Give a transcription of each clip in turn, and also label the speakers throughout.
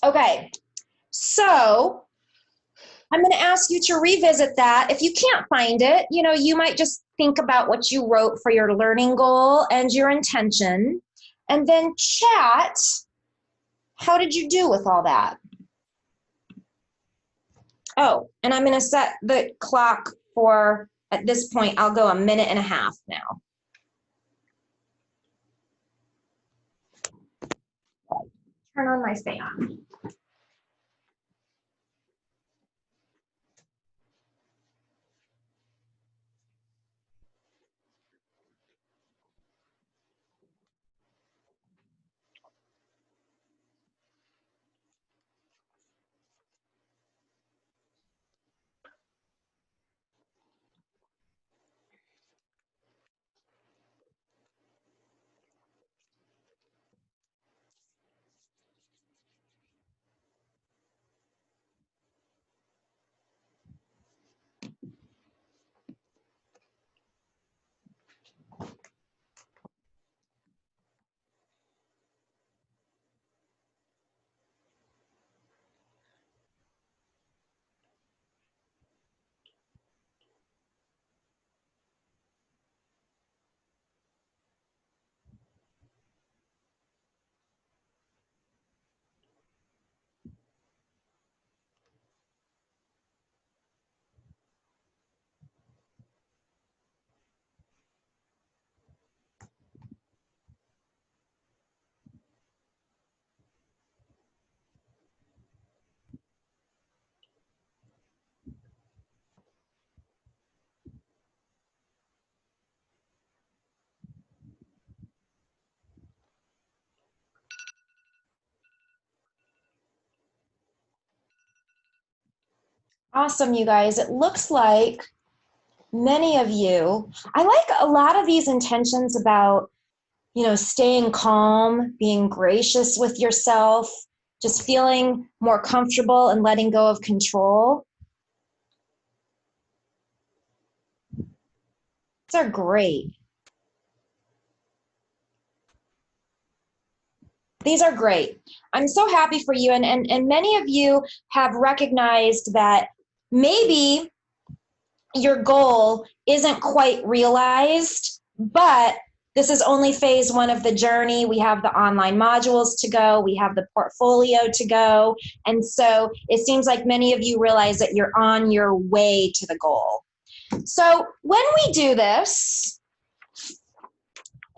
Speaker 1: Okay, so I'm going to ask you to revisit that. If you can't find it, you might just think about what you wrote for your learning goal and your intention, and then chat, how did you do with all that? Oh, and I'm going to set the clock for, at this point, I'll go 1.5 minutes now. Turn on my fan. Awesome, you guys. It looks like many of you, I like a lot of these intentions about, staying calm, being gracious with yourself, just feeling more comfortable and letting go of control. These are great. These are great. I'm so happy for you. And many of you have recognized that maybe your goal isn't quite realized, but this is only phase 1 of the journey. We have the online modules to go. We have the portfolio to go. And so it seems like many of you realize that you're on your way to the goal. So when we do this,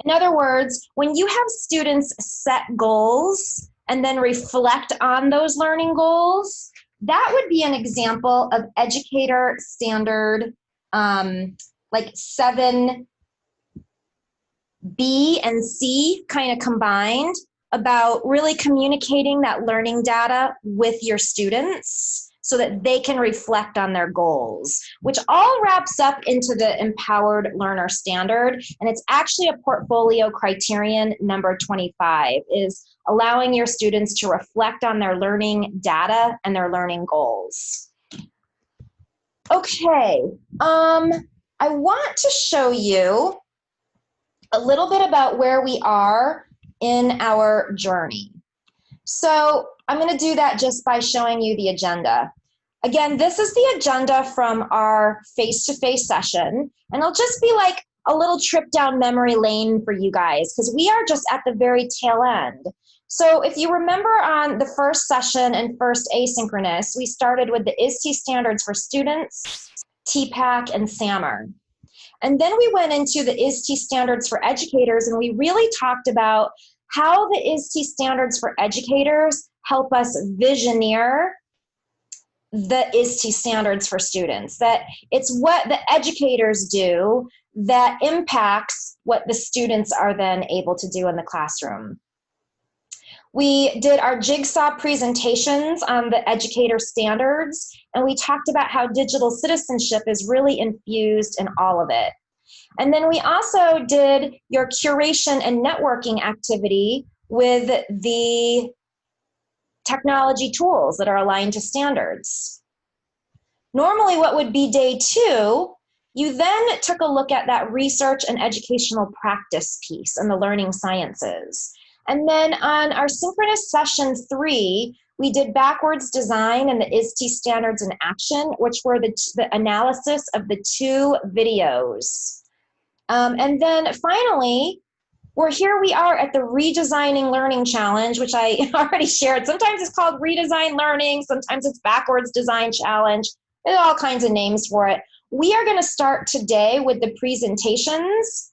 Speaker 1: in other words, when you have students set goals and then reflect on those learning goals, that would be an example of educator standard like 7B and C kind of combined, about really communicating that learning data with your students so that they can reflect on their goals, which all wraps up into the Empowered Learner Standard. And it's actually a portfolio criterion number 25, is allowing your students to reflect on their learning data and their learning goals. Okay, I want to show you a little bit about where we are in our journey. So I'm going to do that just by showing you the agenda. Again, this is the agenda from our face-to-face session, and it'll just be like a little trip down memory lane for you guys, because we are just at the very tail end. So if you remember on the first session and first asynchronous, we started with the ISTE standards for students, TPACK, and SAMR. And then we went into the ISTE standards for educators, and we really talked about how the ISTE standards for educators help us visioneer the ISTE standards for students, that it's what the educators do that impacts what the students are then able to do in the classroom. We did our jigsaw presentations on the educator standards, and we talked about how digital citizenship is really infused in all of it. And then we also did your curation and networking activity with the technology tools that are aligned to standards. Normally what would be day 2, you then took a look at that research and educational practice piece and the learning sciences. And then on our synchronous session 3, we did backwards design and the ISTE standards in action, which were the analysis of the 2 videos. And then finally, we are at the Redesigning Learning Challenge, which I already shared. Sometimes it's called Redesign Learning, sometimes it's Backwards Design Challenge. There's all kinds of names for it. We are going to start today with the presentations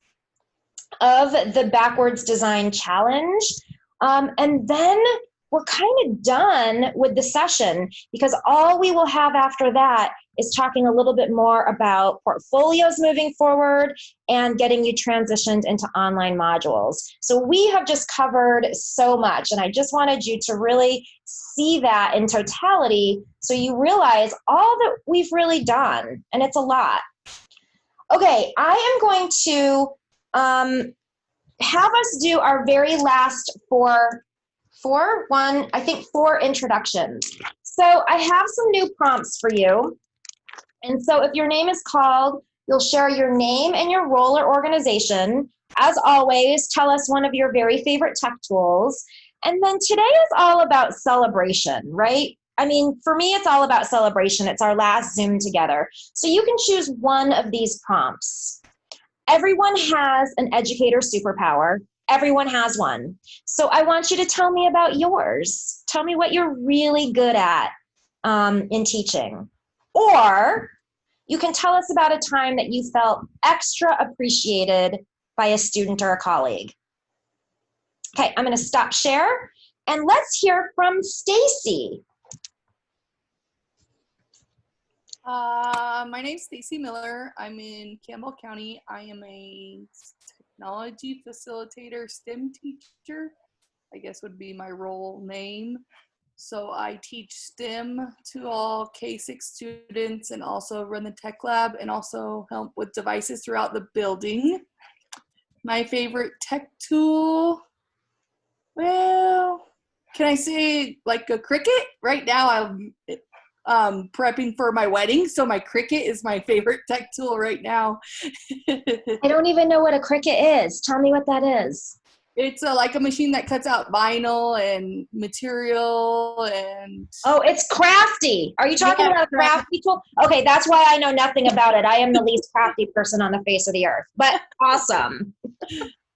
Speaker 1: of the Backwards Design Challenge. And then we're kind of done with the session, because all we will have after that is talking a little bit more about portfolios moving forward and getting you transitioned into online modules. So we have just covered so much, and I just wanted you to really see that in totality so you realize all that we've really done, and it's a lot. Okay, I am going to have us do our very last four introductions. So I have some new prompts for you. And so if your name is called, you'll share your name and your role or organization. As always, tell us one of your very favorite tech tools. And then today is all about celebration, right? I mean, for me, it's all about celebration. It's our last Zoom together. So you can choose one of these prompts. Everyone has an educator superpower. Everyone has one. So I want you to tell me about yours. Tell me what you're really good at in teaching. Or you can tell us about a time that you felt extra appreciated by a student or a colleague. Okay, I'm going to stop share, and let's hear from Stacy.
Speaker 2: My name's Stacy Miller. I'm in Campbell County. I am a technology facilitator, STEM teacher, I guess would be my role name. So I teach STEM to all K-6 students and also run the tech lab and also help with devices throughout the building. My favorite tech tool, well, can I say like a Cricut? Right now I'm prepping for my wedding, so my Cricut is my favorite tech tool right now.
Speaker 1: I don't even know what a Cricut is. Tell me what that is.
Speaker 2: It's like a machine that cuts out vinyl and material and...
Speaker 1: Oh, it's crafty. Are you talking about a crafty tool? Okay, that's why I know nothing about it. I am the least crafty person on the face of the earth, but awesome.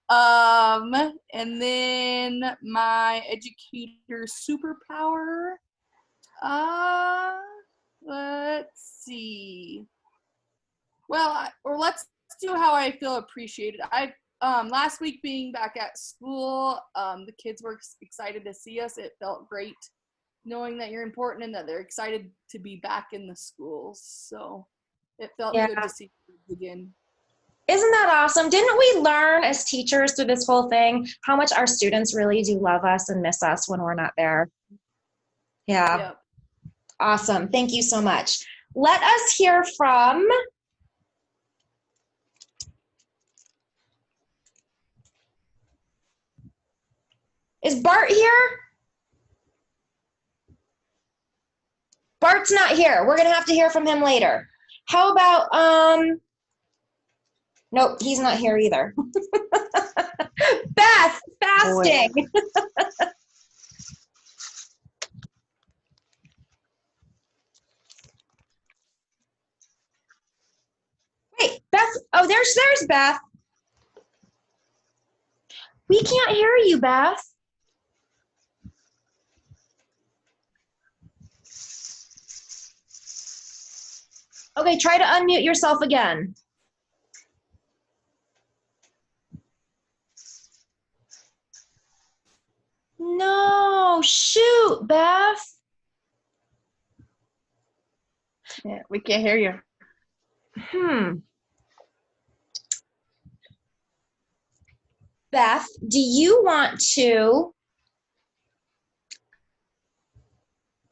Speaker 2: And then my educator superpower, let's see. Well, or let's do how I feel appreciated. Last week being back at school, the kids were excited to see us. It felt great knowing that you're important and that they're excited to be back in the schools. So it felt good to see you again.
Speaker 1: Isn't that awesome? Didn't we learn as teachers through this whole thing how much our students really do love us and miss us when we're not there? Yeah. Yep. Awesome. Thank you so much. Let us hear from... Is Bart here? Bart's not here. We're going to have to hear from him later. How about, nope, he's not here either. Beth, fasting. Wait, Beth, oh, there's Beth. We can't hear you, Beth. Okay, try to unmute yourself again. No, shoot, Beth.
Speaker 3: Yeah, we can't hear you.
Speaker 1: Beth, do you want to?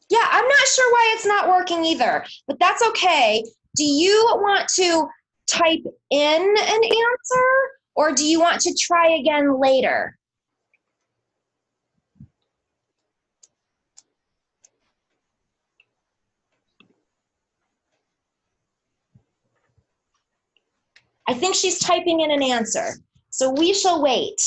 Speaker 1: Yeah, I'm not sure why it's not working either, but that's okay. Do you want to type in an answer, or do you want to try again later? I think she's typing in an answer, so we shall wait.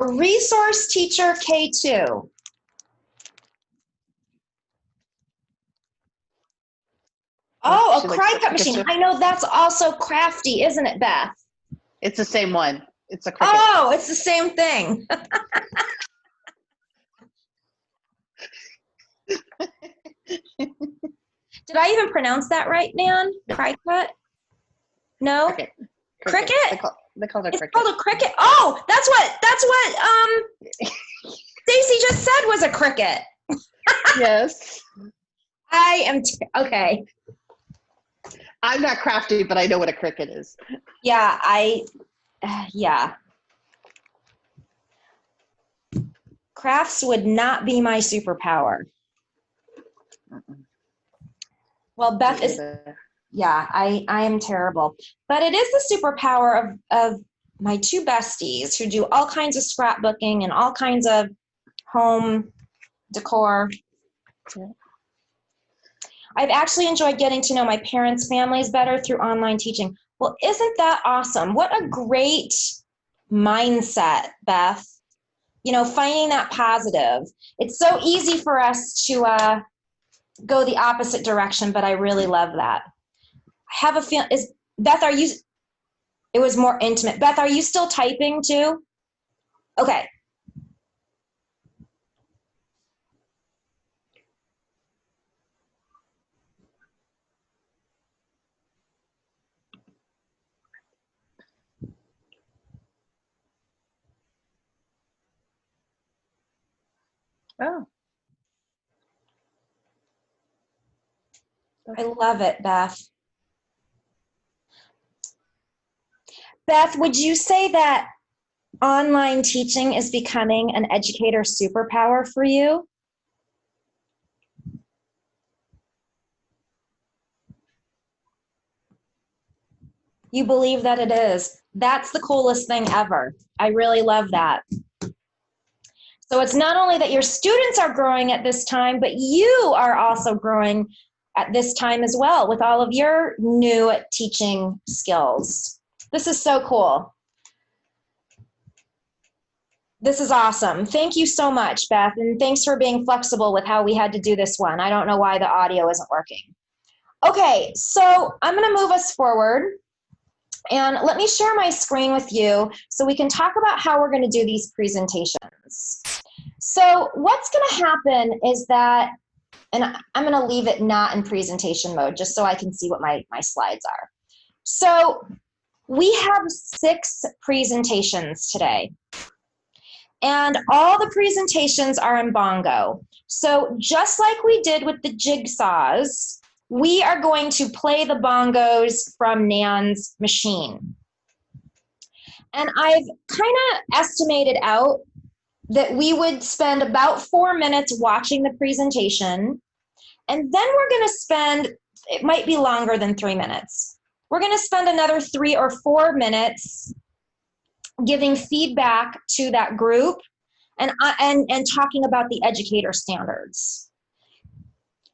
Speaker 1: Resource teacher K2. Oh,
Speaker 3: She
Speaker 1: a
Speaker 3: likes
Speaker 1: cry
Speaker 3: to
Speaker 1: cut
Speaker 3: kiss
Speaker 1: machine.
Speaker 3: her.
Speaker 1: I know that's also crafty, isn't it, Beth?
Speaker 3: It's the same one. It's a cricket.
Speaker 1: Oh, it's the same thing. Did I even pronounce that right, Nan? Cry cut? No?
Speaker 3: Cricket.
Speaker 1: Cricket?
Speaker 3: They call it
Speaker 1: It's
Speaker 3: cricket.
Speaker 1: called a cricket. Oh, that's what Stacy just said was a cricket.
Speaker 3: Yes.
Speaker 1: I am okay.
Speaker 3: I'm not crafty, but I know what a cricket is.
Speaker 1: Yeah, yeah. Crafts would not be my superpower. Well, Beth
Speaker 3: Me
Speaker 1: is,
Speaker 3: either.
Speaker 1: yeah, I am terrible. But it is the superpower of my two besties who do all kinds of scrapbooking and all kinds of home decor.
Speaker 3: Yeah.
Speaker 1: I've actually enjoyed getting to know my parents' families better through online teaching. Well, isn't that awesome? What a great mindset, Beth. You know, finding that positive. It's so easy for us to go the opposite direction, but I really love that. I have a feeling, Beth, it was more intimate. Beth, are you still typing too? Okay.
Speaker 3: Oh.
Speaker 1: I love it, Beth. Beth, would you say that online teaching is becoming an educator superpower for you? You believe that it is. That's the coolest thing ever. I really love that. So it's not only that your students are growing at this time, but you are also growing at this time as well with all of your new teaching skills. This is so cool. This is awesome. Thank you so much, Beth, and thanks for being flexible with how we had to do this one. I don't know why the audio isn't working. Okay, so I'm going to move us forward, and let me share my screen with you so we can talk about how we're going to do these presentations. So what's going to happen is that, and I'm going to leave it not in presentation mode just so I can see what my slides are. So we have 6 presentations today. And all the presentations are in Bongo. So just like we did with the jigsaws, we are going to play the bongos from Nan's machine. And I've kind of estimated out that we would spend about 4 minutes watching the presentation. And then we're going to spend, it might be longer than 3 minutes. We're going to spend another 3 or 4 minutes giving feedback to that group and talking about the educator standards.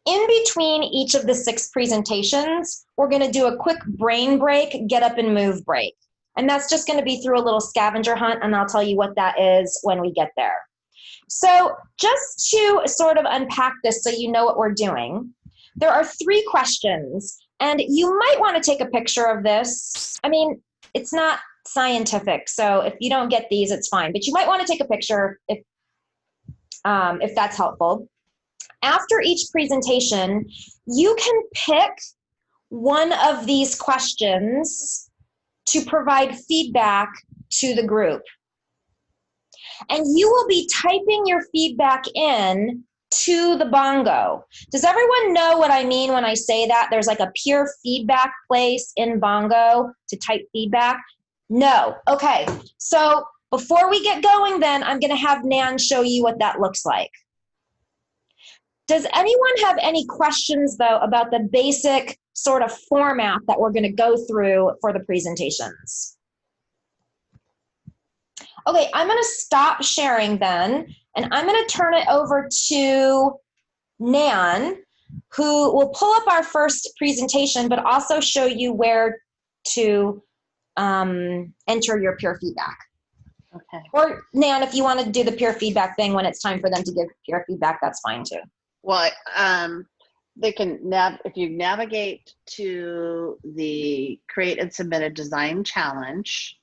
Speaker 1: In between each of the 6 presentations, we're going to do a quick brain break, get up and move break. And that's just going to be through a little scavenger hunt, and I'll tell you what that is when we get there. So just to sort of unpack this so you know what we're doing, there are 3 questions, and you might want to take a picture of this. I mean, it's not scientific, so if you don't get these, it's fine. But you might want to take a picture if that's helpful. After each presentation, you can pick one of these questions to provide feedback to the group. And you will be typing your feedback in to the Bongo. Does everyone know what I mean when I say that? There's like a pure feedback place in Bongo to type feedback? No. Okay. So before we get going then, I'm going to have Nan show you what that looks like. Does anyone have any questions, though, about the basic sort of format that we're going to go through for the presentations? Okay, I'm going to stop sharing then, and I'm going to turn it over to Nan, who will pull up our first presentation, but also show you where to enter your peer feedback.
Speaker 3: Okay.
Speaker 1: Or Nan, if you want to do the peer feedback thing when it's time for them to give peer feedback, that's fine too.
Speaker 3: Well, they can if you navigate to the create and submit a design challenge.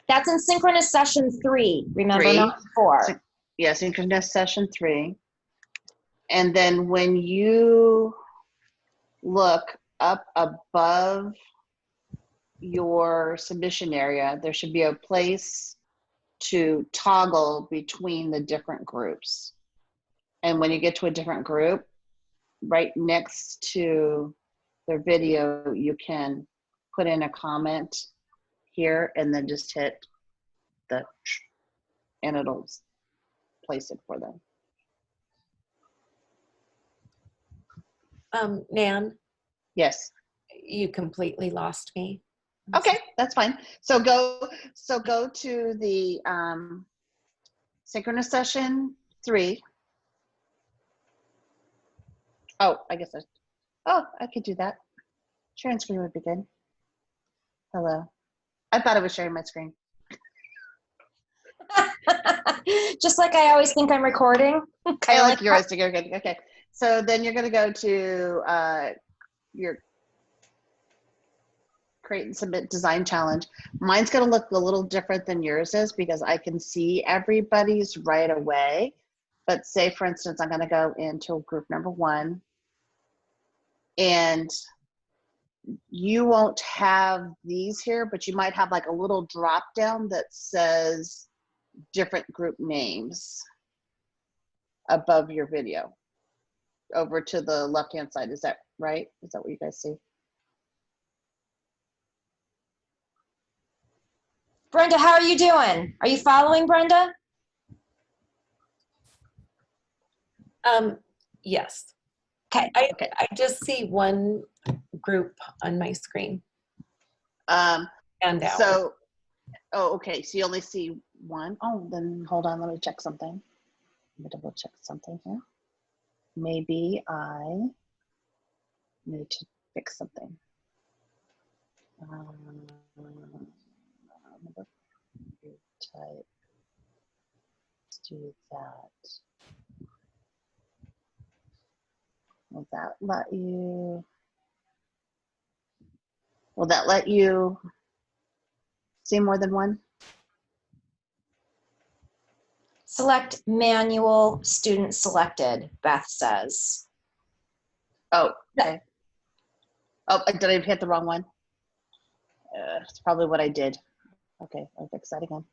Speaker 1: That's in synchronous session 3, remember,
Speaker 3: 3.
Speaker 1: not 4.
Speaker 3: Yeah, synchronous session 3. And then when you look up above your submission area, there should be a place to toggle between the different groups. And when you get to a different group, right next to their video, you can put in a comment here and then just hit the, and it'll place it for them.
Speaker 4: Nan,
Speaker 3: Yes.
Speaker 4: you completely lost me.
Speaker 3: Okay, that's fine. So go to the synchronous session 3. Oh, I guess I could do that. Sharing screen would be good. Hello. I thought I was sharing my screen.
Speaker 1: Just like I always think I'm recording.
Speaker 3: I like your eyes to go good. Okay. So then you're going to go to your create and submit design challenge. Mine's going to look a little different than yours is because I can see everybody's right away. But say, for instance, I'm going to go into group number 1. And you won't have these here, but you might have like a little drop down that says different group names above your video over to the left hand side. Is that right? Is that what you guys see?
Speaker 1: Brenda, how are you doing? Are you following, Brenda?
Speaker 4: Yes.
Speaker 1: Okay.
Speaker 4: I just see one group on my screen. And out.
Speaker 3: So, oh, okay. So you only see one. Oh, then hold on. Let me check something. Let me double check something here. Maybe I need to fix something. Type. Let's do that. Will that let you? Will that let you see more than one?
Speaker 1: Select manual student selected, Beth says.
Speaker 3: Oh, okay. Oh, did I hit the wrong one? It's probably what I did. Okay, I'll fix that again.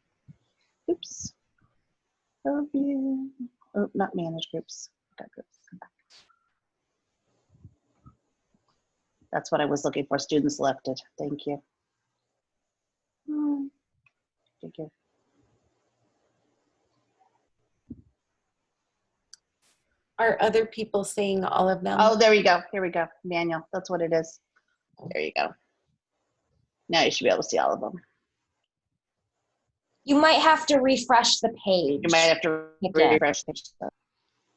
Speaker 3: Oops. Overview. Oh, not manage groups. Got groups. Come back. That's what I was looking for. Student selected. Thank you. Thank you.
Speaker 4: Are other people seeing all of them?
Speaker 3: Oh, there you go. Here we go. Manual. That's what it is. There you go. Now you should be able to see all of them.
Speaker 1: You might have to refresh the page.
Speaker 3: You might have to refresh the page.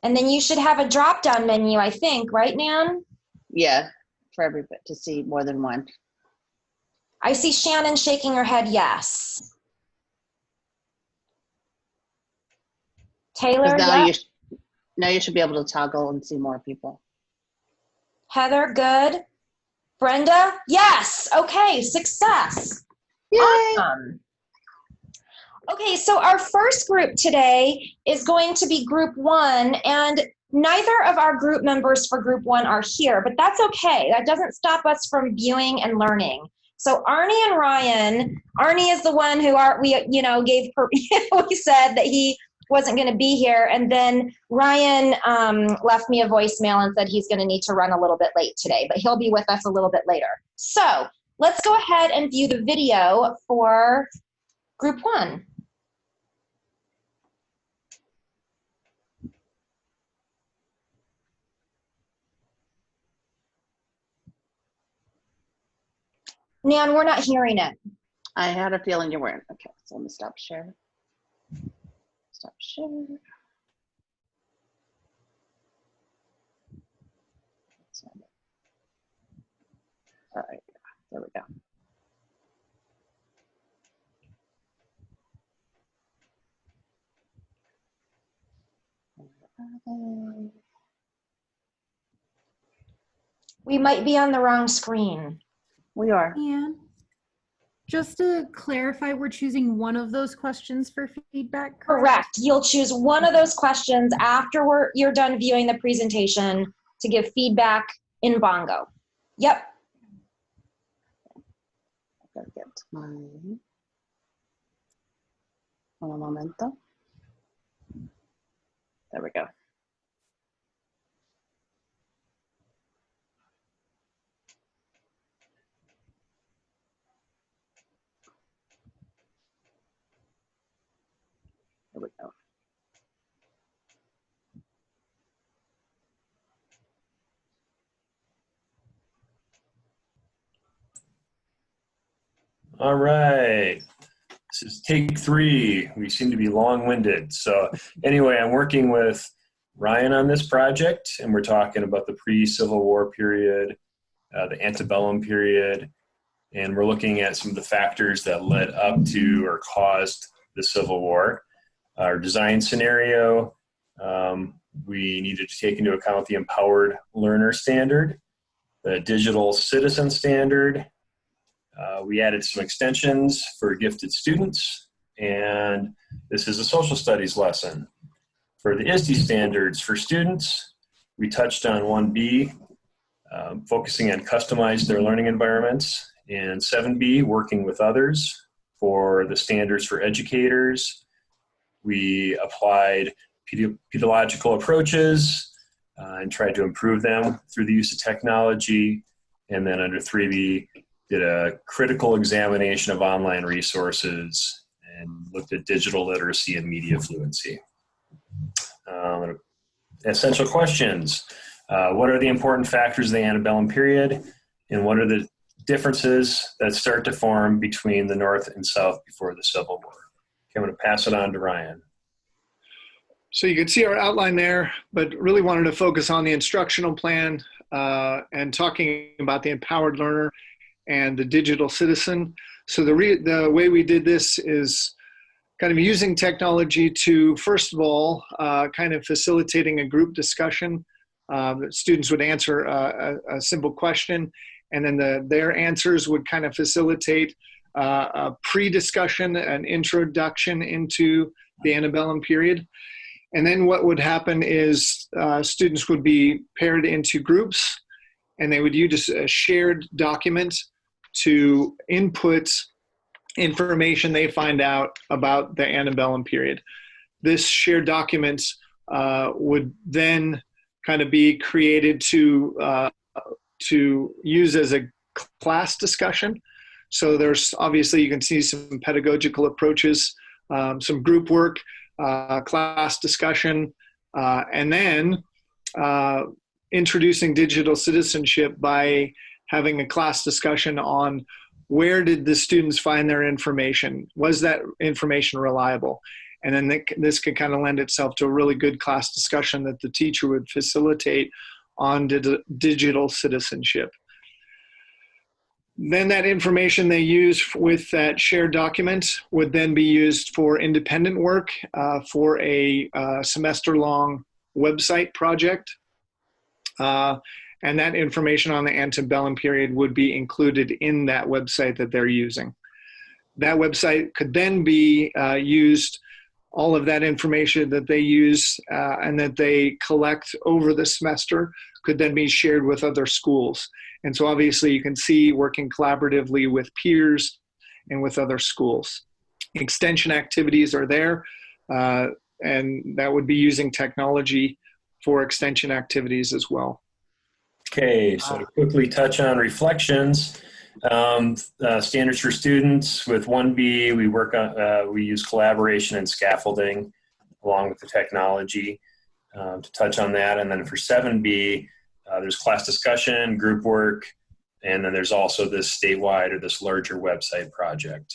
Speaker 1: And then you should have a drop-down menu, I think, right, Nan?
Speaker 3: Yeah, for everybody to see more than one.
Speaker 1: I see Shannon shaking her head yes. Taylor,
Speaker 3: Now,
Speaker 1: yep.
Speaker 3: now you should be able to toggle and see more people.
Speaker 1: Heather, good. Brenda, yes. Okay, success.
Speaker 3: Yay!
Speaker 1: Awesome. Okay, so our first group today is going to be group 1, and neither of our group members for group 1 are here, but that's okay. That doesn't stop us from viewing and learning. So Arnie and Ryan, Arnie is the one who we said that he wasn't going to be here, and then Ryan left me a voicemail and said he's going to need to run a little bit late today, but he'll be with us a little bit later. So let's go ahead and view the video for group 1. Nan, we're not hearing it.
Speaker 3: I had a feeling you weren't. Okay, so let me stop sharing. Stop sharing. All right, there we go.
Speaker 1: We might be on the wrong screen.
Speaker 3: We are.
Speaker 5: And just to clarify, we're choosing one of those questions for feedback,
Speaker 1: Correct. You'll choose one of those questions after you're done viewing the presentation to give feedback in Bongo. Yep.
Speaker 3: Gotta get my un momento. There we go. There we go.
Speaker 6: All right. This is take 3. We seem to be long-winded. So anyway, I'm working with Ryan on this project, and we're talking about the pre-Civil War period, the antebellum period, and we're looking at some of the factors that led up to or caused the Civil War. Our design scenario, we needed to take into account the Empowered Learner Standard, the Digital Citizen Standard. We added some extensions for gifted students, and this is a social studies lesson. For the ISTE standards for students, we touched on 1B, focusing on customized their learning environments, and 7B, working with others. For the standards for educators, we applied pedagogical approaches and tried to improve them through the use of technology. And then under 3B, did a critical examination of online resources and looked at digital literacy and media fluency. Essential questions. What are the important factors of the antebellum period? And what are the differences that start to form between the North and South before the Civil War? Okay, I'm going to pass it on to Ryan.
Speaker 7: So you can see our outline there, but really wanted to focus on the instructional plan and talking about the empowered learner and the digital citizen. So the way we did this is kind of using technology to, first of all, kind of facilitating a group discussion. Students would answer a simple question, and then their answers would kind of facilitate a pre-discussion, an introduction into the antebellum period. And then what would happen is students would be paired into groups, and they would use a shared document to input information they find out about the antebellum period. This shared document would then kind of be created to use as a class discussion. So there's obviously, you can see some pedagogical approaches, some group work, class discussion, and then introducing digital citizenship by having a class discussion on where did the students find their information? Was that information reliable? And then this could kind of lend itself to a really good class discussion that the teacher would facilitate on digital citizenship. Then that information they use with that shared document would then be used for independent work for a semester-long website project. And that information on the antebellum period would be included in that website that they're using. That website could then be used, all of that information that they use and that they collect over the semester could then be shared with other schools. And so obviously you can see working collaboratively with peers and with other schools. Extension activities are there, and that would be using technology for extension activities as well.
Speaker 6: Okay, so to quickly touch on reflections, standards for students with 1B, we work on, we use collaboration and scaffolding along with the technology to touch on that. And then for 7B, there's class discussion, group work, and then there's also this statewide or this larger website project.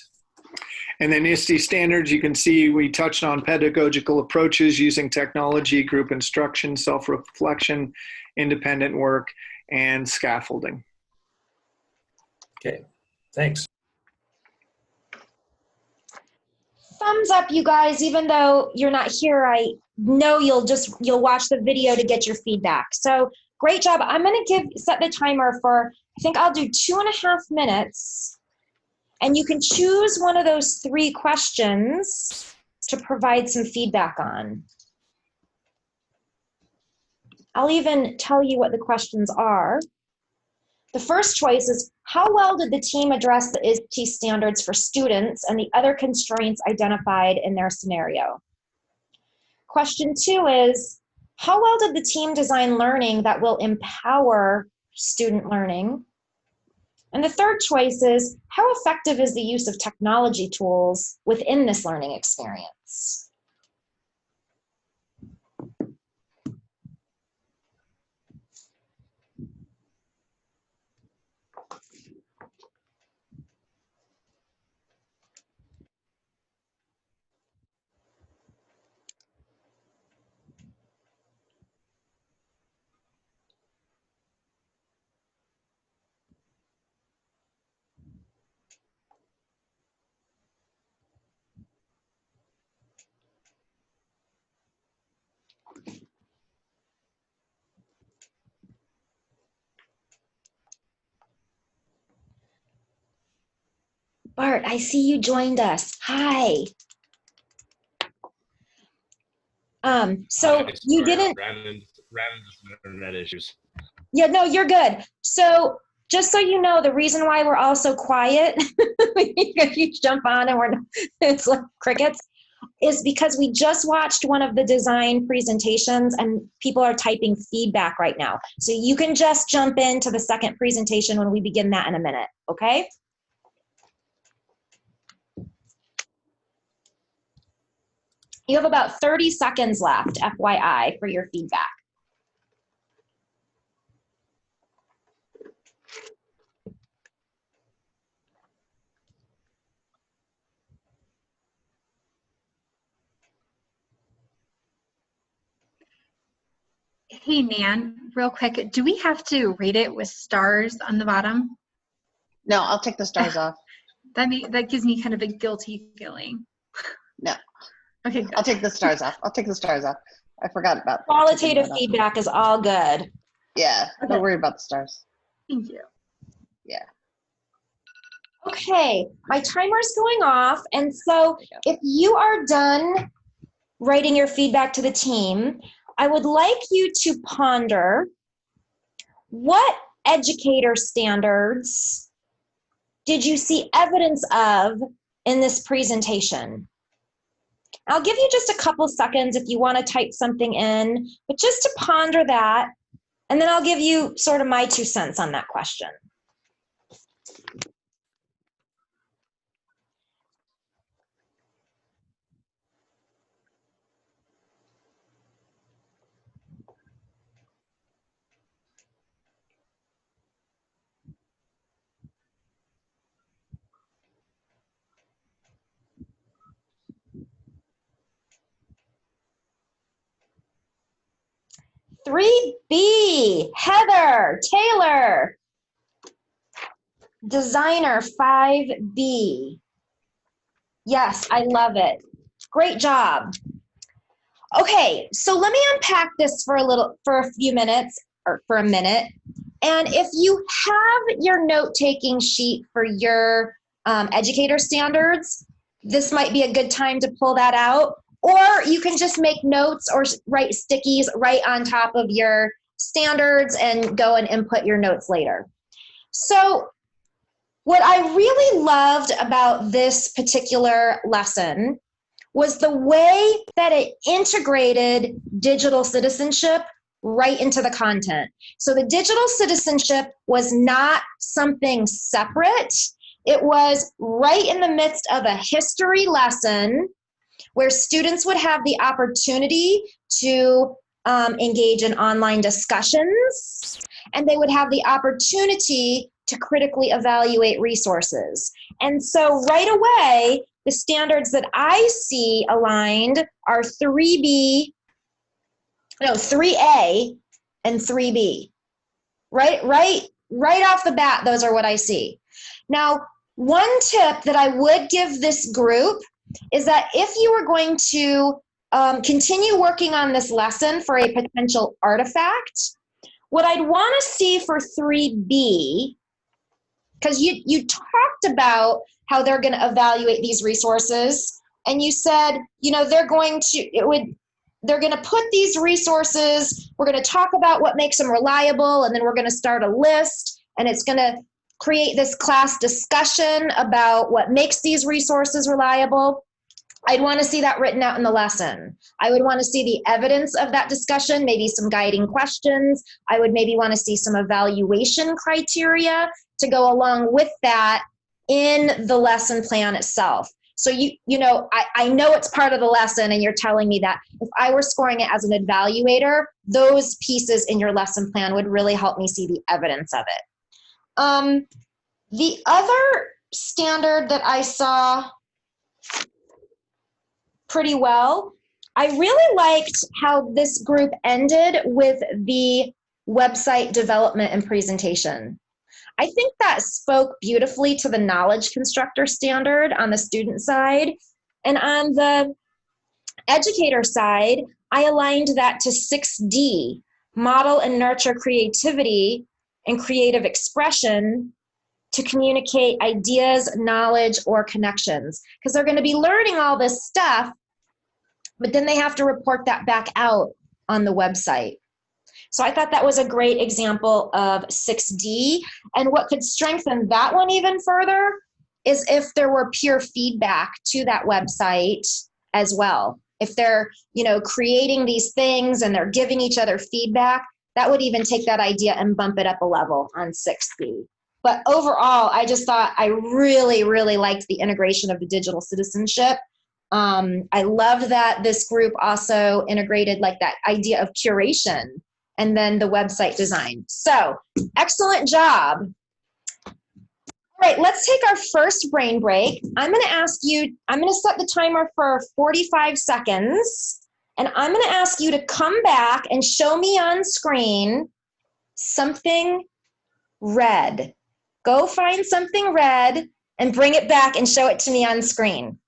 Speaker 7: And then ISTE standards, you can see we touched on pedagogical approaches using technology, group instruction, self-reflection, independent work, and scaffolding.
Speaker 6: Okay, thanks.
Speaker 1: thumbs up, you guys, even though you're not here. I know you'll watch the video to get your feedback. So great job. I'm going to set the timer for, I think I'll do 2.5 minutes. And you can choose one of those 3 questions to provide some feedback on. I'll even tell you what the questions are. The first choice is, how well did the team address the ISTE standards for students and the other constraints identified in their scenario? Question 2 is, how well did the team design learning that will empower student learning? And the third choice is, how effective is the use of technology tools within this learning experience? Bart, I see you joined us. Hi. So you didn't.
Speaker 8: Random internet issues.
Speaker 1: Yeah, no, you're good. So just so you know, the reason why we're all so quiet, if you jump on and it's like crickets, is because we just watched one of the design presentations and people are typing feedback right now. So you can just jump into the second presentation when we begin that in a minute, okay? You have about 30 seconds left, FYI, for your feedback.
Speaker 9: Hey, Nan, real quick, do we have to rate it with stars on the bottom?
Speaker 3: No, I'll take the stars off.
Speaker 9: That gives me kind of a guilty feeling.
Speaker 3: No.
Speaker 9: Okay, good.
Speaker 3: I'll take the stars off. I'll take the stars off. I forgot about
Speaker 1: Qualitative feedback is all good.
Speaker 3: Yeah, don't worry about the stars.
Speaker 9: Thank you.
Speaker 3: Yeah.
Speaker 1: Okay, my timer's going off, and so if you are done writing your feedback to the team, I would like you to ponder what educator standards did you see evidence of in this presentation? I'll give you just a couple seconds if you want to type something in, but just to ponder that, and then I'll give you sort of my 2 cents on that question. (3B), Heather Taylor. Designer 5B. Yes, I love it. Great job. Okay, so let me unpack this for a few minutes, or for a minute. And if you have your note-taking sheet for your educator standards, this might be a good time to pull that out. Or you can just make notes or write stickies right on top of your standards and go and input your notes later. So what I really loved about this particular lesson was the way that it integrated digital citizenship right into the content. So the digital citizenship was not something separate. It was right in the midst of a history lesson where students would have the opportunity to engage in online discussions, and they would have the opportunity to critically evaluate resources. And so right away, the standards that I see aligned are 3A and 3B. Right off the bat, those are what I see. Now, one tip that I would give this group is that if you were going to continue working on this lesson for a potential artifact, what I'd want to see for 3B, because you talked about how they're going to evaluate these resources, and you said, you know, they're going to put these resources, we're going to talk about what makes them reliable, and then we're going to start a list, and it's going to create this class discussion about what makes these resources reliable. I'd want to see that written out in the lesson. I would want to see the evidence of that discussion, maybe some guiding questions. I would maybe want to see some evaluation criteria to go along with that in the lesson plan itself. So you know, I know it's part of the lesson and you're telling me that. If I were scoring it as an evaluator, those pieces in your lesson plan would really help me see the evidence of it. The other standard that I saw pretty well, I really liked how this group ended with the website development and presentation. I think that spoke beautifully to the knowledge constructor standard on the student side. And on the educator side, I aligned that to 6D, model and nurture creativity and creative expression to communicate ideas, knowledge, or connections. Because they're going to be learning all this stuff, but then they have to report that back out on the website. So I thought that was a great example of 6D. And what could strengthen that one even further is if there were peer feedback to that website as well. If they're, you know, creating these things and they're giving each other feedback, that would even take that idea and bump it up a level on 6B. But overall, I just thought I really, really liked the integration of the digital citizenship. I loved that this group also integrated like that idea of curation and then the website design. So, excellent job. All right, let's take our first brain break. I'm gonna ask you, I'm gonna set the timer for 45 seconds, and I'm gonna ask you to come back and show me on screen something red. Go find something red and bring it back and show it to me on screen.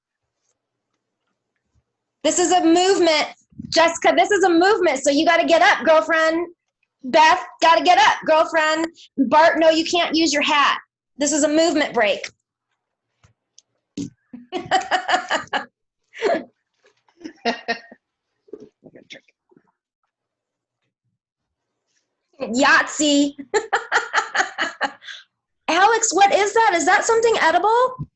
Speaker 1: This is a movement. Jessica, this is a movement, so you got to get up, girlfriend. Beth, got to get up, girlfriend. Bart, no, you can't use your hat. This is a movement break. Yahtzee. Alex, what is that? Is that something edible?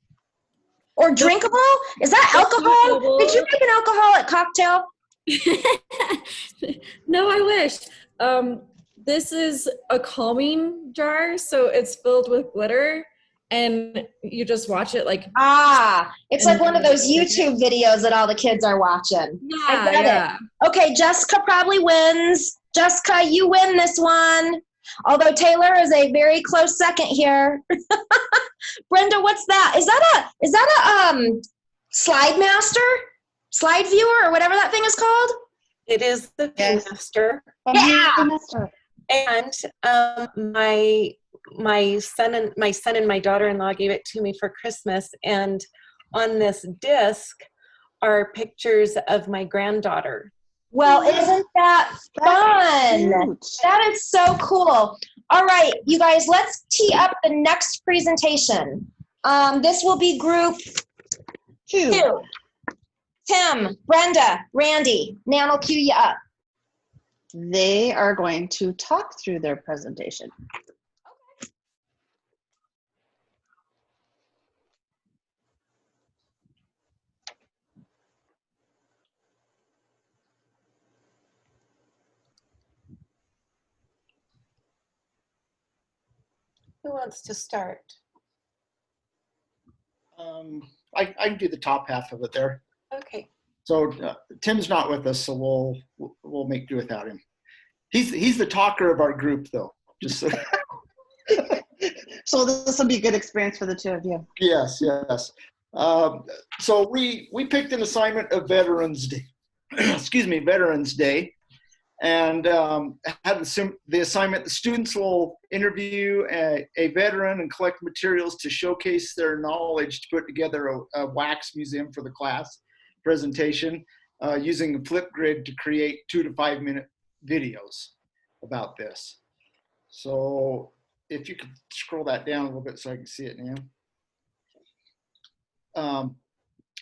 Speaker 1: Or drinkable? Is that alcohol? Did you make an alcoholic cocktail?
Speaker 10: No, I wish. This is a calming jar, so it's filled with glitter, and you just watch it like.
Speaker 1: Ah, it's like one of those YouTube videos that all the kids are watching.
Speaker 10: Yeah,
Speaker 1: I get it. Okay, Jessica probably wins. Jessica, you win this one. Although Taylor is a very close second here. Brenda, what's that? Is that a Slide Master? Slide Viewer or whatever that thing is called?
Speaker 4: It is the Viewmaster.
Speaker 1: Yeah.
Speaker 4: And my son and my daughter-in-law gave it to me for Christmas, and on this disc are pictures of my granddaughter.
Speaker 1: Well, isn't that fun? That is so cool. All right, you guys, let's tee up the next presentation. This will be group 2. Tim, Brenda, Randy, Nan will cue you up.
Speaker 3: They are going to talk through their presentation.
Speaker 4: Who wants to start?
Speaker 11: I can do the top half of it there.
Speaker 4: Okay.
Speaker 11: So Tim's not with us, so we'll make do without him. He's the talker of our group, though. Just so.
Speaker 3: So this will be a good experience for the two of you.
Speaker 11: Yes, yes. So we picked an assignment of Veterans Day. Excuse me, Veterans Day, and had the assignment. The students will interview a veteran and collect materials to showcase their knowledge to put together a wax museum for the class presentation using Flipgrid to create 2 to 5 minute videos about this. So if you could scroll that down a little bit so I can see it now.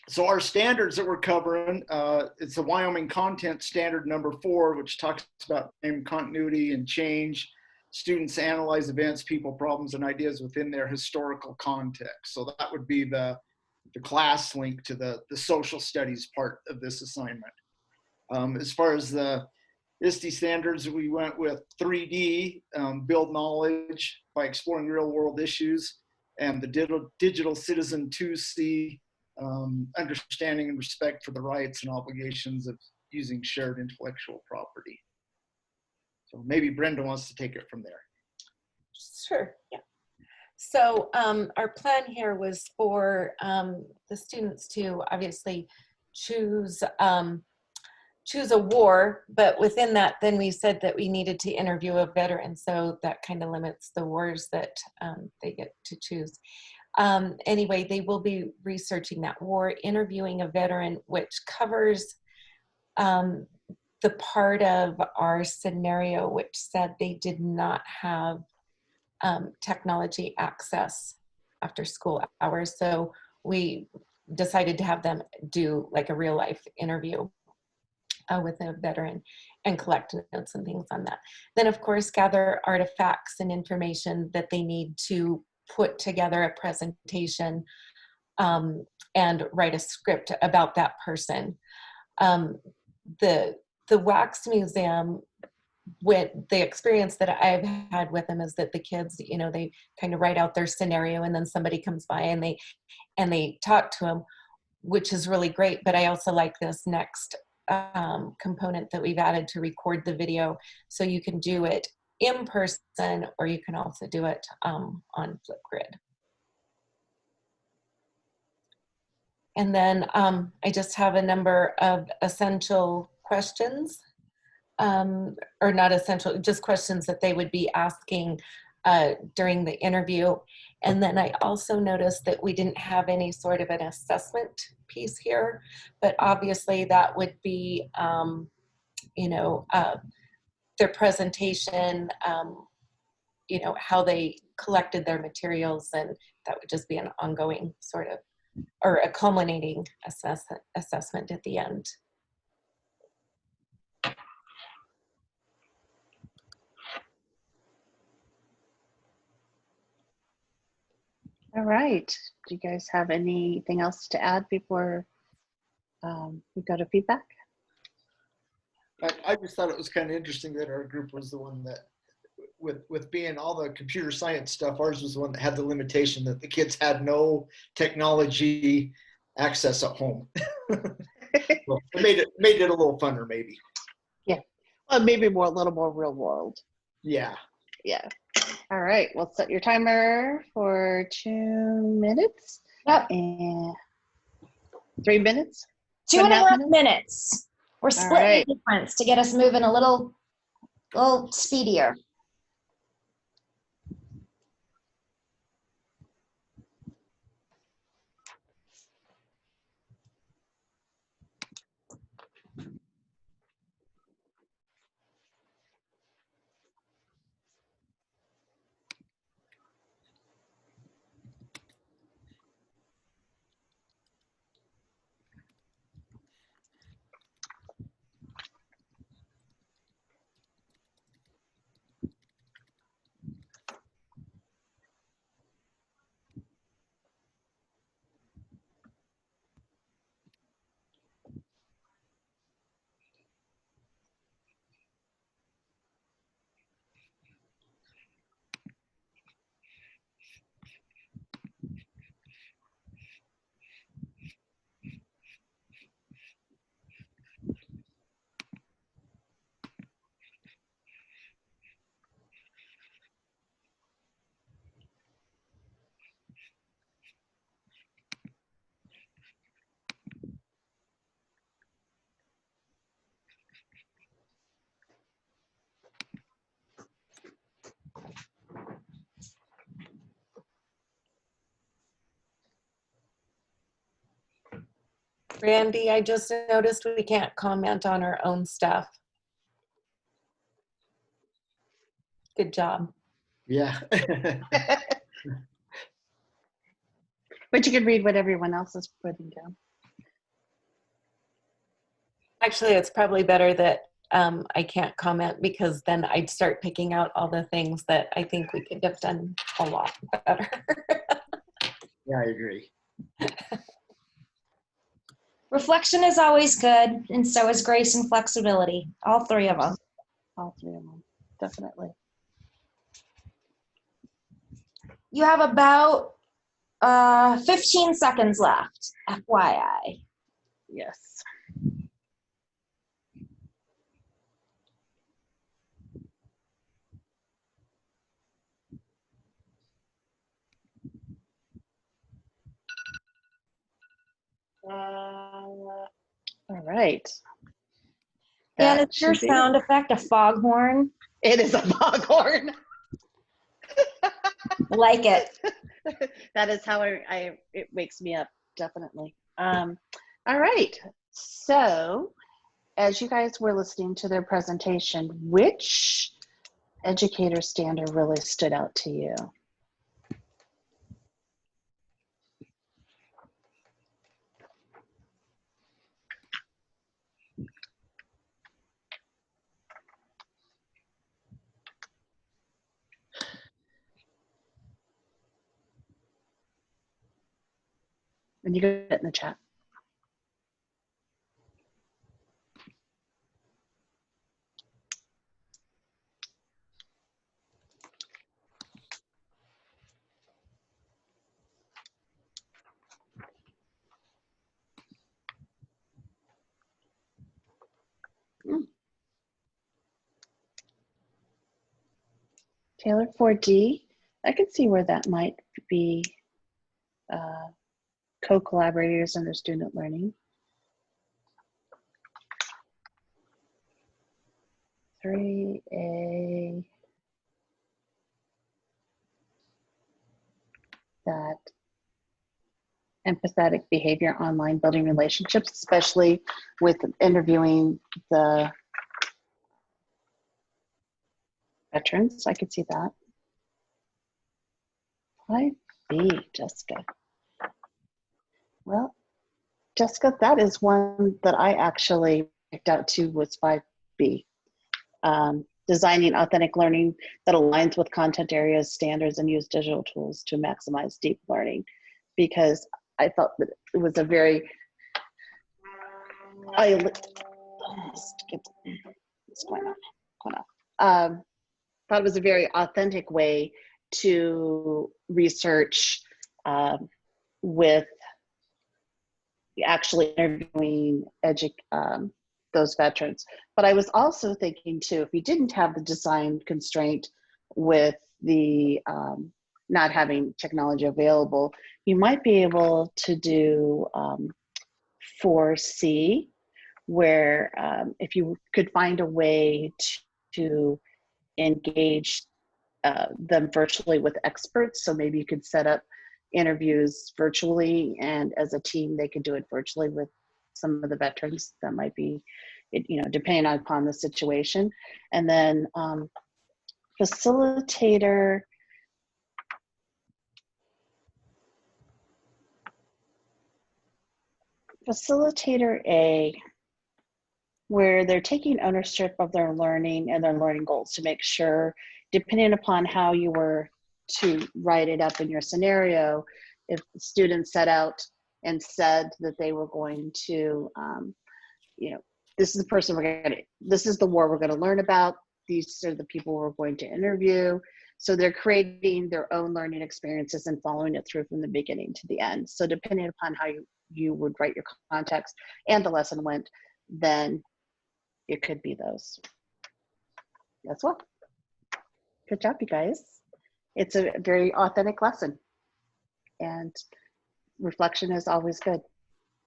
Speaker 11: So our standards that we're covering, it's the Wyoming Content Standard number 4, which talks about continuity and change. Students analyze events, people, problems, and ideas within their historical context. So that would be the class link to the social studies part of this assignment. As far as the ISTE standards, we went with 3D, build knowledge by exploring real world issues, and the digital citizen 2C, understanding and respect for the rights and obligations of using shared intellectual property. So maybe Brenda wants to take it from there.
Speaker 4: Sure, yeah. So our plan here was for the students to obviously choose a war, but within that, then we said that we needed to interview a veteran. So that kind of limits the wars that they get to choose. Anyway, they will be researching that war, interviewing a veteran, which covers the part of our scenario which said they did not have technology access after school hours. So we decided to have them do like a real life interview with a veteran and collect notes and things on that. Then of course, gather artifacts and information that they need to put together a presentation and write a script about that person. The Wax Museum, with the experience that I've had with them is that the kids, you know, they kind of write out their scenario and then somebody comes by and they talk to them, which is really great. But I also like this next component that we've added to record the video. So you can do it in person or you can also do it on Flipgrid. And then I just have a number of essential questions, or not essential, just questions that they would be asking during the interview. And then I also noticed that we didn't have any sort of an assessment piece here, but obviously that would be, you know, their presentation, you know, how they collected their materials, and that would just be an ongoing sort of, or a culminating assessment at the end.
Speaker 3: All right. Do you guys have anything else to add before we go to feedback?
Speaker 11: I just thought it was kind of interesting that our group was the one that, with being all the computer science stuff, ours was the one that had the limitation that the kids had no technology access at home. Well, it made it a little funner, maybe.
Speaker 3: Yeah. Well, maybe a little more real world.
Speaker 11: Yeah.
Speaker 3: Yeah. All right. We'll set your timer for 2 minutes.
Speaker 1: Yep.
Speaker 3: And 3 minutes.
Speaker 1: 2.5 minutes. We're splitting
Speaker 3: right.
Speaker 1: the difference to get us moving a little speedier.
Speaker 4: Randy, I just noticed we can't comment on our own stuff. Good job.
Speaker 11: Yeah.
Speaker 3: But you can read what everyone else is putting down.
Speaker 4: Actually, it's probably better that I can't comment, because then I'd start picking out all the things that I think we could have done a lot better.
Speaker 11: Yeah, I agree.
Speaker 1: Reflection is always good, and so is grace and flexibility. All three of them.
Speaker 3: All three of them, definitely.
Speaker 1: You have about 15 seconds left, FYI.
Speaker 3: Yes. All right.
Speaker 1: And
Speaker 3: That
Speaker 1: is your
Speaker 3: should be
Speaker 1: sound
Speaker 3: it.
Speaker 1: effect a foghorn?
Speaker 3: It is a foghorn.
Speaker 1: Like it.
Speaker 3: That is how it wakes me up, definitely. All right. So, as you guys were listening to their presentation, which educator standard really stood out to you? And you can put it in the chat. Taylor 4D, I can see where that might be co-collaborators under student learning. 3A, that empathetic behavior online, building relationships, especially with interviewing the veterans. I could see that. 5B, Jessica. Well, Jessica, that is one that I actually picked out too, was 5B. Designing authentic learning that aligns with content areas, standards, and use digital tools to maximize deep learning. Because I felt that it was a very, thought it was a very authentic way to research with actually interviewing those veterans. But I was also thinking too, if you didn't have the design constraint with the not having technology available, you might be able to do 4C, where if you could find a way to engage them virtually with experts. So maybe you could set up interviews virtually, and as a team, they could do it virtually with some of the veterans. That might be, depending upon the situation. And then facilitator, A, where they're taking ownership of their learning and their learning goals to make sure, depending upon how you were to write it up in your scenario, if the students set out and said that they were going to, this is the person this is the war we're going to learn about. These are the people we're going to interview. So they're creating their own learning experiences and following it through from the beginning to the end. So depending upon how you would write your context and the lesson went, then it could be those. That's what. Good job, you guys. It's a very authentic lesson. And reflection is always good,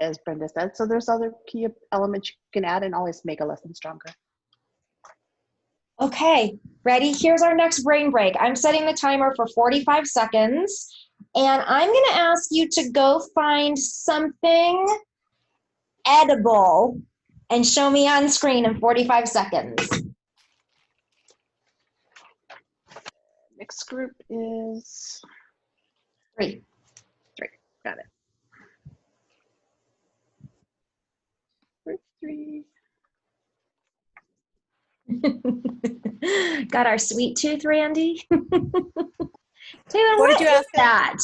Speaker 3: as Brenda said. So there's other key elements you can add and always make a lesson stronger.
Speaker 1: Okay, ready? Here's our next brain break. I'm setting the timer for 45 seconds, and I'm going to ask you to go find something edible and show me on screen in 45 seconds.
Speaker 3: Mixed group is
Speaker 1: 3.
Speaker 3: 3. Got it. Group 3.
Speaker 1: Got our sweet tooth, Randy. Taylor,
Speaker 12: What did you
Speaker 1: is
Speaker 12: ask him?
Speaker 1: that?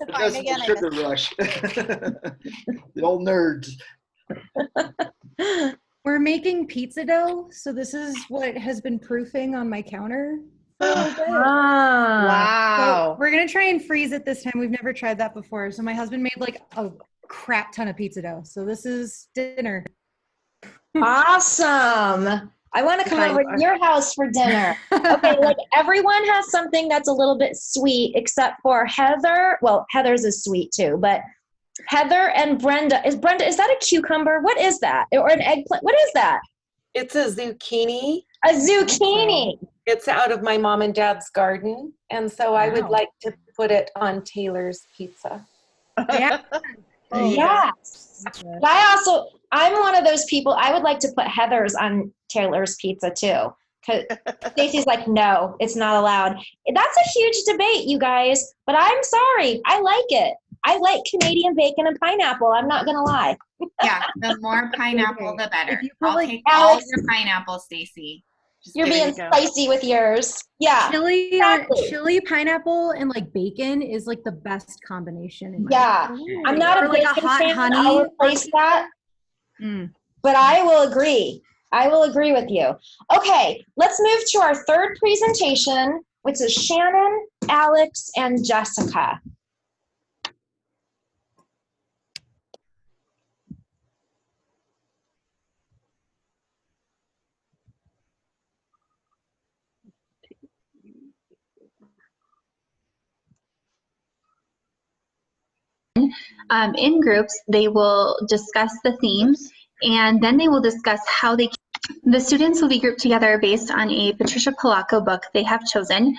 Speaker 11: That's the sugar rush. The old nerds.
Speaker 5: We're making pizza dough, so this is what has been proofing on my counter.
Speaker 1: Ah.
Speaker 3: Wow.
Speaker 5: So we're gonna try and freeze it this time. We've never tried that before. So my husband made like a crap ton of pizza dough. So this is dinner.
Speaker 1: Awesome. I want to come over to your house for dinner. Okay, like everyone has something that's a little bit sweet except for Heather. Well, Heather's is sweet too, but Heather and Brenda. Is that a cucumber? What is that? Or an eggplant? What is that?
Speaker 4: It's a zucchini.
Speaker 1: A zucchini.
Speaker 4: It's out of my mom and dad's garden. And so I would like to put it on Taylor's pizza.
Speaker 5: Yeah.
Speaker 1: Yes. But I'm one of those people, I would like to put Heather's on Taylor's pizza too. Because Stacey's like, no, it's not allowed. That's a huge debate, you guys. But I'm sorry. I like it. I like Canadian bacon and pineapple. I'm not going to lie.
Speaker 12: Yeah, the more pineapple, the better. I'll
Speaker 5: like
Speaker 12: take all
Speaker 1: Alex,
Speaker 12: your pineapple, Stacy.
Speaker 1: You're being spicy with yours. Yeah.
Speaker 5: Chili, pineapple, and like bacon is like the best combination. In my opinion.
Speaker 1: I'm not a
Speaker 5: like
Speaker 1: bacon
Speaker 5: a hot
Speaker 1: fan.
Speaker 5: honey.
Speaker 1: I'll replace that. But I will agree. I will agree with you. Okay, let's move to our third presentation, which is Shannon, Alex, and Jessica.
Speaker 9: In groups, they will discuss the theme, and then they will discuss how the students will be grouped together based on a Patricia Polacco book they have chosen.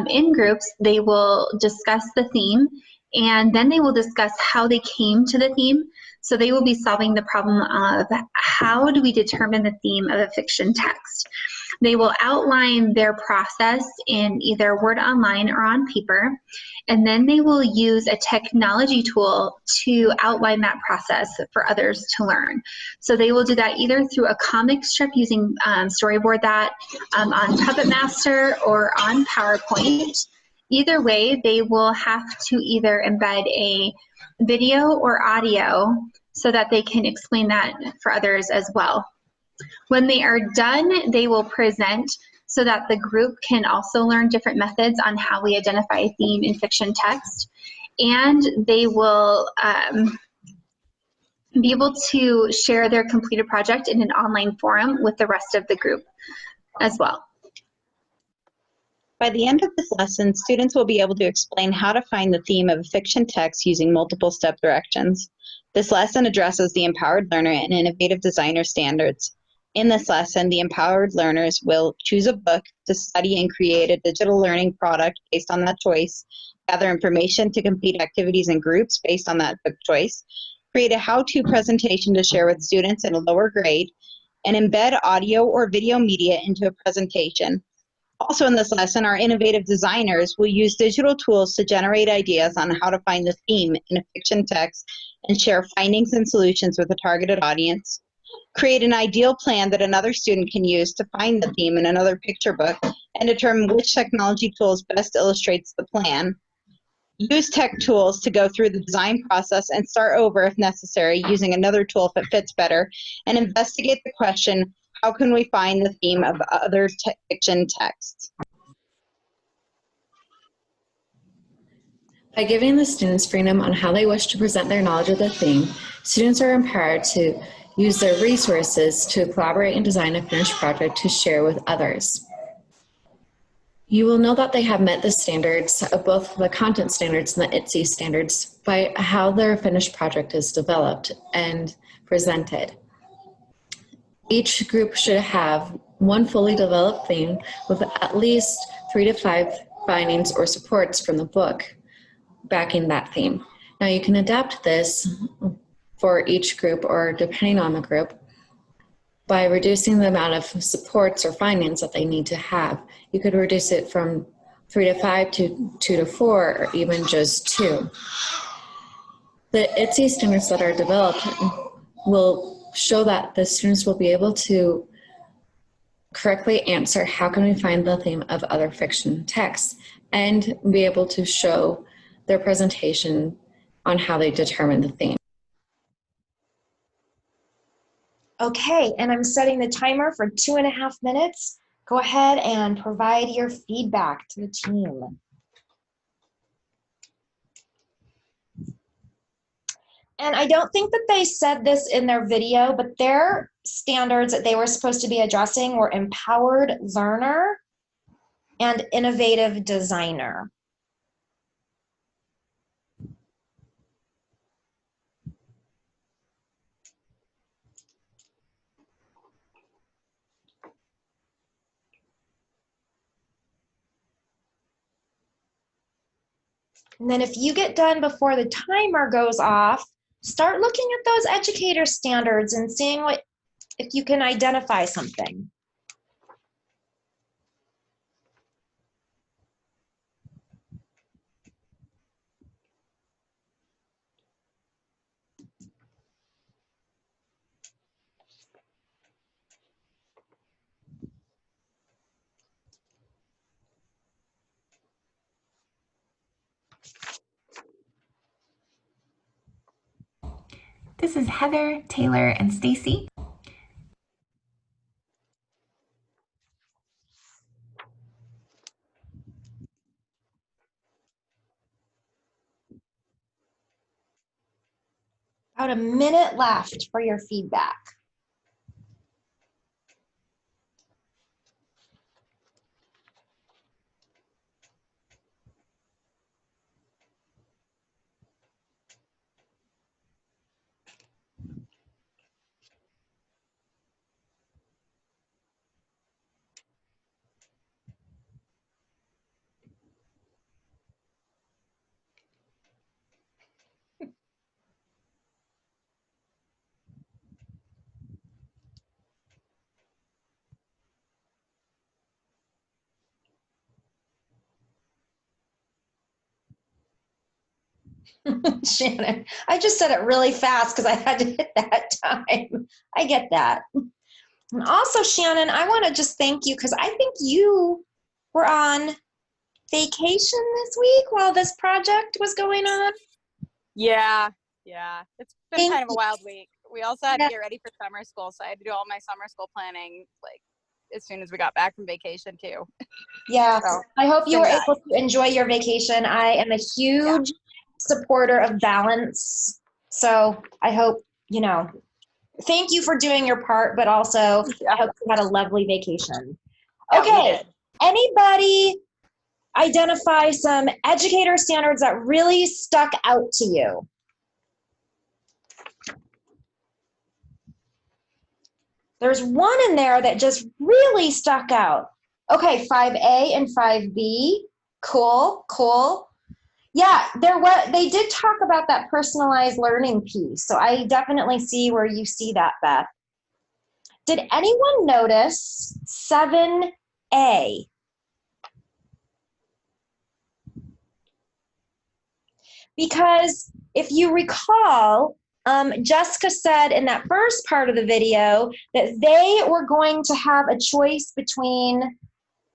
Speaker 9: In groups, they will discuss the theme, and then they will discuss how they came to the theme. So they will be solving the problem of how do we determine the theme of a fiction text. They will outline their process in either Word Online or on paper, and then they will use a technology tool to outline that process for others to learn. So they will do that either through a comic strip using Storyboard that on Puppet Master or on PowerPoint. Either way, they will have to either embed a video or audio so that they can explain that for others as well. When they are done, they will present so that the group can also learn different methods on how we identify a theme in fiction text. And they will be able to share their completed project in an online forum with the rest of the group as well.
Speaker 13: By the end of this lesson, students will be able to explain how to find the theme of a fiction text using multiple step directions. This lesson addresses the Empowered Learner and Innovative Designer standards. In this lesson, the empowered learners will choose a book to study and create a digital learning product based on that choice, gather information to complete activities in groups based on that book choice, create a how-to presentation to share with students in a lower grade, and embed audio or video media into a presentation. Also in this lesson, our innovative designers will use digital tools to generate ideas on how to find the theme in a fiction text and share findings and solutions with a targeted audience. Create an ideal plan that another student can use to find the theme in another picture book and determine which technology tools best illustrates the plan. Use tech tools to go through the design process and start over if necessary using another tool if it fits better, and investigate the question, how can we find the theme of other fiction texts?
Speaker 14: By giving the students freedom on how they wish to present their knowledge of the theme, students are empowered to use their resources to collaborate and design a finished project to share with others. You will know that they have met the standards of both the content standards and the ITSE standards by how their finished project is developed and presented. Each group should have one fully developed theme with at least 3 to 5 findings or supports from the book backing that theme. Now you can adapt this for each group or depending on the group by reducing the amount of supports or findings that they need to have. You could reduce it from 3 to 5 to 2 to 4, or even just 2. The ITSE standards that are developed will show that the students will be able to correctly answer how can we find the theme of other fiction texts, and be able to show their presentation on how they determine the theme.
Speaker 1: Okay, and I'm setting the timer for 2.5 minutes. Go ahead and provide your feedback to the team. And I don't think that they said this in their video, but their standards that they were supposed to be addressing were empowered learner and innovative designer. And then if you get done before the timer goes off, start looking at those educator standards and seeing if you can identify something.
Speaker 15: This is Heather, Taylor, and Stacy. About a minute left for your feedback. Shannon, I just said it really fast because I had to hit that time. I get that. And also, Shannon, I want to just thank you because I think you were on vacation this week while this project was going on.
Speaker 16: Yeah. It's been
Speaker 1: Thank
Speaker 16: kind of a
Speaker 1: you.
Speaker 16: wild week. We also had
Speaker 1: Yeah.
Speaker 16: to get ready for summer school, so I had to do all my summer school planning like as soon as we got back from vacation too.
Speaker 1: Yeah,
Speaker 16: So,
Speaker 1: I hope you were
Speaker 16: been
Speaker 1: able to enjoy your vacation. I am a huge supporter of balance. So I hope, thank you for doing your part, but also I hope you had a lovely vacation.
Speaker 16: Yeah, we
Speaker 1: Okay,
Speaker 16: did.
Speaker 1: anybody identify some educator standards that really stuck out to you? There's one in there that just really stuck out. Okay, 5A and 5B. Cool. Yeah, they did talk about that personalized learning piece. So I definitely see where you see that, Beth. Did anyone notice 7A? Because if you recall, Jessica said in that first part of the video that they were going to have a choice between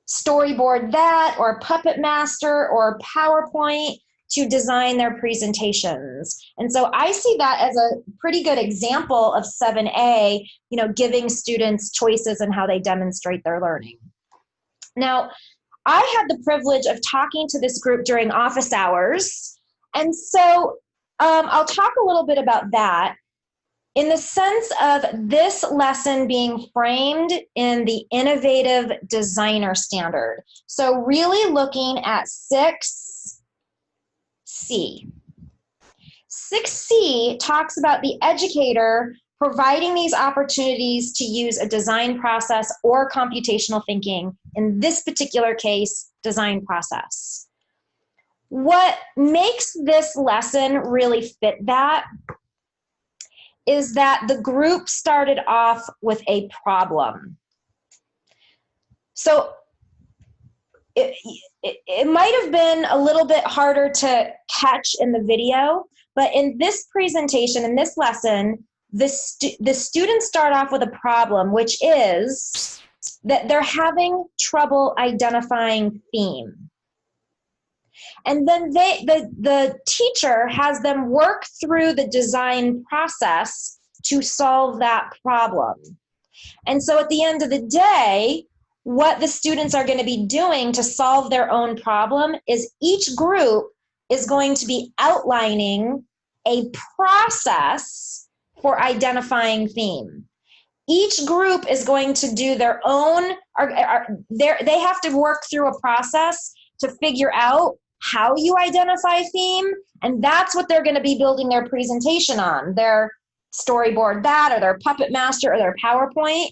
Speaker 1: Storyboard that or Puppet Master or PowerPoint to design their presentations. And so I see that as a pretty good example of 7A, giving students choices in how they demonstrate their learning. Now, I had the privilege of talking to this group during office hours. And so I'll talk a little bit about that in the sense of this lesson being framed in the innovative designer standard. So really looking at 6C. 6C talks about the educator providing these opportunities to use a design process or computational thinking, in this particular case, design process. What makes this lesson really fit that is that the group started off with a problem. So it might have been a little bit harder to catch in the video, but in this presentation, in this lesson, the students start off with a problem, which is that they're having trouble identifying theme. And then the teacher has them work through the design process to solve that problem. And so at the end of the day, what the students are going to be doing to solve their own problem is each group is going to be outlining a process for identifying theme. Each group is going to do their own, they have to work through a process to figure out how you identify theme, and that's what they're going to be building their presentation on, their storyboard that, or their Puppet Master, or their PowerPoint.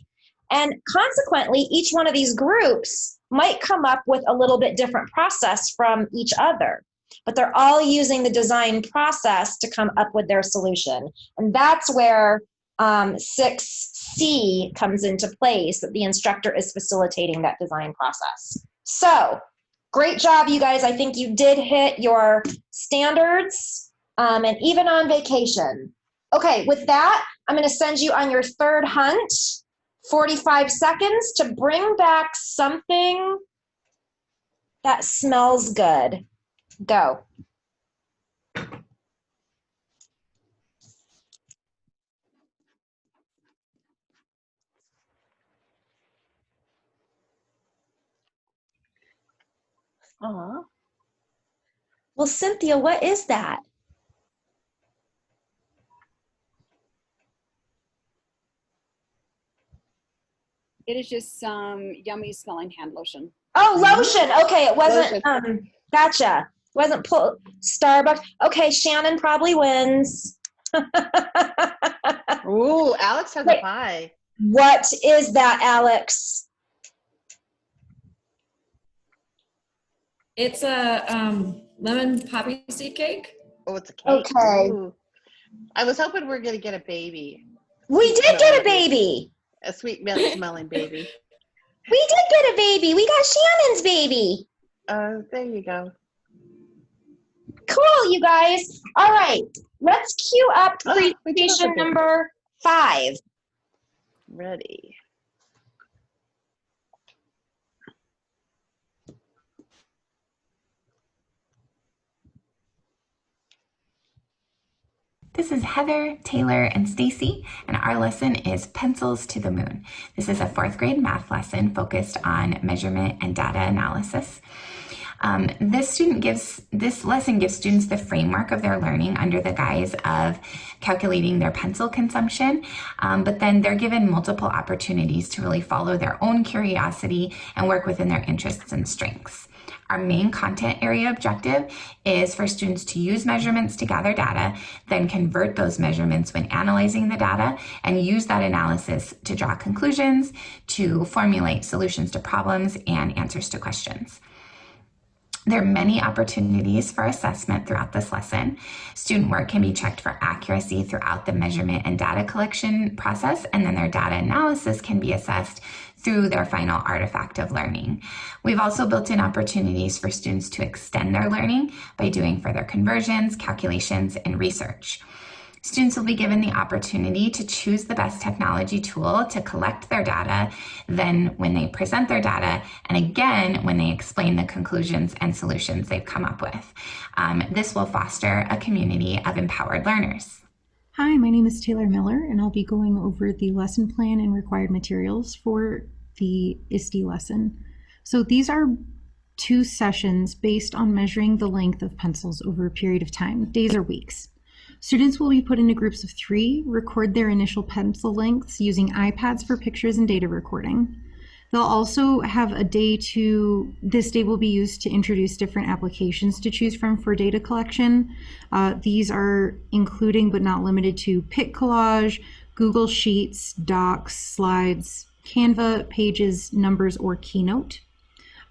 Speaker 1: And consequently, each one of these groups might come up with a little bit different process from each other, but they're all using the design process to come up with their solution. And that's where 6C comes into place, that the instructor is facilitating that design process. So, great job, you guys. I think you did hit your standards, and even on vacation. Okay, with that, I'm going to send you on your third hunt, 45 seconds to bring back something that smells good. Go. Aw. Well, Cynthia, what is that?
Speaker 17: It is just some yummy smelling hand lotion.
Speaker 1: Oh, lotion. Okay, it wasn't, gotcha. Wasn't Starbucks. Okay, Shannon probably wins.
Speaker 3: Ooh, Alex has a pie.
Speaker 1: What is that, Alex?
Speaker 10: It's a lemon poppy seed cake.
Speaker 3: Oh, it's a cake.
Speaker 1: Okay.
Speaker 3: Ooh. I was hoping we were going to get a baby.
Speaker 1: We did get a baby.
Speaker 3: A sweet milk-smelling baby.
Speaker 1: We did get a baby. We got Shannon's baby.
Speaker 3: There you go.
Speaker 1: Cool, you guys. All right, let's queue up presentation number 5.
Speaker 3: Ready.
Speaker 18: This is Heather, Taylor, and Stacy, and our lesson is Pencils to the Moon. This is a 4th grade math lesson focused on measurement and data analysis. This lesson gives students the framework of their learning under the guise of calculating their pencil consumption, but then they're given multiple opportunities to really follow their own curiosity and work within their interests and strengths. Our main content area objective is for students to use measurements to gather data, then convert those measurements when analyzing the data, and use that analysis to draw conclusions, to formulate solutions to problems and answers to questions. There are many opportunities for assessment throughout this lesson. Student work can be checked for accuracy throughout the measurement and data collection process, and then their data analysis can be assessed through their final artifact of learning. We've also built in opportunities for students to extend their learning by doing further conversions, calculations, and research. Students will be given the opportunity to choose the best technology tool to collect their data, then when they present their data, and again when they explain the conclusions and solutions they've come up with. This will foster a community of empowered learners.
Speaker 19: Hi, my name is Taylor Miller, and I'll be going over the lesson plan and required materials for the ISTE lesson. So these are 2 sessions based on measuring the length of pencils over a period of time, days or weeks. Students will be put into groups of 3, record their initial pencil lengths using iPads for pictures and data recording. They'll also have this day will be used to introduce different applications to choose from for data collection. These are including but not limited to PicCollage, Google Sheets, Docs, Slides, Canva, Pages, Numbers, or Keynote.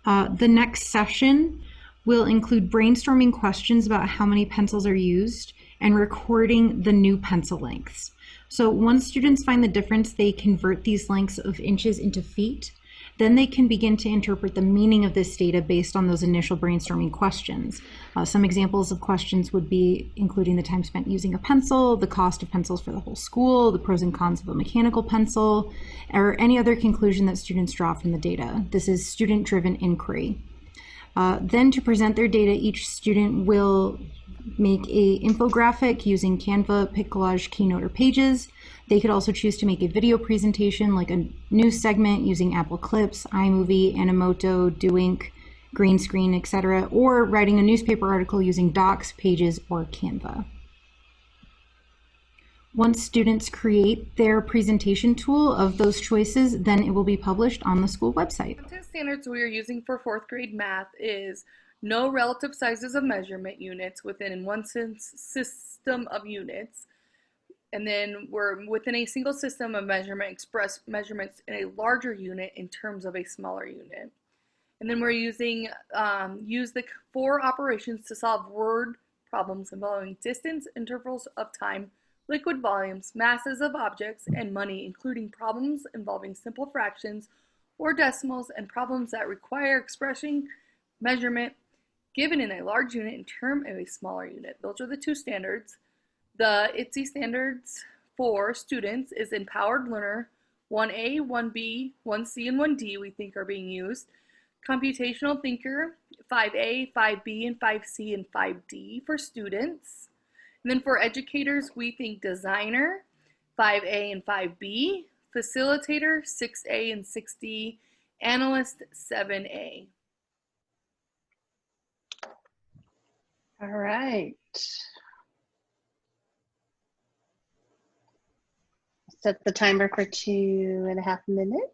Speaker 19: The next session will include brainstorming questions about how many pencils are used and recording the new pencil lengths. So once students find the difference, they convert these lengths of inches into feet. Then they can begin to interpret the meaning of this data based on those initial brainstorming questions. Some examples of questions would be including the time spent using a pencil, the cost of pencils for the whole school, the pros and cons of a mechanical pencil, or any other conclusion that students draw from the data. This is student-driven inquiry. Then to present their data, each student will make a infographic using Canva, PicCollage, Keynote, or Pages. They could also choose to make a video presentation like a news segment using Apple Clips, iMovie, Animoto, Doink, green screen, etc., or writing a newspaper article using Docs, Pages, or Canva. Once students create their presentation tool of those choices, then it will be published on the school website.
Speaker 2: Content standards we are using for 4th grade math is no relative sizes of measurement units within one system of units. And then we're within a single system of measurement, express measurements in a larger unit in terms of a smaller unit. And then we're using use the 4 operations to solve word problems involving distance, intervals of time, liquid volumes, masses of objects, and money, including problems involving simple fractions or decimals and problems that require expressing measurement given in a large unit in terms of a smaller unit. Those are the 2 standards. The ITSE standards for students is Empowered Learner 1A, 1B, 1C, and 1D we think are being used. Computational Thinker 5A, 5B, and 5C, and 5D for students. And then for educators, we think Designer 5A and 5B, Facilitator 6A and 6D, Analyst 7A.
Speaker 3: All right. Set the timer for 2.5 minutes.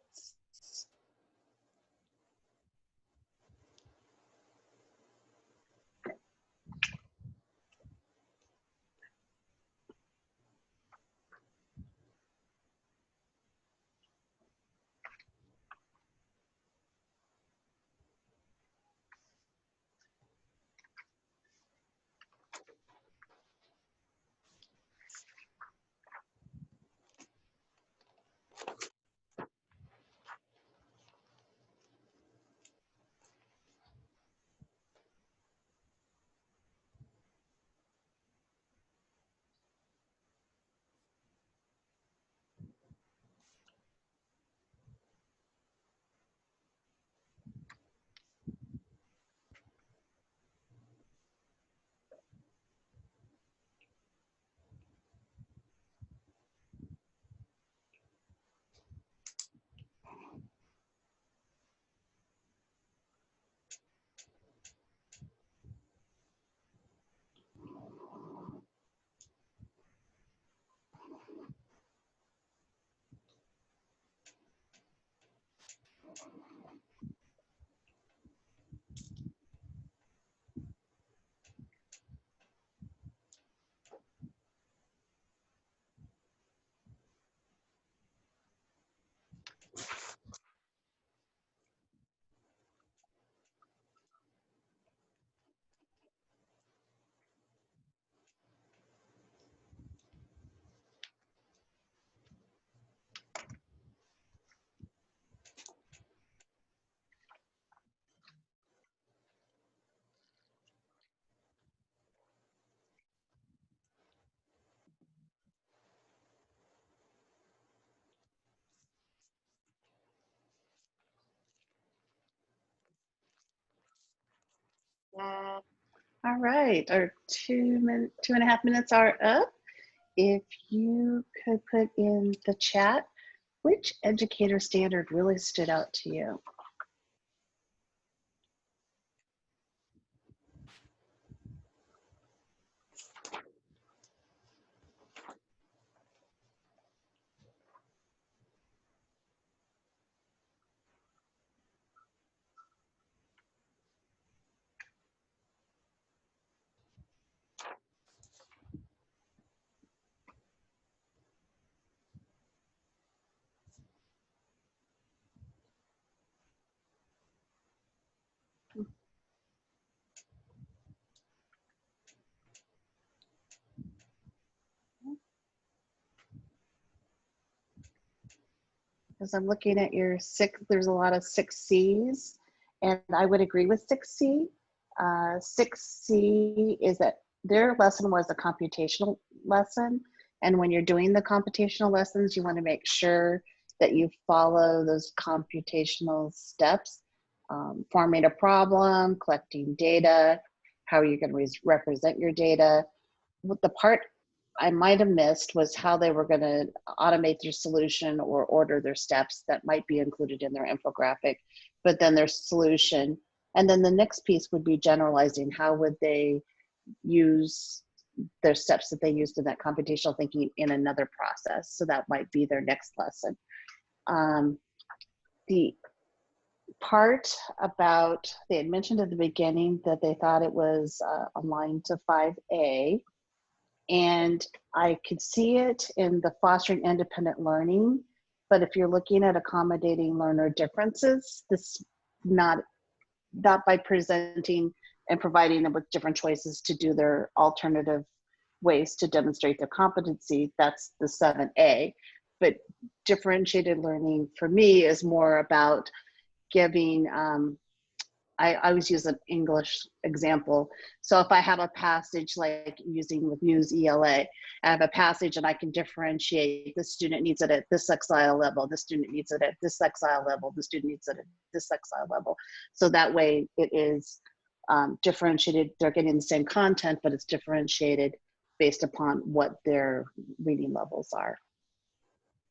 Speaker 3: All right, our 2.5 minutes are up. If you could put in the chat, which educator standard really stood out to you? because I'm looking at your there's a lot of 6Cs, and I would agree with 6C. 6C is that their lesson was a computational lesson. And when you're doing the computational lessons, you want to make sure that you follow those computational steps, forming a problem, collecting data, how are you going to represent your data. The part I might have missed was how they were going to automate their solution or order their steps that might be included in their infographic, but then their solution. And then the next piece would be generalizing. How would they use their steps that they used in that computational thinking in another process? So that might be their next lesson. The part about, they had mentioned at the beginning that they thought it was aligned to 5A. And I could see it in the fostering independent learning, but if you're looking at accommodating learner differences, this not by presenting and providing them with different choices to do their alternative ways to demonstrate their competency, that's the 7A. But differentiated learning for me is more about giving, I always use an English example. So if I have a passage like using with News ELA, I have a passage and I can differentiate, the student needs it at this sexile level, the student needs it at this sexile level, the student needs it at this sexile level. So that way it is differentiated, they're getting the same content, but it's differentiated based upon what their reading levels are.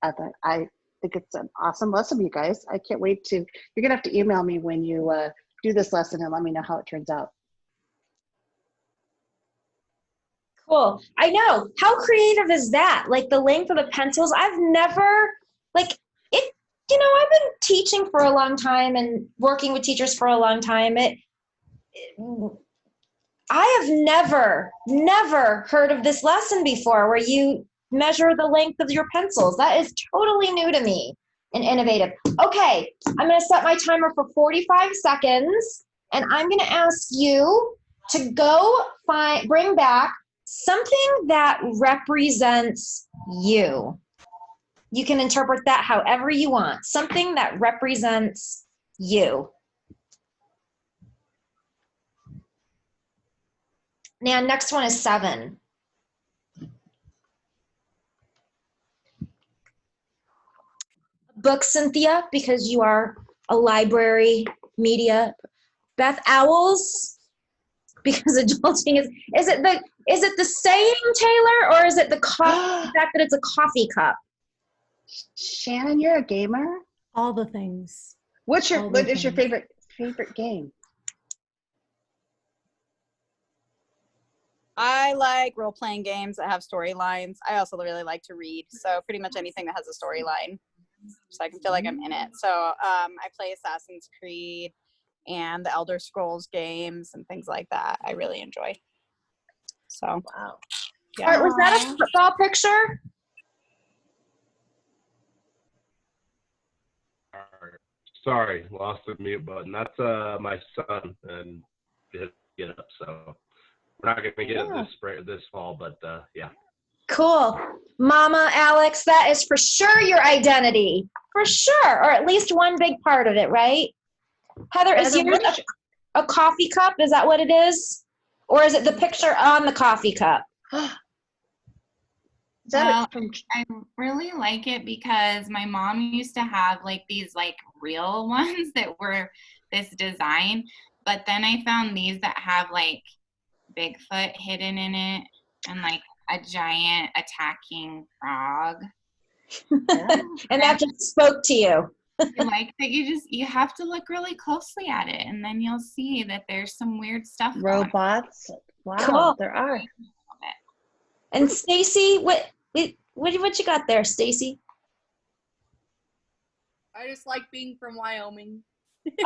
Speaker 3: I think it's an awesome lesson, you guys. I can't wait to, you're gonna have to email me when you do this lesson and let me know how it turns out.
Speaker 15: Cool. I know. How creative is that? Like the length of the pencils. I've never, like it, you know, I've been teaching for a long time and working with teachers for a long time. I have never heard of this lesson before where you measure the length of your pencils. That is totally new to me and innovative. Okay, I'm gonna set my timer for 45 seconds and I'm gonna ask you to go bring back something that represents you. You can interpret that however you want. Something that represents you. Now, next one is 7. Book, Cynthia, because you are a library media. Beth, owls, because adulting is it the saying, Taylor, or is it the fact that it's a coffee cup?
Speaker 3: Shannon, you're a gamer?
Speaker 5: All the things.
Speaker 3: What is your favorite game?
Speaker 16: I like role-playing games that have storylines. I also really like to read, so pretty much anything that has a storyline, so I can feel like I'm in it. So I play Assassin's Creed and the Elder Scrolls games and things like that. I really enjoy. So
Speaker 3: wow.
Speaker 15: Yeah. All right, was that a football picture?
Speaker 8: Sorry, lost the mute button. That's my son, and get up. So we're not gonna get it this fall, but yeah.
Speaker 15: Cool. Mama Alex, that is for sure your identity. For sure. Or at least one big part of it, right? Heather, is yours a coffee cup? Is that what it is? Or is it the picture on the coffee cup?
Speaker 12: Well, I really like it because my mom used to have like these like real ones that were this design, but then I found these that have like Bigfoot hidden in it and like a giant attacking frog.
Speaker 15: And that just spoke to you.
Speaker 12: Like that you have to look really closely at it and then you'll see that there's some weird stuff.
Speaker 3: Robots. Wow,
Speaker 15: cool.
Speaker 3: There are.
Speaker 15: And Stacy, what you got there, Stacy?
Speaker 2: I just like being from Wyoming.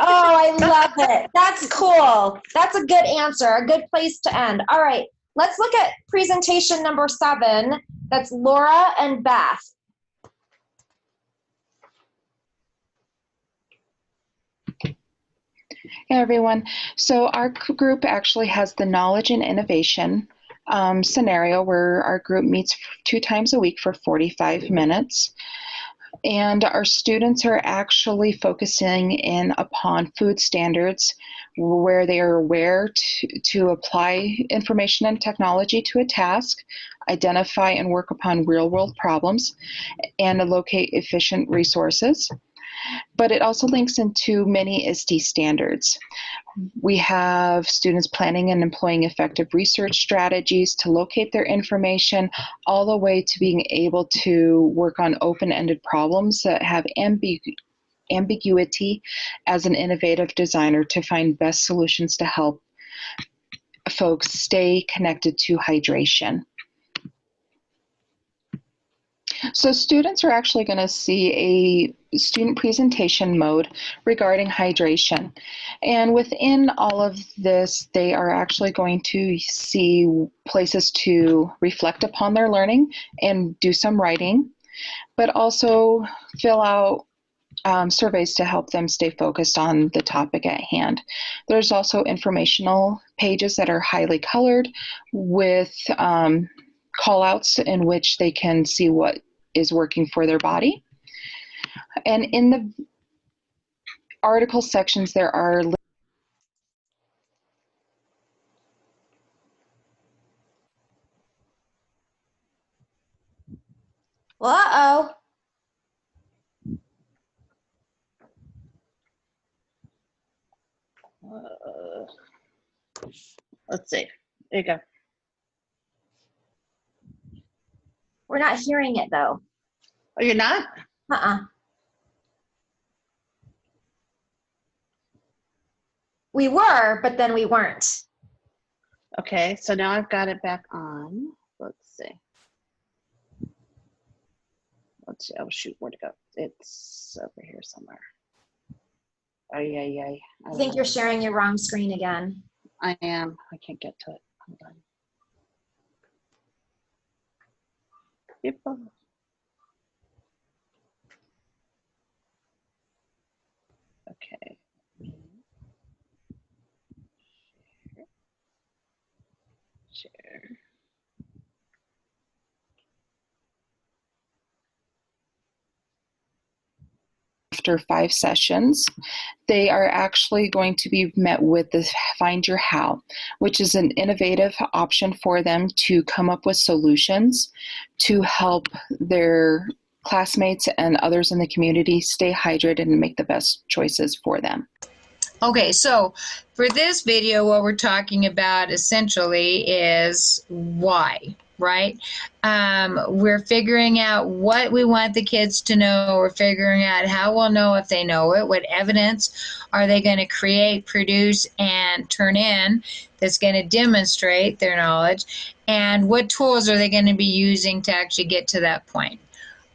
Speaker 15: Oh, I love it. That's cool. That's a good answer. A good place to end. All right, let's look at presentation number 7. That's Laura and Beth.
Speaker 20: Hey everyone. So our group actually has the knowledge and innovation scenario where our group meets 2 times a week for 45 minutes. And our students are actually focusing in upon food standards where they are aware to apply information and technology to a task, identify and work upon real-world problems, and locate efficient resources. But it also links into many ISTE standards. We have students planning and employing effective research strategies to locate their information, all the way to being able to work on open-ended problems that have ambiguity as an innovative designer to find best solutions to help folks stay connected to hydration. So students are actually going to see a student presentation mode regarding hydration. And within all of this, they are actually going to see places to reflect upon their learning and do some writing, but also fill out surveys to help them stay focused on the topic at hand. There's also informational pages that are highly colored with call outs in which they can see what is working for their body. And in the article sections, there are
Speaker 15: Uh-oh.
Speaker 3: Let's see. There you go.
Speaker 15: We're not hearing it though.
Speaker 3: Oh, you're not?
Speaker 15: Uh-uh. We were, but then we weren't.
Speaker 3: Okay, so now I've got it back on. Let's see. Let's see. Oh, shoot, where'd it go? It's over here somewhere. Oh, yeah.
Speaker 15: I think you're sharing your wrong screen again.
Speaker 3: I am. I can't get to it. Hold on. Yep. Okay. Share. After 5 sessions, they are actually going to be met with the Find Your How, which is an innovative option for them to come up with solutions to help their classmates and others in the community stay hydrated and make the best choices for them.
Speaker 21: Okay, so for this video, what we're talking about essentially is why, right? We're figuring out what we want the kids to know. We're figuring out how we'll know if they know it. What evidence are they going to create, produce, and turn in that's going to demonstrate their knowledge? And what tools are they going to be using to actually get to that point,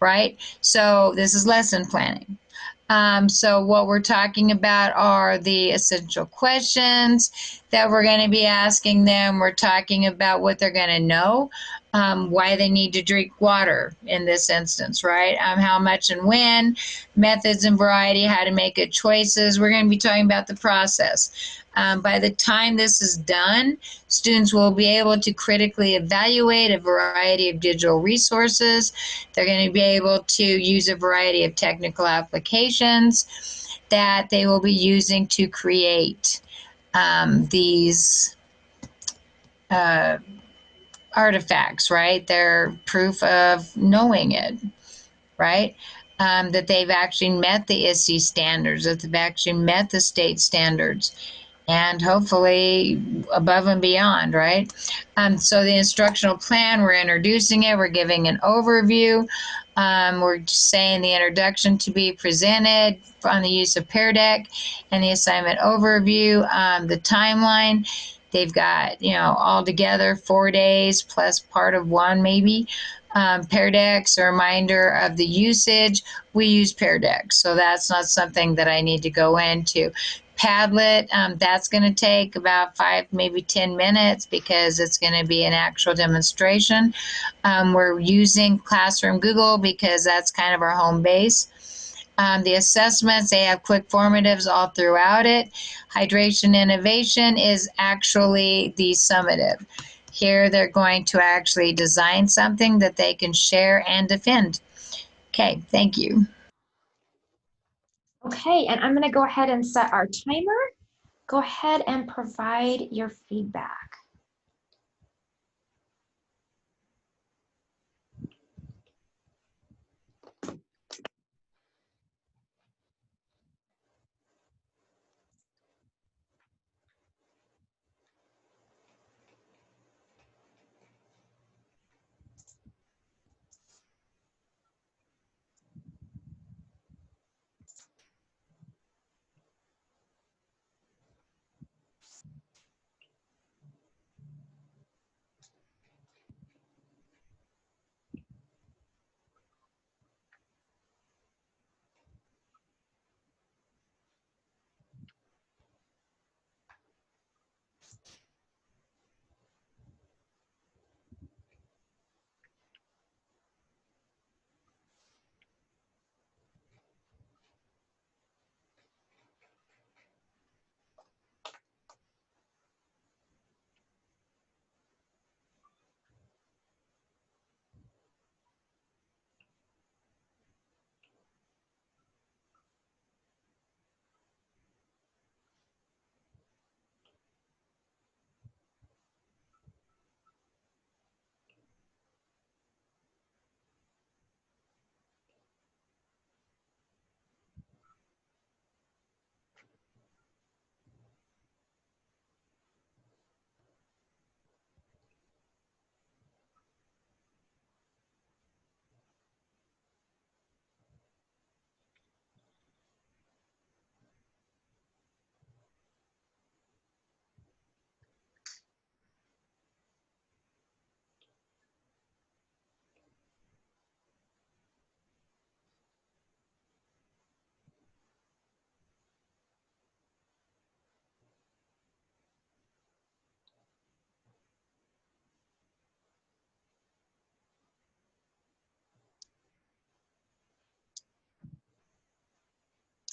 Speaker 21: right? So this is lesson planning. So what we're talking about are the essential questions that we're going to be asking them. We're talking about what they're going to know, why they need to drink water in this instance, right? How much and when, methods and variety, how to make good choices. We're going to be talking about the process. By the time this is done, students will be able to critically evaluate a variety of digital resources. They're going to be able to use a variety of technical applications that they will be using to create these artifacts, right? They're proof of knowing it, right? That they've actually met the ISTE standards, that they've actually met the state standards, and hopefully above and beyond, right? So the instructional plan, we're introducing it, we're giving an overview, we're just saying the introduction to be presented on the use of Pear Deck and the assignment overview, the timeline. They've got, all together 4 days plus part of one maybe. Pear Deck's a reminder of the usage. We use Pear Deck, so that's not something that I need to go into. Padlet, that's going to take about 5, maybe 10 minutes because it's going to be an actual demonstration. We're using Classroom Google because that's kind of our home base. The assessments, they have quick formatives all throughout it. Hydration Innovation is actually the summative. Here they're going to actually design something that they can share and defend. Okay, thank you.
Speaker 1: Okay, and I'm going to go ahead and set our timer. Go ahead and provide your feedback.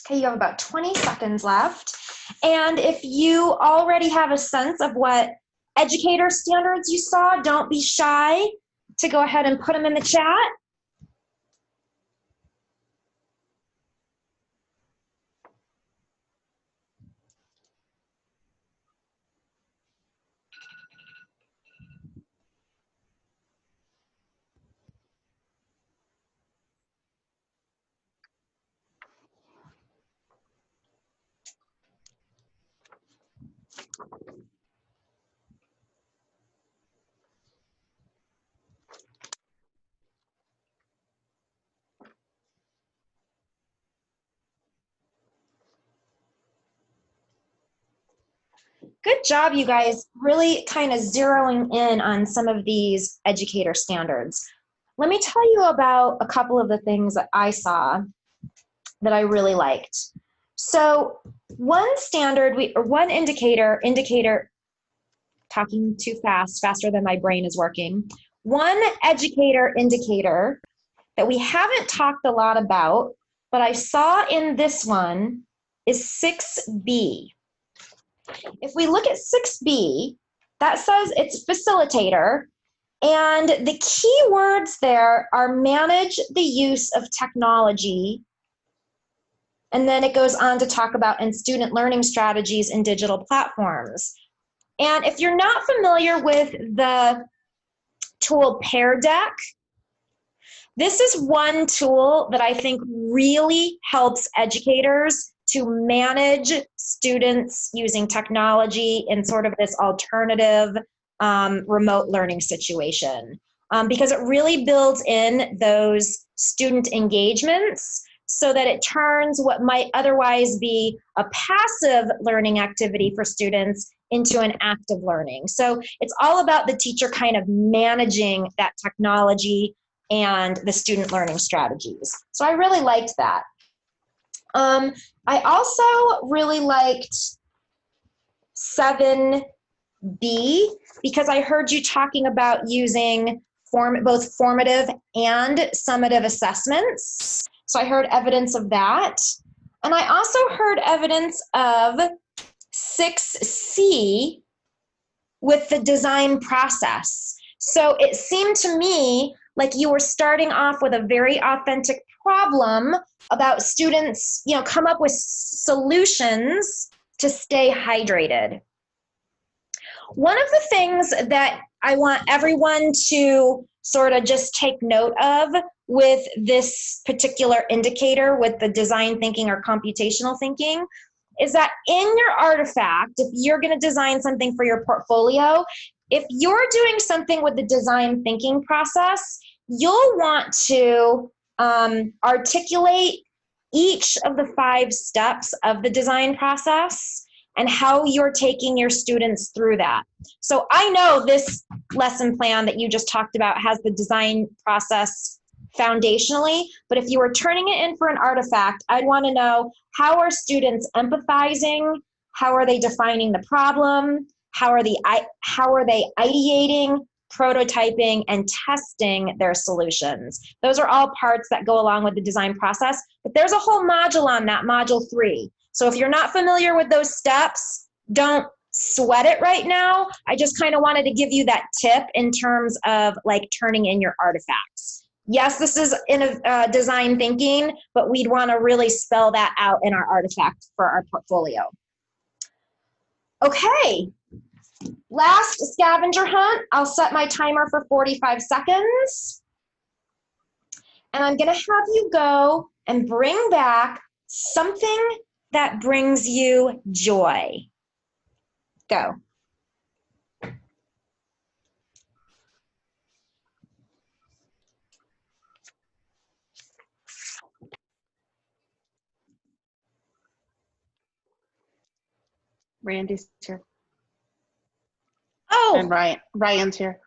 Speaker 1: Okay, you have about 20 seconds left. And if you already have a sense of what educator standards you saw, don't be shy to go ahead and put them in the chat. Good job, you guys, really kind of zeroing in on some of these educator standards. Let me tell you about a couple of the things that I saw that I really liked. So one standard, or one indicator, talking too fast, faster than my brain is working. One educator indicator that we haven't talked a lot about, but I saw in this one is 6B. If we look at 6B, that says it's facilitator, and the key words there are manage the use of technology, and then it goes on to talk about in student learning strategies in digital platforms. And if you're not familiar with the tool Pear Deck, this is one tool that I think really helps educators to manage students using technology in sort of this alternative remote learning situation, because it really builds in those student engagements so that it turns what might otherwise be a passive learning activity for students into an active learning. So it's all about the teacher kind of managing that technology and the student learning strategies. So I really liked that. I also really liked 7B because I heard you talking about using both formative and summative assessments. So I heard evidence of that. And I also heard evidence of 6C with the design process. So it seemed to me like you were starting off with a very authentic problem about students, come up with solutions to stay hydrated. One of the things that I want everyone to sort of just take note of with this particular indicator, with the design thinking or computational thinking, is that in your artifact, if you're going to design something for your portfolio, if you're doing something with the design thinking process, you'll want to articulate each of the 5 steps of the design process and how you're taking your students through that. So I know this lesson plan that you just talked about has the design process foundationally, but if you were turning it in for an artifact, I'd want to know, how are students empathizing? How are they defining the problem? How are they ideating, prototyping, and testing their solutions? Those are all parts that go along with the design process, but there's a whole module on that, module 3. So if you're not familiar with those steps, don't sweat it right now. I just kind of wanted to give you that tip in terms of like turning in your artifacts. Yes, this is in design thinking, but we'd want to really spell that out in our artifact for our portfolio. Okay, last scavenger hunt. I'll set my timer for 45 seconds. And I'm going to have you go and bring back something that brings you joy. Go.
Speaker 3: Randy's here.
Speaker 1: Oh.
Speaker 3: And Ryan's here.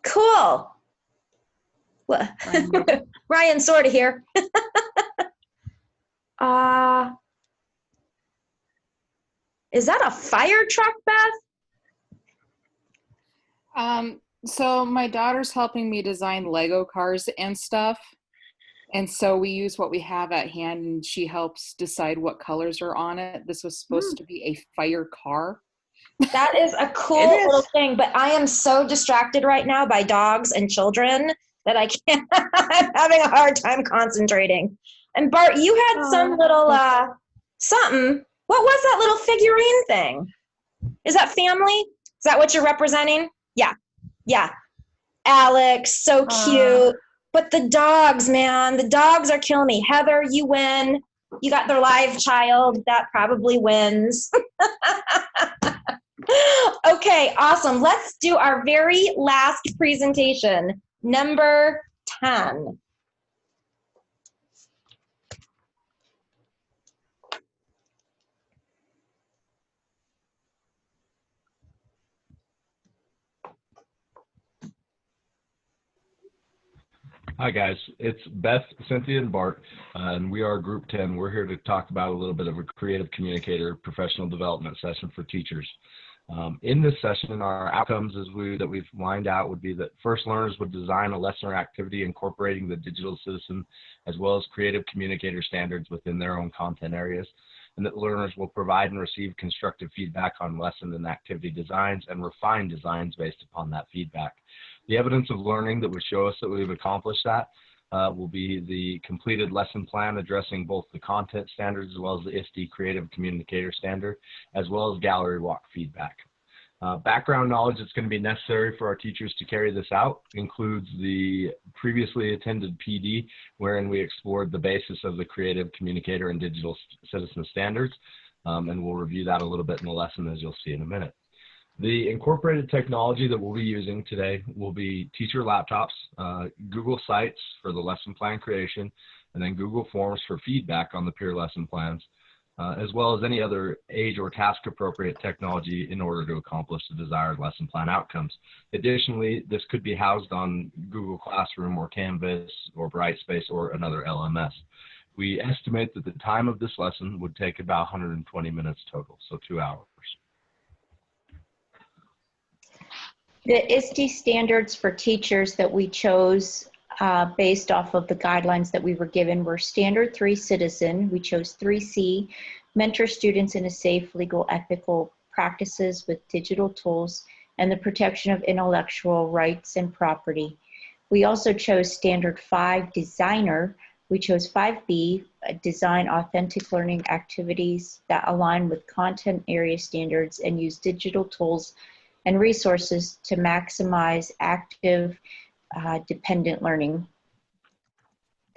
Speaker 1: Cool. Well, Ryan's sort of here. Is that a fire truck, Beth?
Speaker 7: So my daughter's helping me design Lego cars and stuff. And so we use what we have at hand, and she helps decide what colors are on it. This was supposed to be a fire car.
Speaker 1: That is a cool little thing, but I am so distracted right now by dogs and children that I can't, I'm having a hard time concentrating. And Bart, you had some little, something. What was that little figurine thing? Is that family? Is that what you're representing? Yeah. Yeah. Alex, so cute. But the dogs, man, the dogs are killing me. Heather, you win. You got the live child. That probably wins. Okay, awesome. Let's do our very last presentation, number 10.
Speaker 8: Hi guys, it's Beth, Cynthia, and Bart, and we are Group 10. We're here to talk about a little bit of a creative communicator professional development session for teachers. In this session, our outcomes that we've lined out would be that first, learners would design a lesson or activity incorporating the digital citizen as well as creative communicator standards within their own content areas, and that learners will provide and receive constructive feedback on lesson and activity designs and refine designs based upon that feedback. The evidence of learning that would show us that we've accomplished that will be the completed lesson plan addressing both the content standards as well as the ISTE Creative Communicator Standard, as well as gallery walk feedback. Background knowledge that's going to be necessary for our teachers to carry this out includes the previously attended PD, wherein we explored the basis of the Creative Communicator and Digital Citizen Standards, and we'll review that a little bit in the lesson, as you'll see in a minute. The incorporated technology that we'll be using today will be teacher laptops, Google Sites for the lesson plan creation, and then Google Forms for feedback on the peer lesson plans, as well as any other age or task appropriate technology in order to accomplish the desired lesson plan outcomes. Additionally, this could be housed on Google Classroom or Canvas or Brightspace or another LMS. We estimate that the time of this lesson would take about 120 minutes total, so 2 hours.
Speaker 13: The ISTE standards for teachers that we chose based off of the guidelines that we were given were Standard 3 Citizen. We chose 3C, Mentor Students in a Safe, Legal, Ethical Practices with Digital Tools,
Speaker 6: and the protection of intellectual rights and property. We also chose Standard 5, Designer. We chose 5B, Design Authentic Learning Activities that align with content area standards and use digital tools and resources to maximize active dependent learning.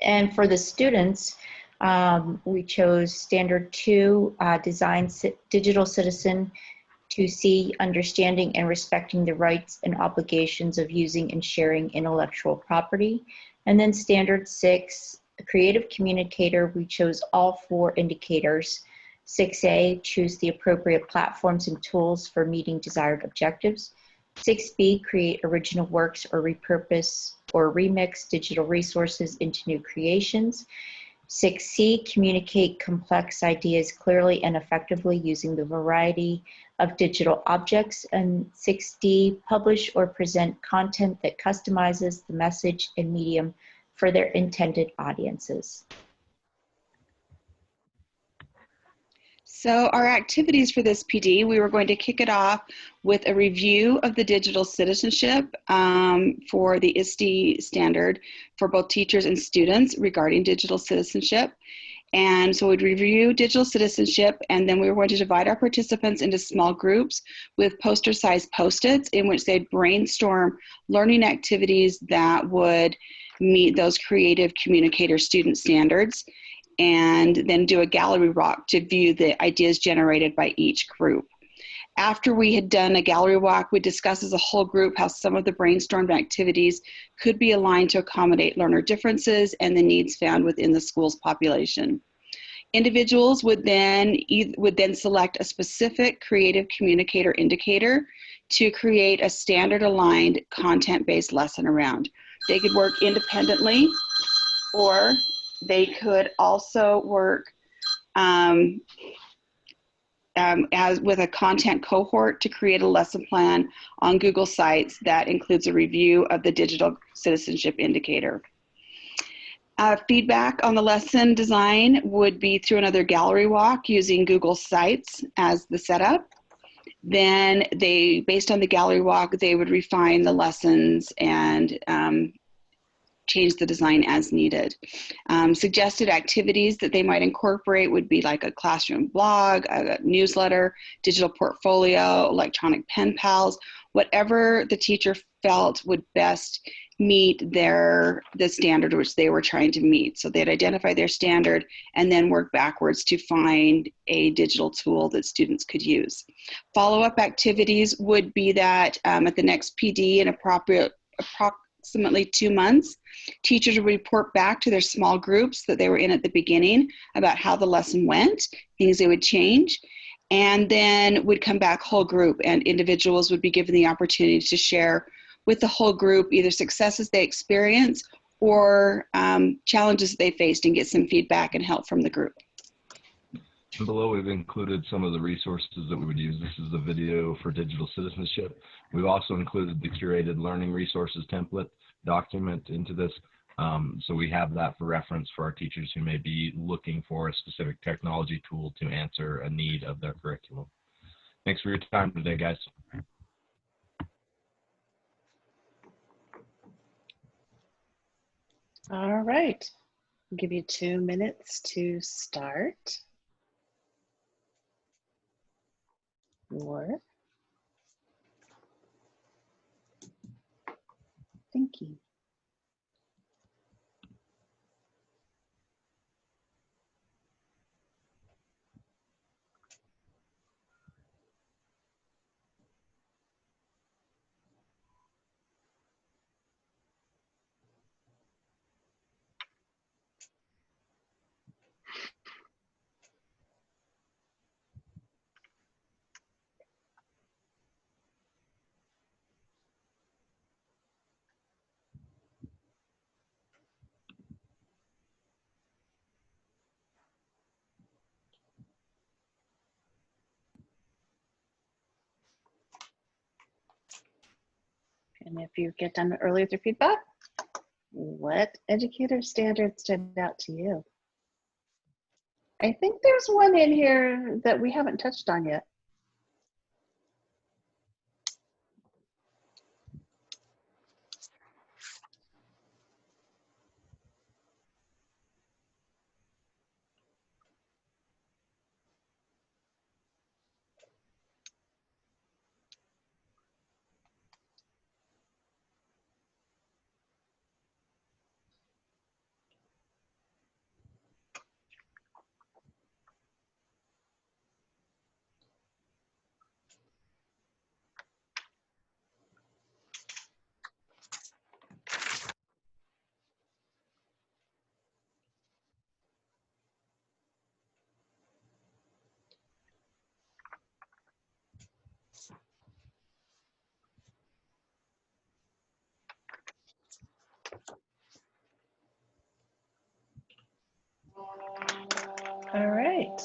Speaker 6: And for the students, we chose Standard 2, Design Digital Citizen, to see, understanding, and respecting the rights and obligations of using and sharing intellectual property. And then Standard 6, Creative Communicator, we chose all 4 indicators. 6A, choose the appropriate platforms and tools for meeting desired objectives. 6B, create original works or repurpose or remix digital resources into new creations. 6C, communicate complex ideas clearly and effectively using the variety of digital objects. And 6D, publish or present content that customizes the message and medium for their intended audiences.
Speaker 22: So our activities for this PD, we were going to kick it off with a review of the digital citizenship for the ISTE standard for both teachers and students regarding digital citizenship. And so we'd review digital citizenship, and then we were going to divide our participants into small groups with poster-sized Post-its in which they'd brainstorm learning activities that would meet those creative communicator student standards, and then do a gallery walk to view the ideas generated by each group. After we had done a gallery walk, we discussed as a whole group how some of the brainstormed activities could be aligned to accommodate learner differences and the needs found within the school's population. Individuals would then select a specific creative communicator indicator to create a standard aligned content-based lesson around. They could work independently, or they could also work as with a content cohort to create a lesson plan on Google Sites that includes a review of the digital citizenship indicator. Feedback on the lesson design would be through another gallery walk using Google Sites as the setup. Then based on the gallery walk, they would refine the lessons and change the design as needed. Suggested activities that they might incorporate would be like a classroom blog, a newsletter, digital portfolio, electronic pen pals, whatever the teacher felt would best meet the standard which they were trying to meet. So they'd identify their standard and then work backwards to find a digital tool that students could use. Follow-up activities would be that at the next PD in approximately 2 months, teachers would report back to their small groups that they were in at the beginning about how the lesson went, things they would change, and then would come back whole group, and individuals would be given the opportunity to share with the whole group either successes they experienced or challenges they faced and get some feedback and help from the group.
Speaker 8: And below we've included some of the resources that we would use. This is the video for digital citizenship. We've also included the curated learning resources template document into this. So we have that for reference for our teachers who may be looking for a specific technology tool to answer a need of their curriculum. Thanks for your time today, guys.
Speaker 3: All right, I'll give you 2 minutes to start. Or, thank you. And if you get done early with your feedback, what educator standard stood out to you? I think there's one in here that we haven't touched on yet. All right.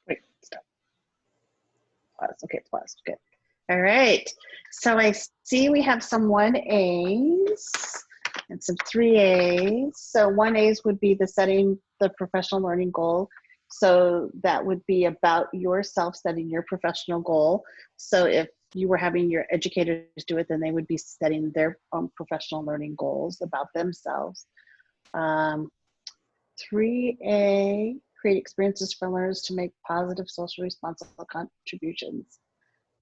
Speaker 3: Wait, stop. Pause. Okay, it's paused. Good. All right. So I see we have some 1As and some 3As. So 1As would be the setting the professional learning goal. So that would be about yourself setting your professional goal. So if you were having your educators do it, then they would be setting their own professional learning goals about themselves. 3A, create experiences for learners to make positive, socially responsible contributions.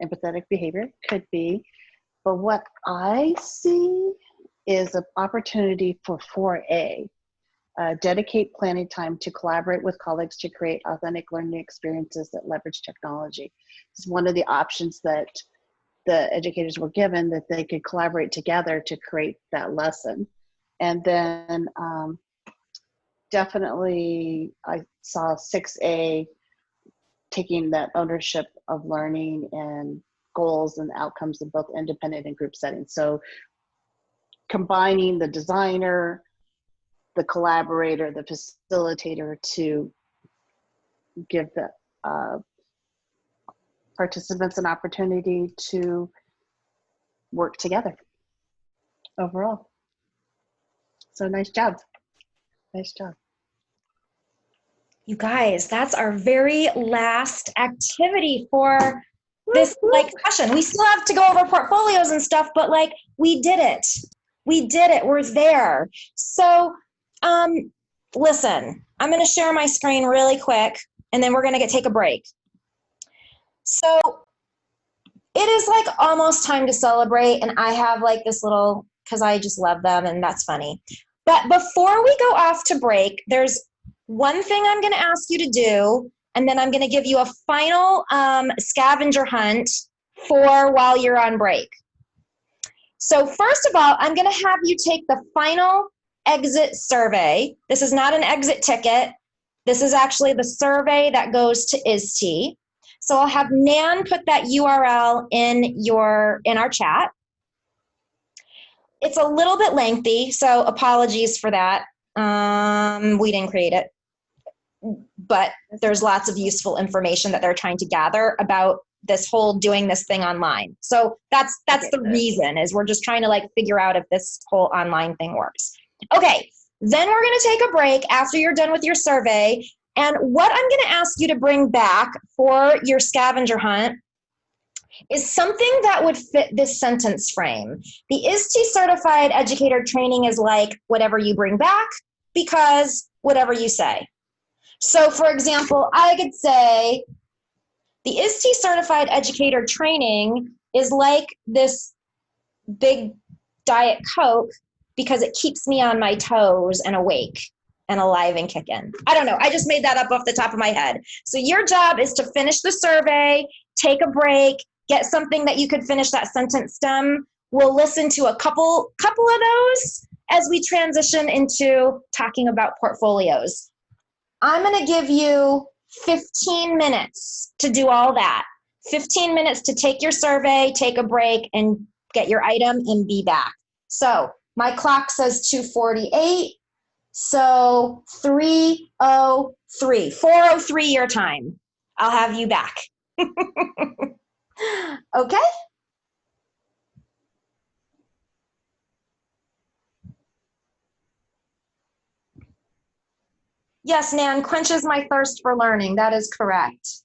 Speaker 3: Empathetic behavior could be, but what I see is an opportunity for 4A. Dedicate planning time to collaborate with colleagues to create authentic learning experiences that leverage technology. It's one of the options that the educators were given, that they could collaborate together to create that lesson. And then definitely I saw 6A taking that ownership of learning and goals and outcomes in both independent and group settings. So combining the designer, the collaborator, the facilitator to give the participants an opportunity to work together overall. So nice job. Nice job.
Speaker 1: You guys, that's our very last activity for this like session. We still have to go over portfolios and stuff, but like we did it. We did it. We're there. So listen, I'm going to share my screen really quick and then we're going to take a break. So it is like almost time to celebrate, and I have like this little, because I just love them and that's funny. But before we go off to break, there's one thing I'm going to ask you to do, and then I'm going to give you a final scavenger hunt for while you're on break. So first of all, I'm going to have you take the final exit survey. This is not an exit ticket. This is actually the survey that goes to ISTE. So I'll have Nan put that URL in our chat. It's a little bit lengthy, so apologies for that. We didn't create it, but there's lots of useful information that they're trying to gather about this whole doing this thing online. So that's the reason, is we're just trying to like figure out if this whole online thing works. Okay, then we're gonna take a break after you're done with your survey. And what I'm gonna ask you to bring back for your scavenger hunt is something that would fit this sentence frame. The ISTE certified educator training is like whatever you bring back, because whatever you say. So for example, I could say, the ISTE certified educator training is like this big Diet Coke because it keeps me on my toes and awake and alive and kicking. I don't know. I just made that up off the top of my head. So your job is to finish the survey, take a break, get something that you could finish that sentence stem. We'll listen to a couple of those as we transition into talking about portfolios. I'm going to give you 15 minutes to do all that. 15 minutes to take your survey, take a break, and get your item and be back. So my clock says 2:48. So 3:03, 4:03 your time. I'll have you back. Okay? Yes, Nan, quenches my thirst for learning. That is correct.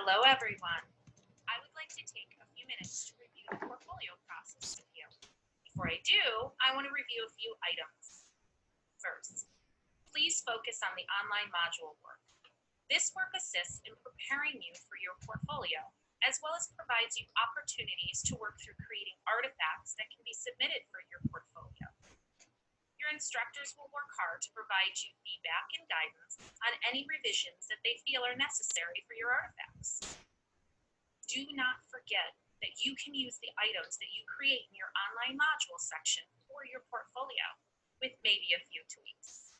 Speaker 4: Hello, everyone. I would like to take a few minutes to review the portfolio process with you. Before I do, I want to review a few items. First, please focus on the online module work. This work assists in preparing you for your portfolio, as well as provides you opportunities to work through creating artifacts that can be submitted for your portfolio. Your instructors will work hard to provide you feedback and guidance on any revisions that they feel are necessary for your artifacts. Do not forget that you can use the items that you create in your online module section for your portfolio, with maybe a few tweaks.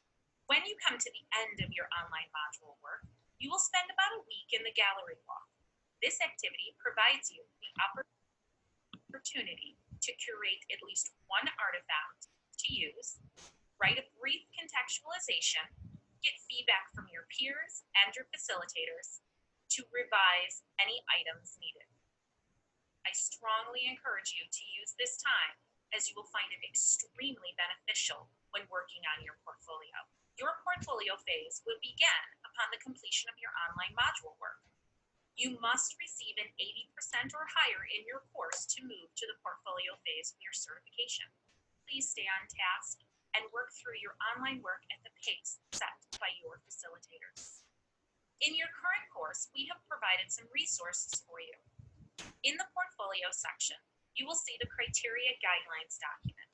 Speaker 4: When you come to the end of your online module work, you will spend about a week in the gallery walk. This activity provides you the opportunity to curate at least one artifact to use, write a brief contextualization, get feedback from your peers and your facilitators, to revise any items needed. I strongly encourage you to use this time, as you will find it extremely beneficial when working on your portfolio. Your portfolio phase will begin upon the completion of your online module work. You must receive an 80% or higher in your course to move to the portfolio phase of your certification. Please stay on task and work through your online work at the pace set by your facilitators. In your current course, we have provided some resources for you. In the portfolio section, you will see the criteria guidelines document.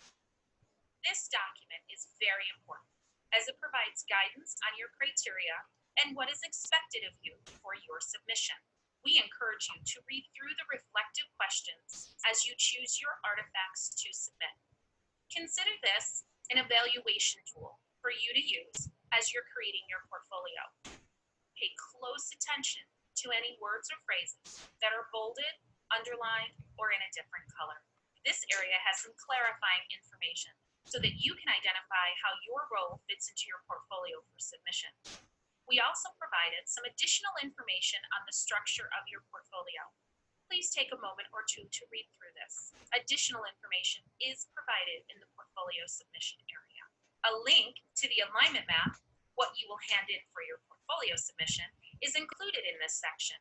Speaker 4: This document is very important, as it provides guidance on your criteria and what is expected of you for your submission. We encourage you to read through the reflective questions as you choose your artifacts to submit. Consider this an evaluation tool for you to use as you're creating your portfolio. Pay close attention to any words or phrases that are bolded, underlined, or in a different color. This area has some clarifying information so that you can identify how your role fits into your portfolio for submission. We also provided some additional information on the structure of your portfolio. Please take a moment or two to read through this. Additional information is provided in the portfolio submission area. A link to the alignment map, what you will hand in for your portfolio submission, is included in this section.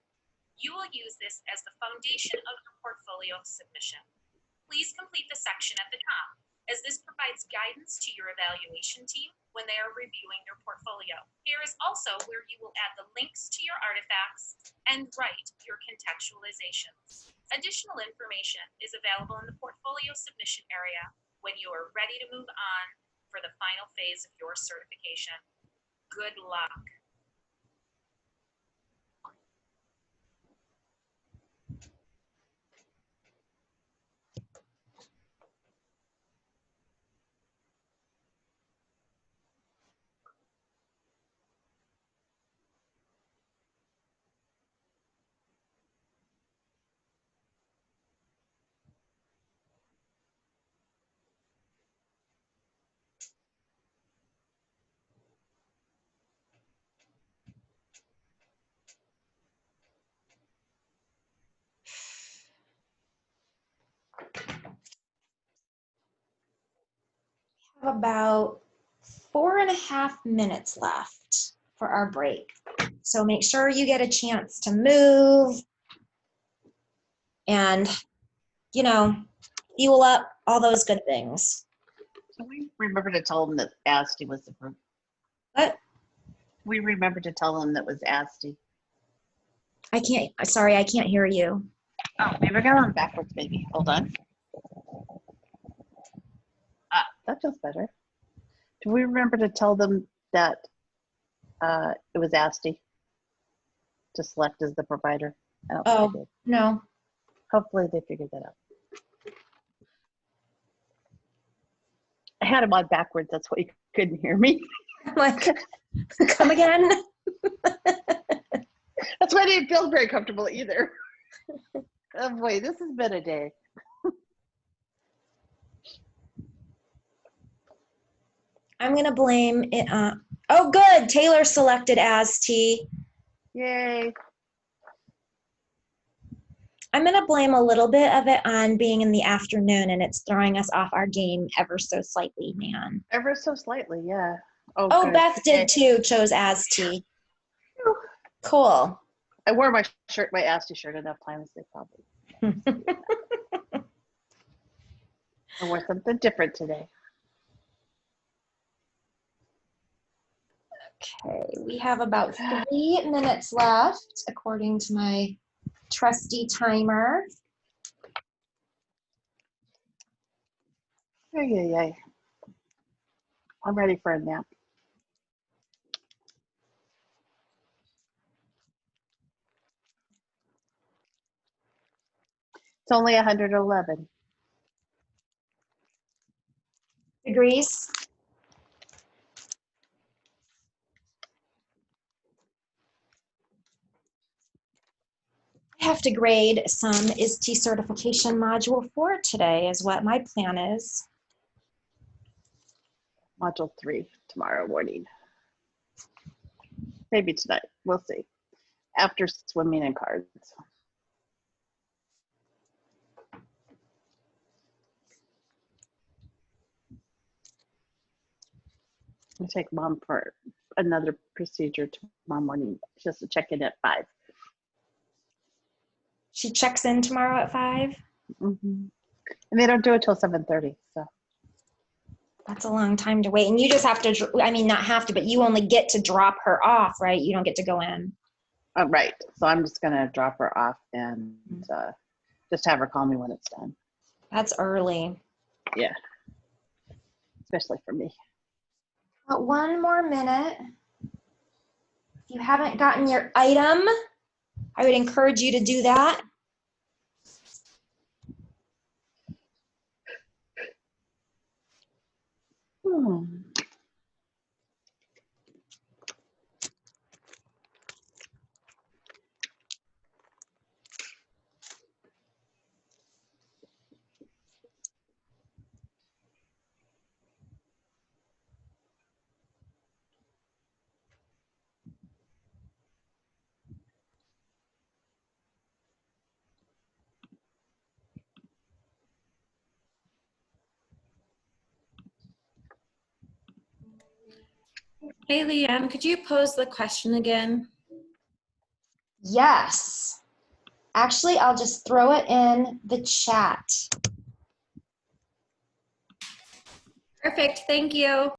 Speaker 4: You will use this as the foundation of your portfolio submission. Please complete the section at the top, as this provides guidance to your evaluation team when they are reviewing your portfolio. Here is also where you will add the links to your artifacts and write your contextualizations. Additional information is available in the portfolio submission area when you are ready to move on for the final phase of your certification. Good luck.
Speaker 1: Have about 4.5 minutes left for our break. So make sure you get a chance to move and, you know, fuel up, all those good things.
Speaker 3: So we remember to tell them that ASTI was the group.
Speaker 1: What?
Speaker 3: We remember to tell them that was ASTI.
Speaker 1: Sorry, I can't hear you.
Speaker 3: Oh, maybe we're going backwards, maybe. Hold on. Ah, that feels better. Do we remember to tell them that it was ASTI to select as the provider? I don't think they did.
Speaker 1: No.
Speaker 3: Hopefully they figured that out. I had them on backwards. That's why you couldn't hear me.
Speaker 1: Like, come again?
Speaker 3: That's why I didn't feel very comfortable either. Oh boy, this has been a day.
Speaker 1: I'm going to blame it on. Oh, good. Taylor selected ASTI.
Speaker 3: Yay.
Speaker 1: I'm going to blame a little bit of it on being in the afternoon, and it's throwing us off our game ever so slightly, man.
Speaker 3: Ever so slightly, yeah.
Speaker 1: Oh, Beth did too, chose ASTI. Cool.
Speaker 3: I wore my shirt, my ASTI shirt enough times. They probably. I wore something different today.
Speaker 1: Okay, we have about 3 minutes left, according to my trusty timer.
Speaker 3: Ay. I'm ready for a nap. It's only 111
Speaker 1: degrees. I have to grade some ISTE certification module 4 today is what my plan is.
Speaker 3: Module 3 tomorrow morning. Maybe tonight. We'll see. After swimming and cards. I'll take Mom for another procedure tomorrow morning. She has to check in at 5.
Speaker 1: She checks in tomorrow at 5?
Speaker 3: Mm-hmm. And they don't do it till 7:30. So
Speaker 1: that's a long time to wait. And you just have to, I mean, not have to, but you only get to drop her off, right? You don't get to go in.
Speaker 3: Right. So I'm just going to drop her off and just have her call me when it's done.
Speaker 1: That's early.
Speaker 3: Yeah. Especially for me.
Speaker 1: But 1 more minute. If you haven't gotten your item, I would encourage you to do that.
Speaker 14: Hey, Leanne, could you pose the question again?
Speaker 1: Yes. Actually, I'll just throw it in the chat.
Speaker 14: Perfect, thank you.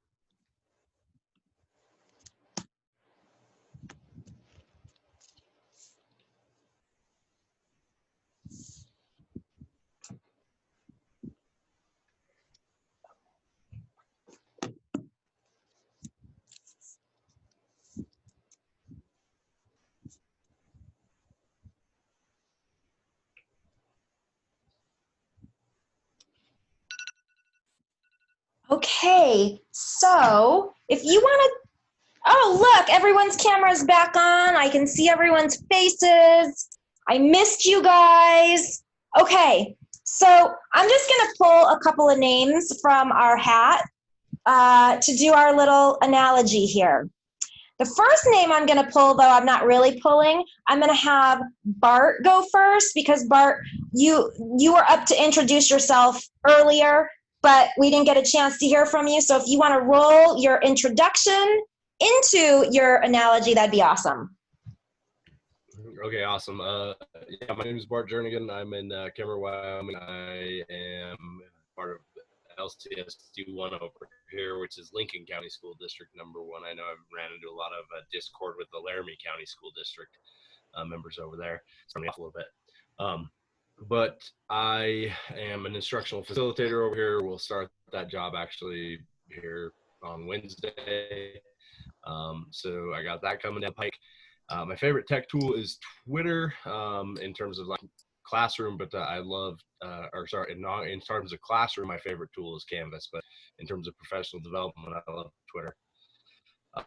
Speaker 1: Okay, so if you want to, oh, look, everyone's camera's back on. I can see everyone's faces. I missed you guys. Okay, so I'm just going to pull a couple of names from our hat to do our little analogy here. The first name I'm going to pull, though I'm not really pulling, I'm going to have Bart go first because Bart, you were up to introduce yourself earlier, but we didn't get a chance to hear from you. So if you want to roll your introduction into your analogy, that'd be awesome.
Speaker 9: Okay, awesome. Yeah, my name is Bart Jernigan. I'm in Kemmer, Wyoming. I am part of LCSD 1 over here, which is Lincoln County School District number 1. I know I've ran into a lot of discord with the Laramie County School District members over there. It's running off a little bit. But I am an instructional facilitator over here. We'll start that job actually here on Wednesday. So I got that coming down the pike. My favorite tech tool is Twitter in terms of like classroom, but I love, in terms of classroom, my favorite tool is Canvas, but in terms of professional development, I love Twitter.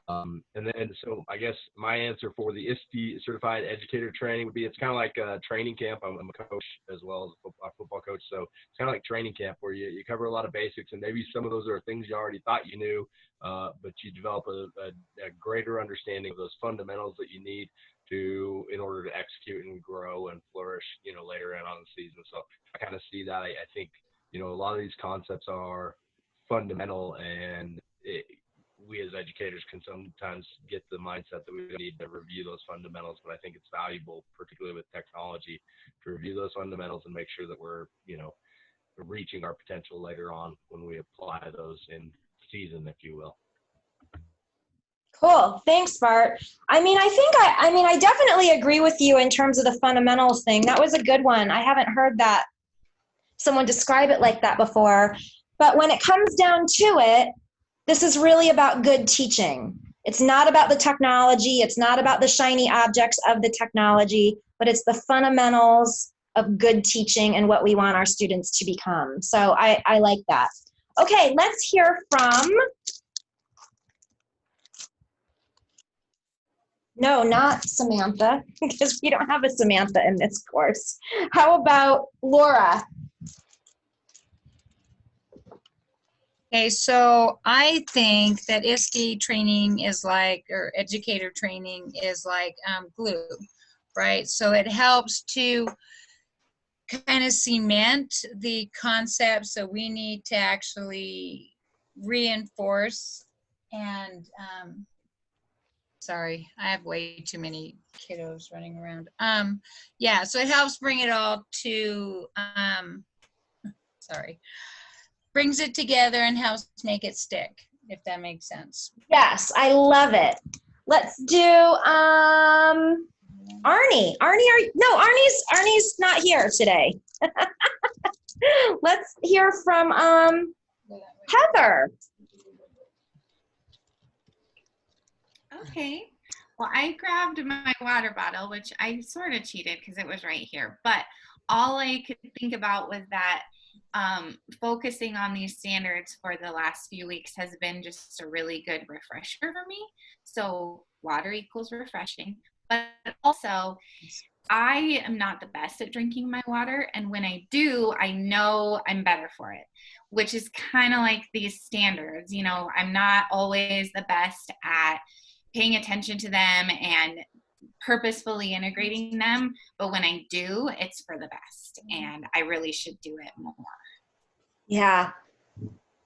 Speaker 9: And then, so I guess my answer for the ISTE certified educator training would be, it's kind of like a training camp. I'm a coach as well as a football coach. So it's kind of like training camp where you cover a lot of basics, and maybe some of those are things you already thought you knew, but you develop a greater understanding of those fundamentals that you need in order to execute and grow and flourish, later in on the season. So I kind of see that. I think, a lot of these concepts are fundamental, and
Speaker 8: we as educators can sometimes get the mindset that we need to review those fundamentals, but I think it's valuable, particularly with technology, to review those fundamentals and make sure that we're, reaching our potential later on when we apply those in season, if you will.
Speaker 1: Cool. Thanks, Bart. I definitely agree with you in terms of the fundamentals thing. That was a good one. I haven't heard that someone describe it like that before. But when it comes down to it, this is really about good teaching. It's not about the technology. It's not about the shiny objects of the technology, but it's the fundamentals of good teaching and what we want our students to become. So I like that. Okay, let's hear from, no, not Samantha, because we don't have a Samantha in this course. How about Laura?
Speaker 21: Okay, so I think that ISTE training is like, or educator training is like glue, right? So it helps to kind of cement the concepts that we need to actually reinforce. And sorry, I have way too many kiddos running around. Yeah, so it helps bring it all to, brings it together and helps make it stick, if that makes sense.
Speaker 1: Yes, I love it. Let's do Arnie. Arnie's not here today. Let's hear from Heather.
Speaker 12: Okay. Well, I grabbed my water bottle, which I sort of cheated because it was right here. But all I could think about was that focusing on these standards for the last few weeks has been just a really good refresher for me. So water equals refreshing. But also, I am not the best at drinking my water. And when I do, I know I'm better for it, which is kind of like these standards. I'm not always the best at paying attention to them and purposefully integrating them. But when I do, it's for the best. And I really should do it more.
Speaker 1: Yeah.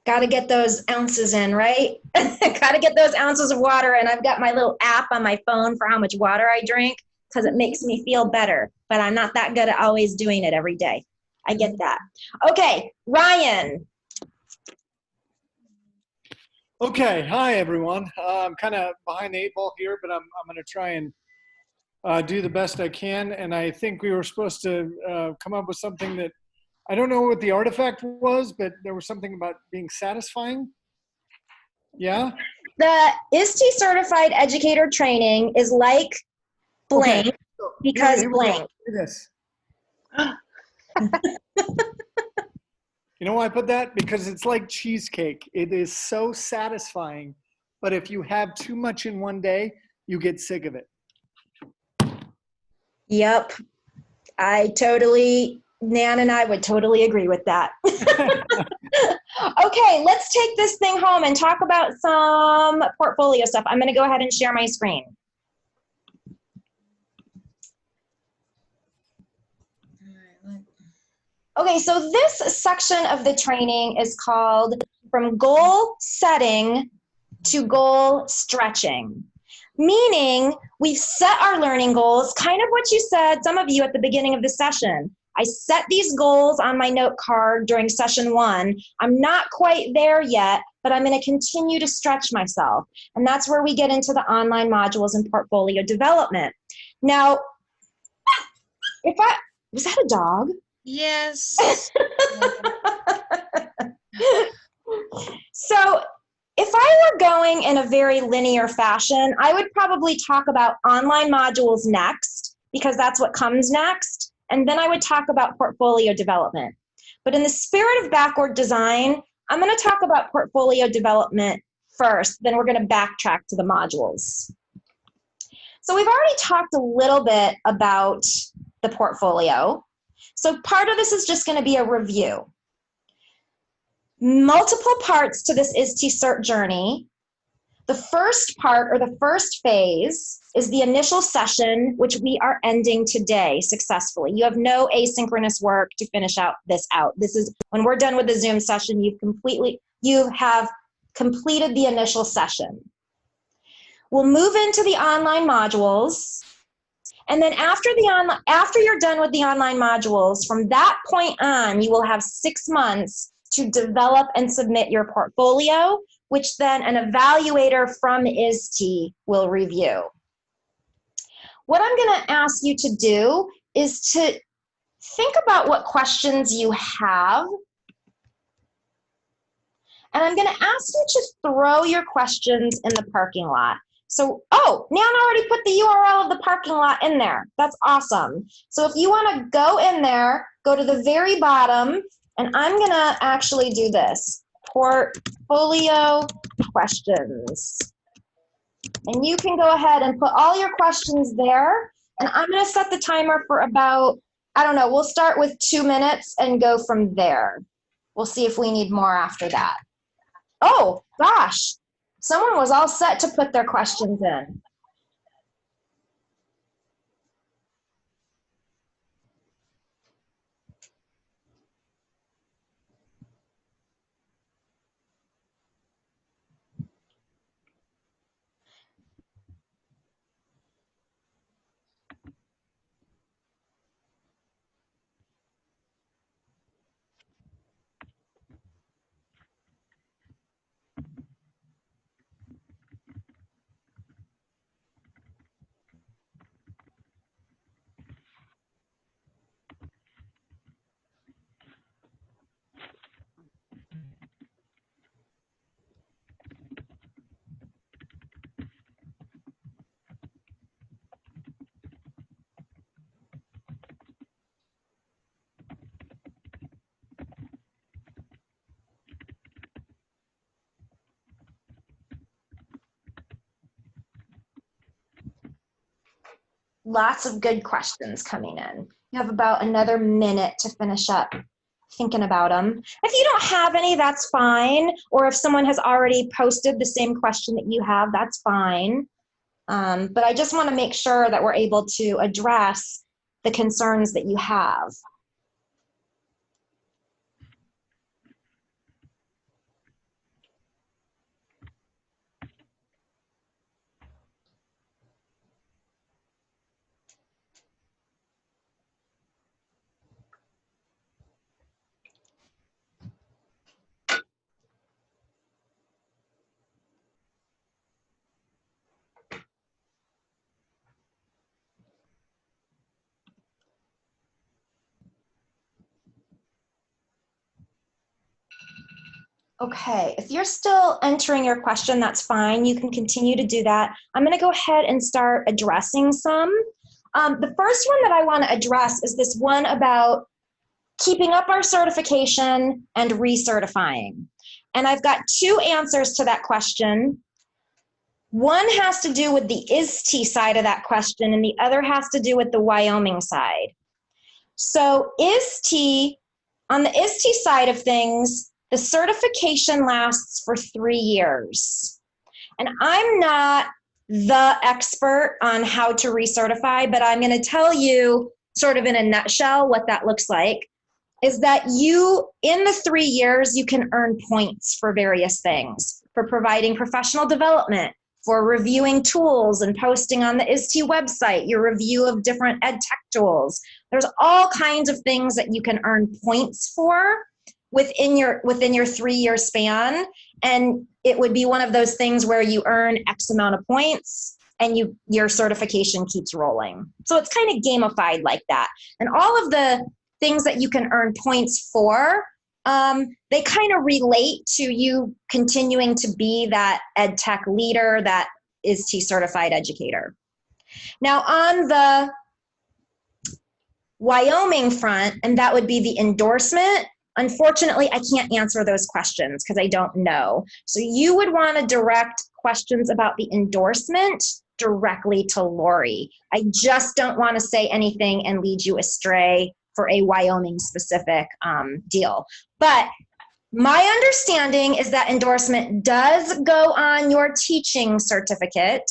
Speaker 1: Got to get those ounces in, right? Got to get those ounces of water. And I've got my little app on my phone for how much water I drink because it makes me feel better. But I'm not that good at always doing it every day. I get that. Okay, Ryan.
Speaker 11: Okay, hi everyone. I'm kind of behind the 8 ball here, but I'm going to try and do the best I can. And I think we were supposed to come up with something that, I don't know what the artifact was, but there was something about being satisfying. Yeah?
Speaker 1: The ISTE certified educator training is like blank because
Speaker 11: here
Speaker 1: blank.
Speaker 11: Look at this. You know why I put that? Because it's like cheesecake. It is so satisfying, but if you have too much in one day, you get sick of it.
Speaker 1: Yep. Nan and I would totally agree with that. Okay, let's take this thing home and talk about some portfolio stuff. I'm going to go ahead and share my screen. Okay, so this section of the training is called From Goal Setting to Goal Stretching. Meaning, we've set our learning goals, kind of what you said, some of you at the beginning of the session. I set these goals on my note card during session 1. I'm not quite there yet, but I'm going to continue to stretch myself. And that's where we get into the online modules and portfolio development. Now, was that a dog?
Speaker 21: Yes.
Speaker 1: So if I were going in a very linear fashion, I would probably talk about online modules next, because that's what comes next. And then I would talk about portfolio development. But in the spirit of backward design, I'm going to talk about portfolio development first, then we're going to backtrack to the modules. So we've already talked a little bit about the portfolio. So part of this is just going to be a review. Multiple parts to this ISTE CERT journey. The first part, or the first phase, is the initial session, which we are ending today successfully. You have no asynchronous work to finish out this out. This is, when we're done with the Zoom session, you have completed the initial session. We'll move into the online modules. And then after you're done with the online modules, from that point on, you will have 6 months to develop and submit your portfolio, which then an evaluator from ISTE will review. What I'm going to ask you to do is to think about what questions you have. And I'm going to ask you to throw your questions in the parking lot. So, oh, Nan already put the URL of the parking lot in there. That's awesome. So if you want to go in there, go to the very bottom, and I'm going to actually do this. Portfolio questions. And you can go ahead and put all your questions there. And I'm going to set the timer for about, I don't know, we'll start with 2 minutes and go from there. We'll see if we need more after that. Oh, gosh. Someone was all set to put their questions in. Lots of good questions coming in. You have about another minute to finish up thinking about them. If you don't have any, that's fine. Or if someone has already posted the same question that you have, that's fine. But I just want to make sure that we're able to address the concerns that you have. Okay, if you're still entering your question, that's fine. You can continue to do that. I'm going to go ahead and start addressing some. The first one that I want to address is this one about keeping up our certification and recertifying. And I've got 2 answers to that question. One has to do with the ISTE side of that question, and the other has to do with the Wyoming side. So ISTE, on the ISTE side of things, the certification lasts for 3 years. And I'm not the expert on how to recertify, but I'm going to tell you sort of in a nutshell what that looks like, is that you, in the 3 years, you can earn points for various things, for providing professional development, for reviewing tools and posting on the ISTE website, your review of different ed tech tools. There's all kinds of things that you can earn points for within your 3-year span, and it would be one of those things where you earn X amount of points and your certification keeps rolling. So it's kind of gamified like that. And all of the things that you can earn points for, they kind of relate to you continuing to be that ed tech leader, that ISTE certified educator. Now on the Wyoming front, and that would be the endorsement, unfortunately, I can't answer those questions because I don't know. So you would want to direct questions about the endorsement directly to Lori. I just don't want to say anything and lead you astray for a Wyoming specific deal. But my understanding is that endorsement does go on your teaching certificate.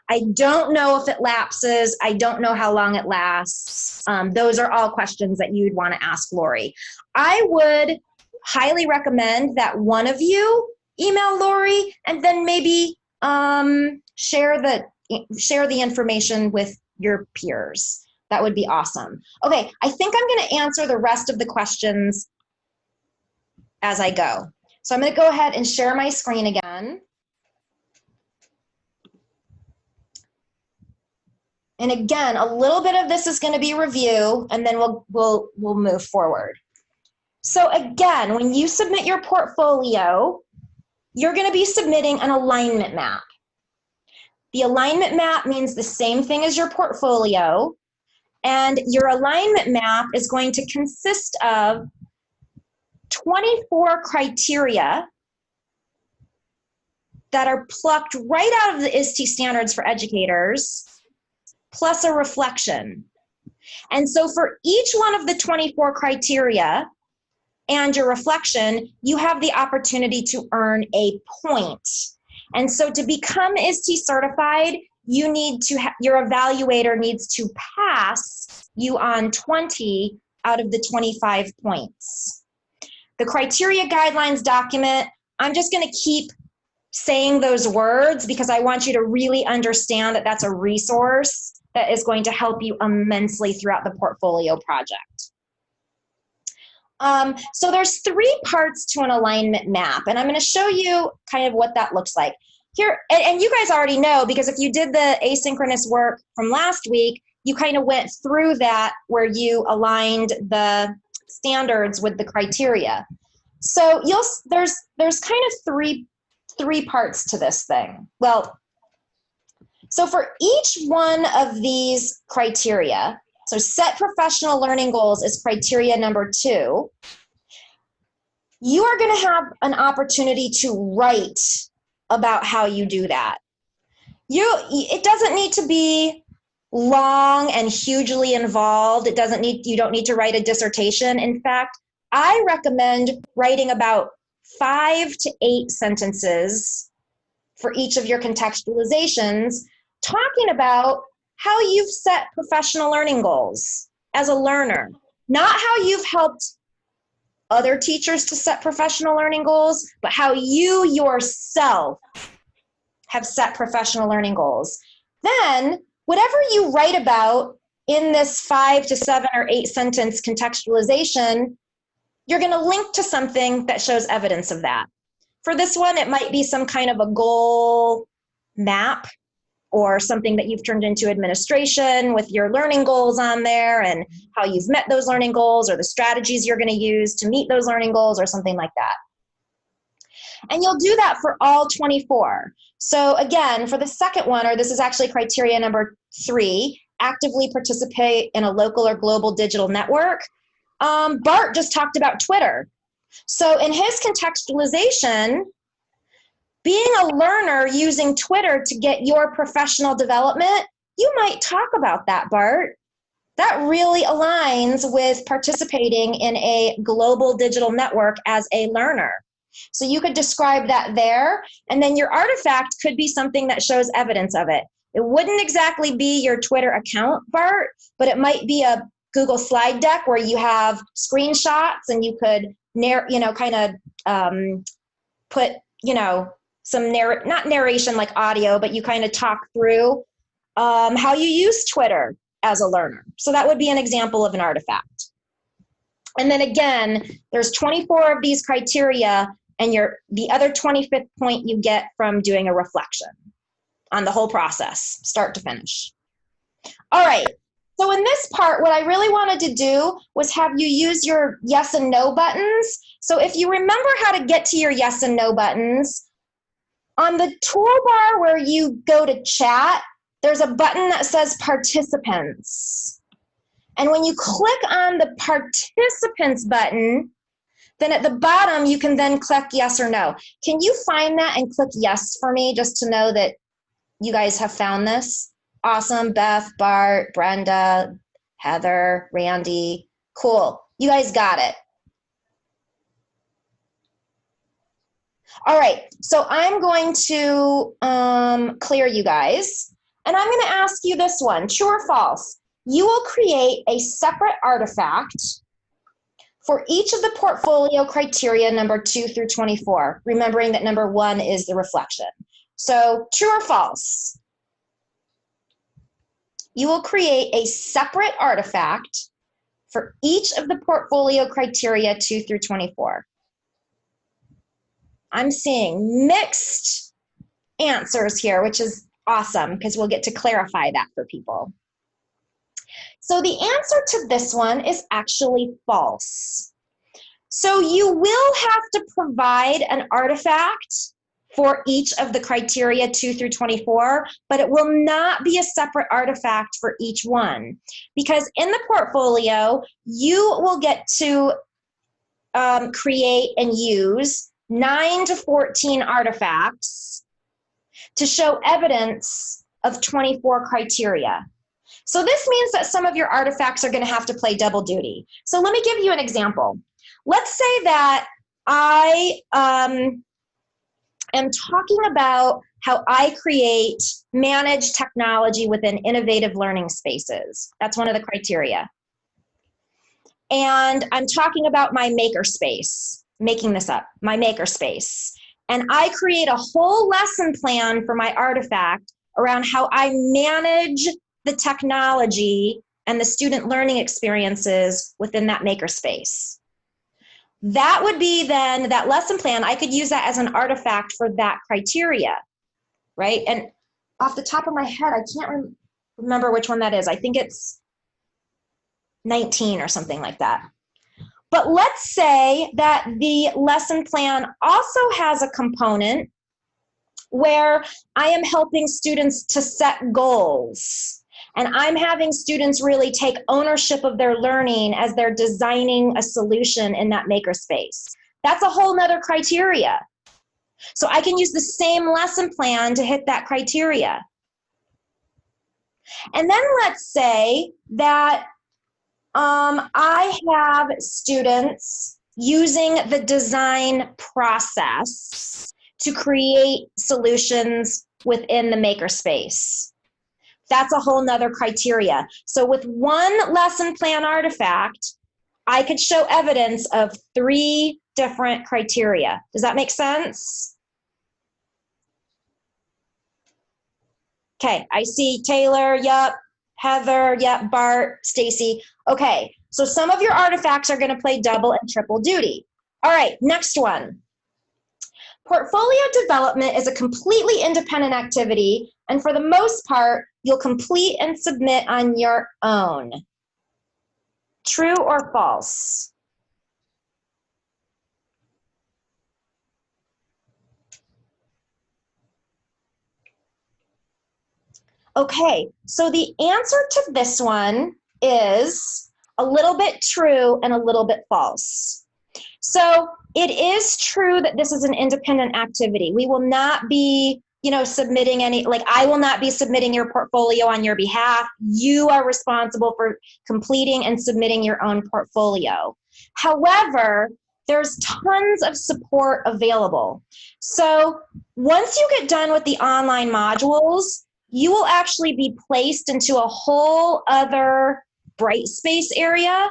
Speaker 1: I don't know if it lapses. I don't know how long it lasts. Those are all questions that you'd want to ask Lori. I would highly recommend that one of you email Lori, and then maybe share the information with your peers. That would be awesome. Okay, I think I'm going to answer the rest of the questions as I go. So I'm going to go ahead and share my screen again. And again, a little bit of this is going to be review, and then we'll move forward. So again, when you submit your portfolio, you're going to be submitting an alignment map. The alignment map means the same thing as your portfolio, and your alignment map is going to consist of 24 criteria that are plucked right out of the ISTE standards for educators, plus a reflection. And so for each one of the 24 criteria and your reflection, you have the opportunity to earn a point. And so to become ISTE certified, you need to your evaluator needs to pass you on 20 out of the 25 points. The criteria guidelines document, I'm just going to keep saying those words because I want you to really understand that that's a resource that is going to help you immensely throughout the portfolio project. So there's 3 parts to an alignment map, and I'm going to show you kind of what that looks like. Here, and you guys already know, because if you did the asynchronous work from last week, you kind of went through that where you aligned the standards with the criteria. So there's kind of three parts to this thing. Well, so for each one of these criteria, so set professional learning goals is criteria number 2, you are going to have an opportunity to write about how you do that. It doesn't need to be long and hugely involved. You don't need to write a dissertation. In fact, I recommend writing about 5 to 8 sentences for each of your contextualizations, talking about how you've set professional learning goals as a learner, not how you've helped other teachers to set professional learning goals, but how you yourself have set professional learning goals. Then, whatever you write about in this 5 to 7 or 8 sentence contextualization, you're going to link to something that shows evidence of that. For this one, it might be some kind of a goal map or something that you've turned into administration with your learning goals on there and how you've met those learning goals or the strategies you're going to use to meet those learning goals or something like that. And you'll do that for all 24. So again, for the second one, or this is actually criteria number 3, actively participate in a local or global digital network. Bart just talked about Twitter. So in his contextualization, being a learner using Twitter to get your professional development, you might talk about that, Bart. That really aligns with participating in a global digital network as a learner. So you could describe that there, and then your artifact could be something that shows evidence of it. It wouldn't exactly be your Twitter account, Bart, but it might be a Google slide deck where you have screenshots and you could, put, some not narration like audio, but you kind of talk through how you use Twitter as a learner. So that would be an example of an artifact. And then again, there's 24 of these criteria, and the other 25th point you get from doing a reflection on the whole process, start to finish. All right, so in this part, what I really wanted to do was have you use your yes and no buttons. So if you remember how to get to your yes and no buttons, on the toolbar where you go to chat, there's a button that says participants. And when you click on the participants button, then at the bottom, you can then click yes or no. Can you find that and click yes for me just to know that you guys have found this? Awesome, Beth, Bart, Brenda, Heather, Randy, cool. You guys got it. All right, so I'm going to clear you guys, and I'm going to ask you this one, true or false? You will create a separate artifact for each of the portfolio criteria number 2 through 24, remembering that number 1 is the reflection. So true or false? You will create a separate artifact for each of the portfolio criteria 2 through 24. I'm seeing mixed answers here, which is awesome because we'll get to clarify that for people. So the answer to this one is actually false. So you will have to provide an artifact for each of the criteria 2 through 24, but it will not be a separate artifact for each one. Because in the portfolio, you will get to create and use 9 to 14 artifacts to show evidence of 24 criteria. So this means that some of your artifacts are going to have to play double duty. So let me give you an example. Let's say that I am talking about how I manage technology within innovative learning spaces. That's one of the criteria. And I'm talking about my makerspace, making this up, my makerspace. And I create a whole lesson plan for my artifact around how I manage the technology and the student learning experiences within that makerspace. That would be then, that lesson plan, I could use that as an artifact for that criteria, right? And off the top of my head, I can't remember which one that is. I think it's 19 or something like that. But let's say that the lesson plan also has a component where I am helping students to set goals. And I'm having students really take ownership of their learning as they're designing a solution in that makerspace. That's a whole nother criteria. So I can use the same lesson plan to hit that criteria. And then let's say that I have students using the design process to create solutions within the makerspace. That's a whole nother criteria. So with one lesson plan artifact, I could show evidence of 3 different criteria. Does that make sense? Okay, I see Taylor, yep, Heather, yep, Bart, Stacy. Okay, so some of your artifacts are going to play double and triple duty. All right, next one. Portfolio development is a completely independent activity, and for the most part, you'll complete and submit on your own. True or false? Okay, so the answer to this one is a little bit true and a little bit false. So it is true that this is an independent activity. We will not be, submitting any, I will not be submitting your portfolio on your behalf. You are responsible for completing and submitting your own portfolio. However, there's tons of support available. So once you get done with the online modules, you will actually be placed into a whole other Brightspace area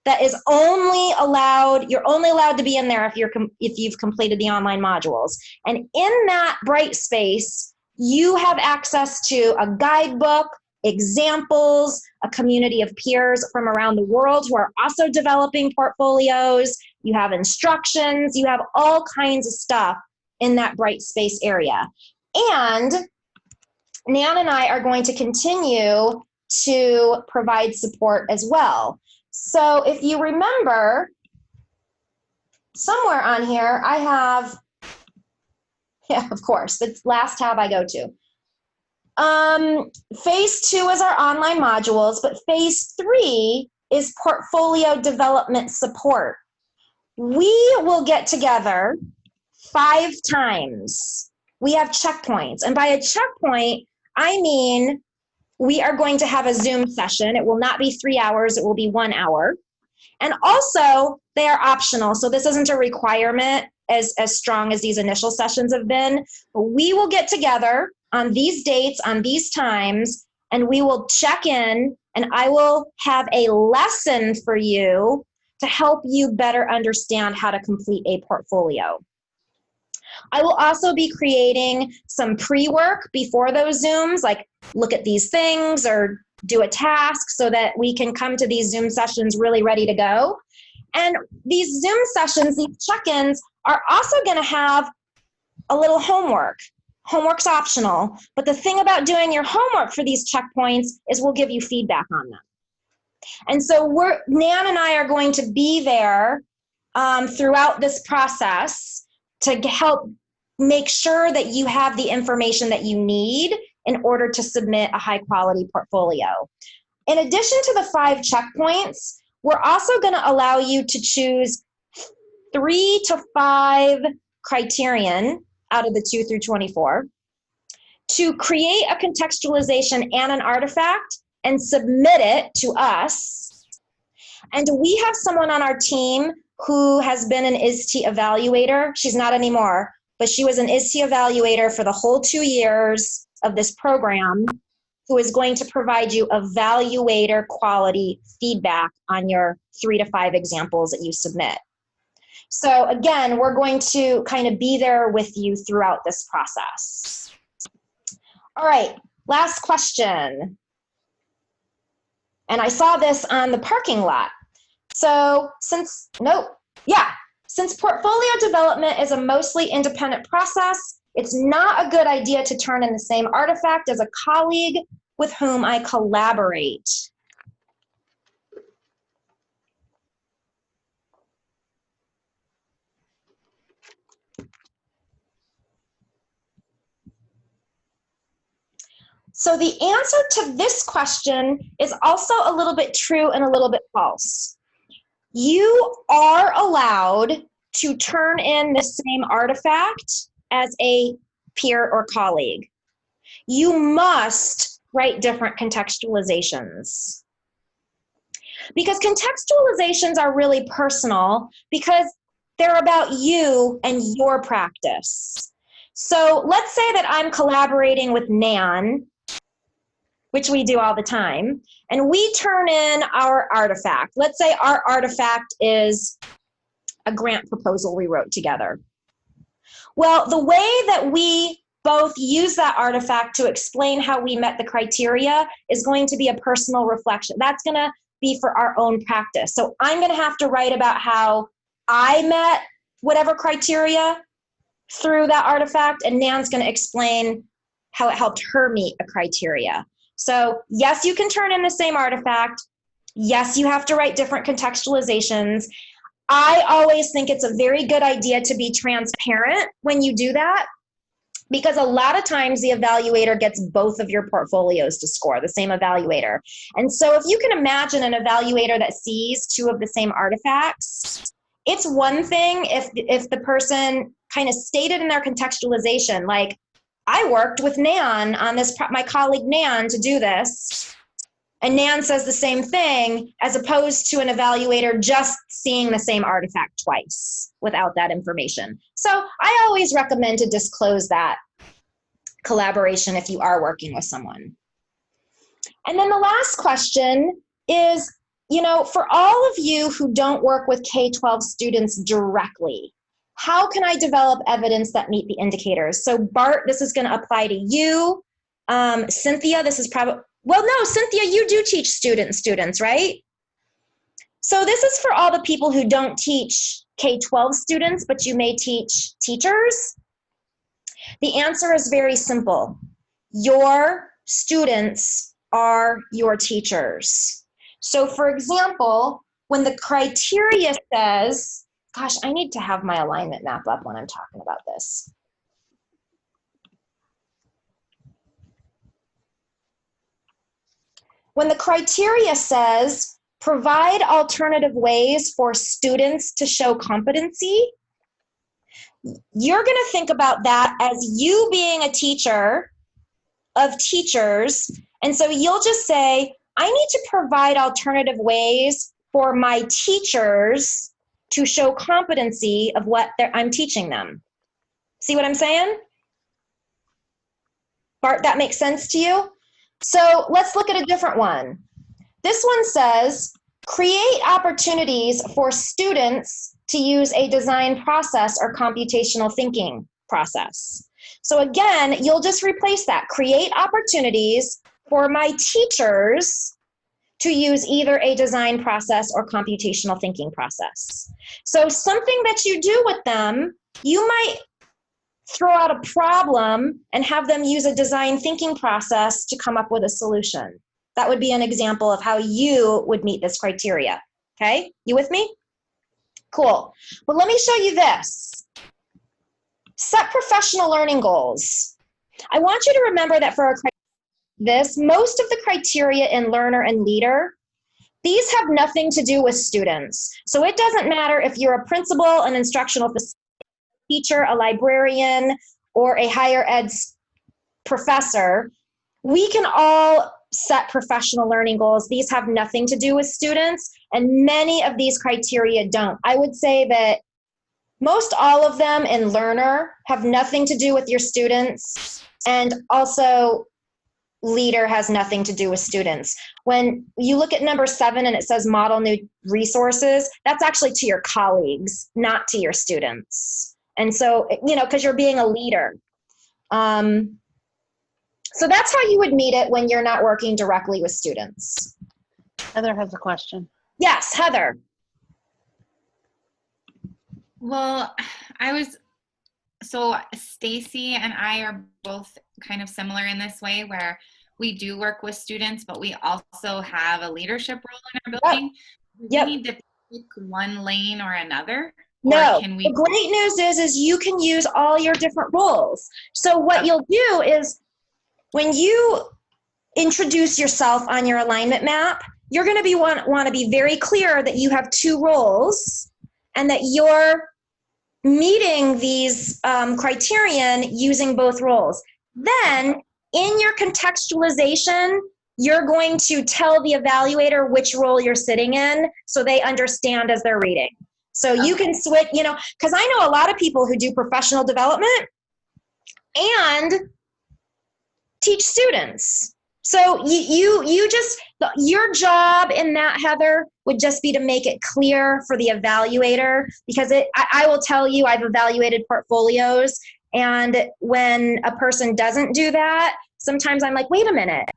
Speaker 1: that is you're only allowed to be in there if you've completed the online modules. And in that Brightspace, you have access to a guidebook, examples, a community of peers from around the world who are also developing portfolios. You have instructions, you have all kinds of stuff in that Brightspace area. And Nan and I are going to continue to provide support as well. So if you remember, somewhere on here, I have, yeah, of course, the last tab I go to. Phase 2 is our online modules, but phase 3 is portfolio development support. We will get together 5 times. We have checkpoints, and by a checkpoint, I mean we are going to have a Zoom session. It will not be 3 hours, it will be 1 hour. And also, they are optional, so this isn't a requirement as strong as these initial sessions have been. But we will get together on these dates, on these times, and we will check in, and I will have a lesson for you to help you better understand how to complete a portfolio. I will also be creating some pre-work before those Zooms, like look at these things or do a task so that we can come to these Zoom sessions really ready to go. And these Zoom sessions, these check-ins, are also going to have a little homework. Homework's optional, but the thing about doing your homework for these checkpoints is we'll give you feedback on them. And so Nan and I are going to be there throughout this process to help make sure that you have the information that you need in order to submit a high quality portfolio. In addition to the 5 checkpoints, we're also going to allow you to choose 3 to 5 criterion out of the 2 through 24 to create a contextualization and an artifact and submit it to us. And we have someone on our team who has been an ISTE evaluator. She's not anymore, but she was an ISTE evaluator for the whole 2 years of this program, who is going to provide you evaluator quality feedback on your 3 to 5 examples that you submit. So again, we're going to kind of be there with you throughout this process. All right, last question. And I saw this on the parking lot. So since portfolio development is a mostly independent process, it's not a good idea to turn in the same artifact as a colleague with whom I collaborate. So the answer to this question is also a little bit true and a little bit false. You are allowed to turn in the same artifact as a peer or colleague. You must write different contextualizations. Because contextualizations are really personal because they're about you and your practice. So let's say that I'm collaborating with Nan, which we do all the time, and we turn in our artifact. Let's say our artifact is a grant proposal we wrote together. Well, the way that we both use that artifact to explain how we met the criteria is going to be a personal reflection. That's going to be for our own practice. So I'm going to have to write about how I met whatever criteria through that artifact, and Nan's going to explain how it helped her meet a criteria. So yes, you can turn in the same artifact. Yes, you have to write different contextualizations. I always think it's a very good idea to be transparent when you do that, because a lot of times the evaluator gets both of your portfolios to score, the same evaluator. And so if you can imagine an evaluator that sees 2 of the same artifacts, it's one thing if the person kind of stated in their contextualization, like, I worked with Nan on this, my colleague Nan, to do this, and Nan says the same thing, as opposed to an evaluator just seeing the same artifact twice without that information. So I always recommend to disclose that collaboration if you are working with someone. And then the last question is, for all of you who don't work with K-12 students directly, how can I develop evidence that meet the indicators? So Bart, this is going to apply to you. Cynthia, this is probably, well, no, Cynthia, you do teach students, right? So this is for all the people who don't teach K-12 students, but you may teach teachers. The answer is very simple. Your students are your teachers. So for example, when the criteria says, gosh, I need to have my alignment map up when I'm talking about this. When the criteria says, provide alternative ways for students to show competency, you're going to think about that as you being a teacher of teachers. And so you'll just say, I need to provide alternative ways for my teachers to show competency of what I'm teaching them. See what I'm saying? Bart, that makes sense to you? So let's look at a different one. This one says, create opportunities for students to use a design process or computational thinking process. So again, you'll just replace that. Create opportunities for my teachers to use either a design process or computational thinking process. So something that you do with them, you might throw out a problem and have them use a design thinking process to come up with a solution. That would be an example of how you would meet this criteria. Okay, you with me? Cool. But let me show you this. Set professional learning goals. I want you to remember that for most of the criteria in learner and leader, these have nothing to do with students. So it doesn't matter if you're a principal, an instructional teacher, a librarian, or a higher ed professor. We can all set professional learning goals. These have nothing to do with students, and many of these criteria don't. I would say that most all of them in learner have nothing to do with your students, and also leader has nothing to do with students. When you look at number 7 and it says model new resources, that's actually to your colleagues, not to your students. And so, you know, because you're being a leader. So that's how you would meet it when you're not working directly with students.
Speaker 3: Heather has a question.
Speaker 1: Yes, Heather.
Speaker 12: Well, so Stacy and I are both kind of similar in this way where we do work with students, but we also have a leadership role in our building.
Speaker 1: Yep.
Speaker 12: Do we need to pick one lane or another?
Speaker 1: No,
Speaker 12: Or can we?
Speaker 1: the great news is you can use all your different roles. So what you'll do is when you introduce yourself on your alignment map, you're going to want to be very clear that you have 2 roles and that you're meeting these criterion using both roles. Then in your contextualization, you're going to tell the evaluator which role you're sitting in so they understand as they're reading. So you can switch, you know, because I know a lot of people who do professional development and teach students. So you just, your job in that, Heather, would just be to make it clear for the evaluator, because I will tell you, I've evaluated portfolios, and when a person doesn't do that, sometimes I'm like, wait a minute,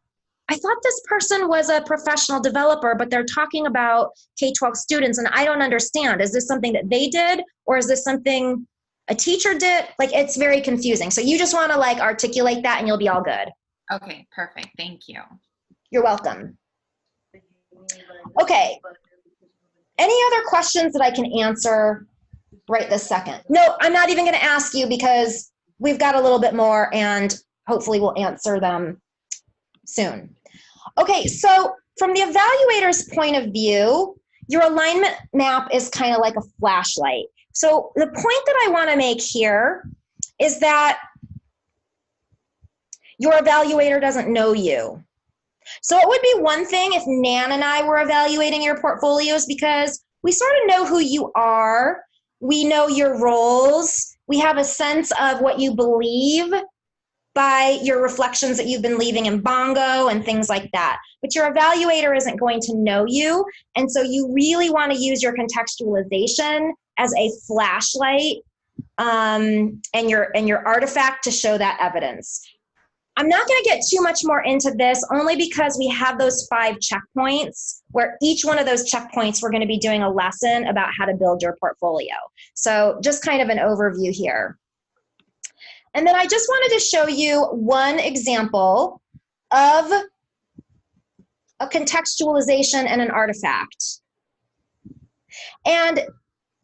Speaker 1: I thought this person was a professional developer, but they're talking about K-12 students, and I don't understand. Is this something that they did, or is this something a teacher did? Like, it's very confusing. So you just want to like articulate that and you'll be all good.
Speaker 12: Okay, perfect. Thank you.
Speaker 1: You're welcome. Okay. Any other questions that I can answer right this second? No, I'm not even going to ask you because we've got a little bit more and hopefully we'll answer them soon. Okay, so from the evaluator's point of view, your alignment map is kind of like a flashlight. So the point that I want to make here is that your evaluator doesn't know you. So it would be one thing if Nan and I were evaluating your portfolios, because we sort of know who you are. We know your roles. We have a sense of what you believe by your reflections that you've been leaving in Bongo and things like that. But your evaluator isn't going to know you. And so you really want to use your contextualization as a flashlight and your artifact to show that evidence. I'm not going to get too much more into this, only because we have those 5 checkpoints where each one of those checkpoints we're going to be doing a lesson about how to build your portfolio. So just kind of an overview here. And then I just wanted to show you one example of a contextualization and an artifact. And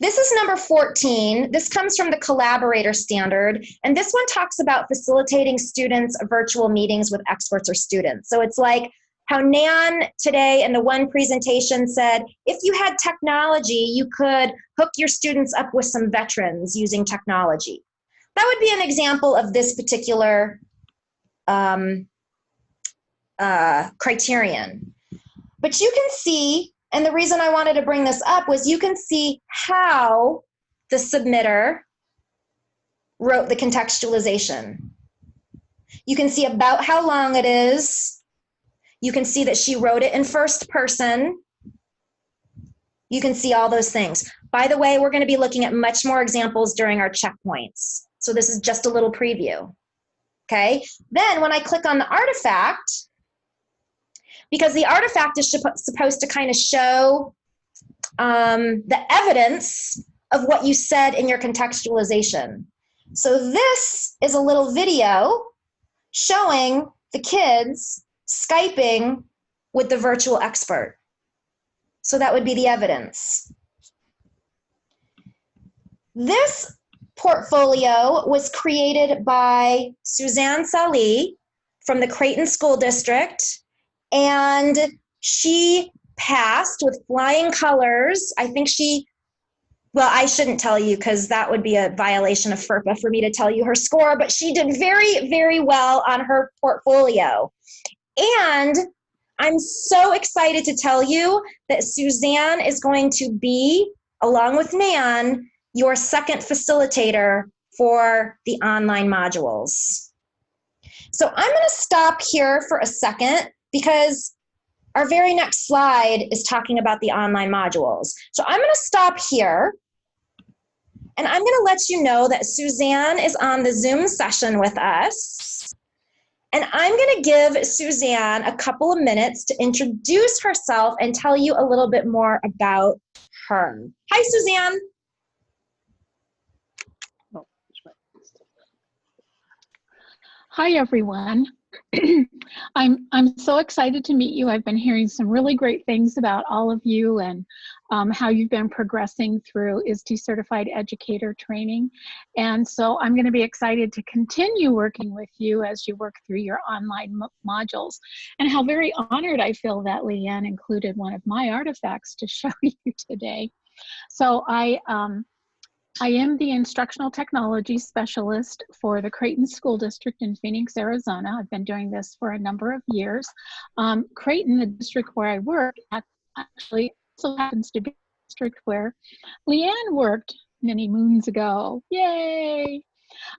Speaker 1: this is number 14. This comes from the Collaborator Standard. And this one talks about facilitating students' virtual meetings with experts or students. So it's like how Nan today in the one presentation said, if you had technology, you could hook your students up with some veterans using technology. That would be an example of this particular criterion. But you can see, and the reason I wanted to bring this up was you can see how the submitter wrote the contextualization. You can see about how long it is. You can see that she wrote it in first person. You can see all those things. By the way, we're going to be looking at much more examples during our checkpoints. So this is just a little preview. Okay, then when I click on the artifact, because the artifact is supposed to kind of show the evidence of what you said in your contextualization. So this is a little video showing the kids Skyping with the virtual expert. So that would be the evidence. This portfolio was created by Suzanne Salih from the Creighton School District, and she passed with flying colors. I think well, I shouldn't tell you because that would be a violation of FERPA for me to tell you her score, but she did very, very well on her portfolio. And I'm so excited to tell you that Suzanne is going to be, along with Nan, your second facilitator for the online modules. So I'm going to stop here for a second because our very next slide is talking about the online modules. So I'm going to stop here, and I'm going to let you know that Suzanne is on the Zoom session with us. And I'm going to give Suzanne a couple of minutes to introduce herself and tell you a little bit more about her. Hi, Suzanne.
Speaker 10: Hi, everyone. I'm so excited to meet you. I've been hearing some really great things about all of you and how you've been progressing through ISTE Certified Educator training. And so I'm going to be excited to continue working with you as you work through your online modules. And how very honored I feel that Leanne included one of my artifacts to show you today. So I am the Instructional Technology Specialist for the Creighton School District in Phoenix, Arizona. I've been doing this for a number of years. Creighton, the district where I work, actually also happens to be the district where Leanne worked many moons ago. Yay!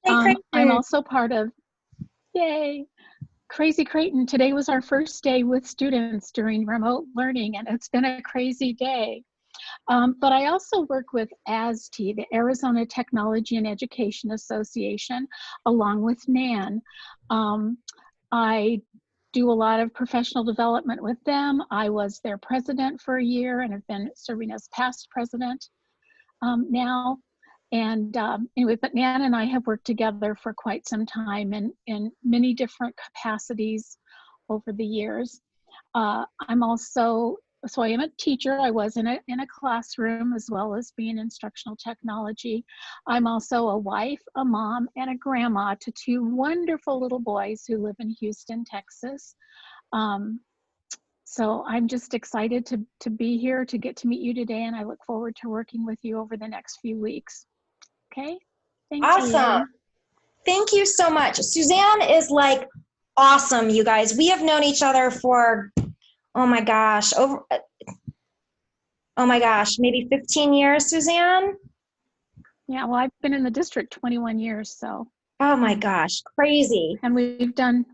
Speaker 10: I'm also part of, yay! Crazy Creighton. Today was our first day with students during remote learning, and it's been a crazy day. But I also work with ASTE, the Arizona Technology and Education Association, along with NAN. I do a lot of professional development with them. I was their president for a year and have been serving as past president now. And anyway, but Nan and I have worked together for quite some time in many different capacities over the years. So I am a teacher. I was in a classroom as well as being instructional technology. I'm also a wife, a mom, and a grandma to two wonderful little boys who live in Houston, Texas. So I'm just excited to be here, to get to meet you today, and I look forward to working with you over the next few weeks. Okay? Thank you.
Speaker 1: Awesome. Thank you so much. Suzanne is like awesome, you guys. We have known each other for oh my gosh, maybe 15 years, Suzanne?
Speaker 10: Yeah, well, I've been in the district 21 years, so.
Speaker 1: Oh my gosh, crazy.
Speaker 10: And we've done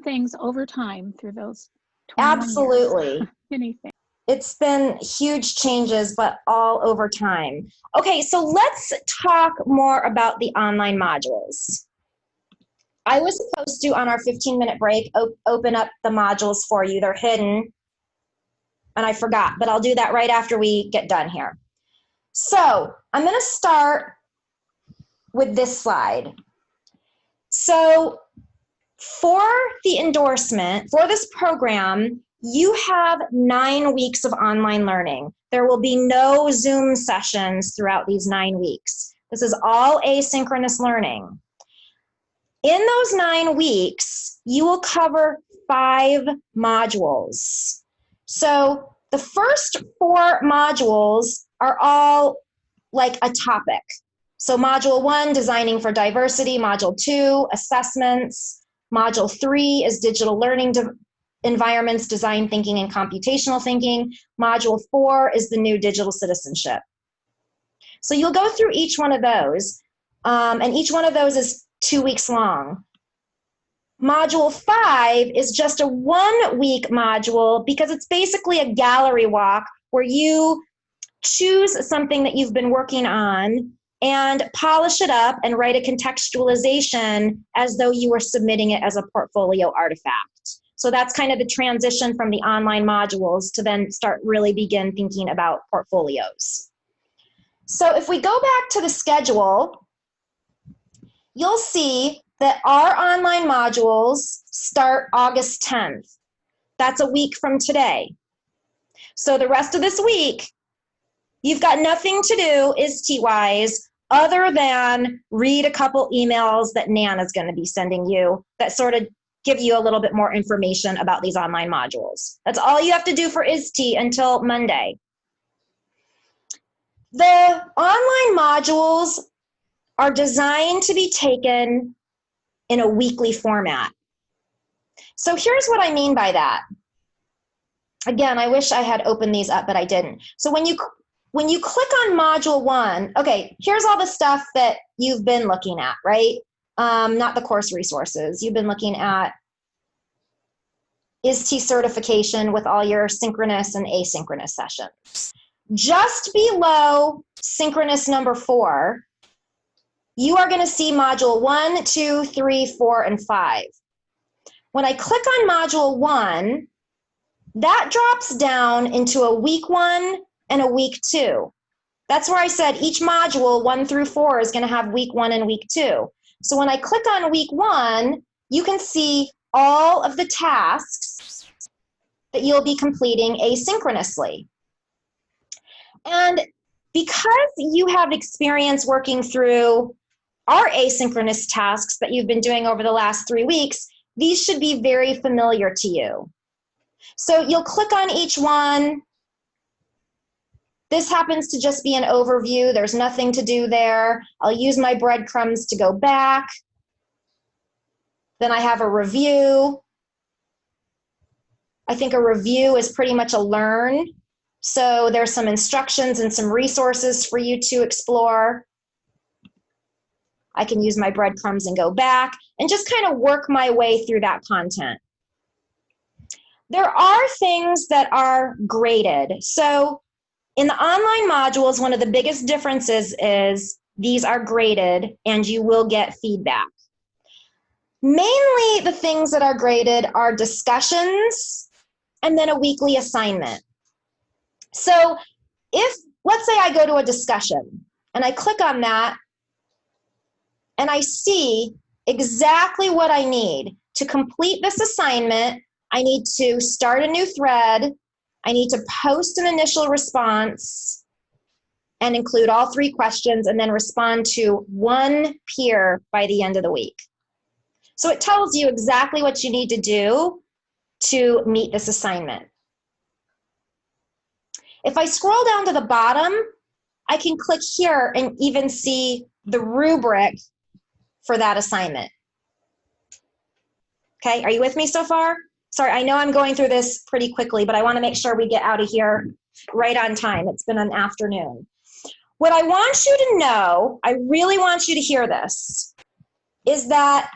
Speaker 10: things over time through those 21
Speaker 1: Absolutely.
Speaker 10: years. Anything.
Speaker 1: It's been huge changes, but all over time. Okay, so let's talk more about the online modules. I was supposed to, on our 15-minute break, open up the modules for you. They're hidden. And I forgot, but I'll do that right after we get done here. So I'm going to start with this slide. So for the endorsement, for this program, you have 9 weeks of online learning. There will be no Zoom sessions throughout these 9 weeks. This is all asynchronous learning. In those 9 weeks, you will cover 5 modules. So the first 4 modules are all like a topic. So module 1, designing for diversity. Module 2, assessments. Module 3 is digital learning environments, design thinking and computational thinking. Module 4 is the new digital citizenship. So you'll go through each one of those, and each one of those is 2 weeks long. Module 5 is just a 1-week module because it's basically a gallery walk where you choose something that you've been working on and polish it up and write a contextualization as though you were submitting it as a portfolio artifact. So that's kind of the transition from the online modules to then start really begin thinking about portfolios. So if we go back to the schedule, you'll see that our online modules start August 10th. That's a week from today. So the rest of this week, you've got nothing to do ISTE-wise other than read a couple emails that Nana's going to be sending you that sort of give you a little bit more information about these online modules. That's all you have to do for ISTE until Monday. The online modules are designed to be taken in a weekly format. So here's what I mean by that. Again, I wish I had opened these up, but I didn't. So when you click on module 1, okay, here's all the stuff that you've been looking at, right? Not the course resources. You've been looking at ISTE certification with all your synchronous and asynchronous sessions. Just below synchronous number 4, you are going to see module 1, 2, 3, 4, and 5. When I click on module 1, that drops down into a week 1 and a week 2. That's where I said each module 1 through 4 is going to have week 1 and week 2. So when I click on week 1, you can see all of the tasks that you'll be completing asynchronously. And because you have experience working through our asynchronous tasks that you've been doing over the last 3 weeks, these should be very familiar to you. So you'll click on each one. This happens to just be an overview. There's nothing to do there. I'll use my breadcrumbs to go back. Then I have a review. I think a review is pretty much a learn. So there's some instructions and some resources for you to explore. I can use my breadcrumbs and go back and just kind of work my way through that content. There are things that are graded. So in the online modules, one of the biggest differences is these are graded and you will get feedback. Mainly the things that are graded are discussions and then a weekly assignment. So if, let's say I go to a discussion and I click on that and I see exactly what I need to complete this assignment. I need to start a new thread. I need to post an initial response and include all 3 questions and then respond to 1 peer by the end of the week. So it tells you exactly what you need to do to meet this assignment. If I scroll down to the bottom, I can click here and even see the rubric for that assignment. Okay, are you with me so far? Sorry, I know I'm going through this pretty quickly, but I want to make sure we get out of here right on time. It's been an afternoon. What I want you to know, I really want you to hear this, is that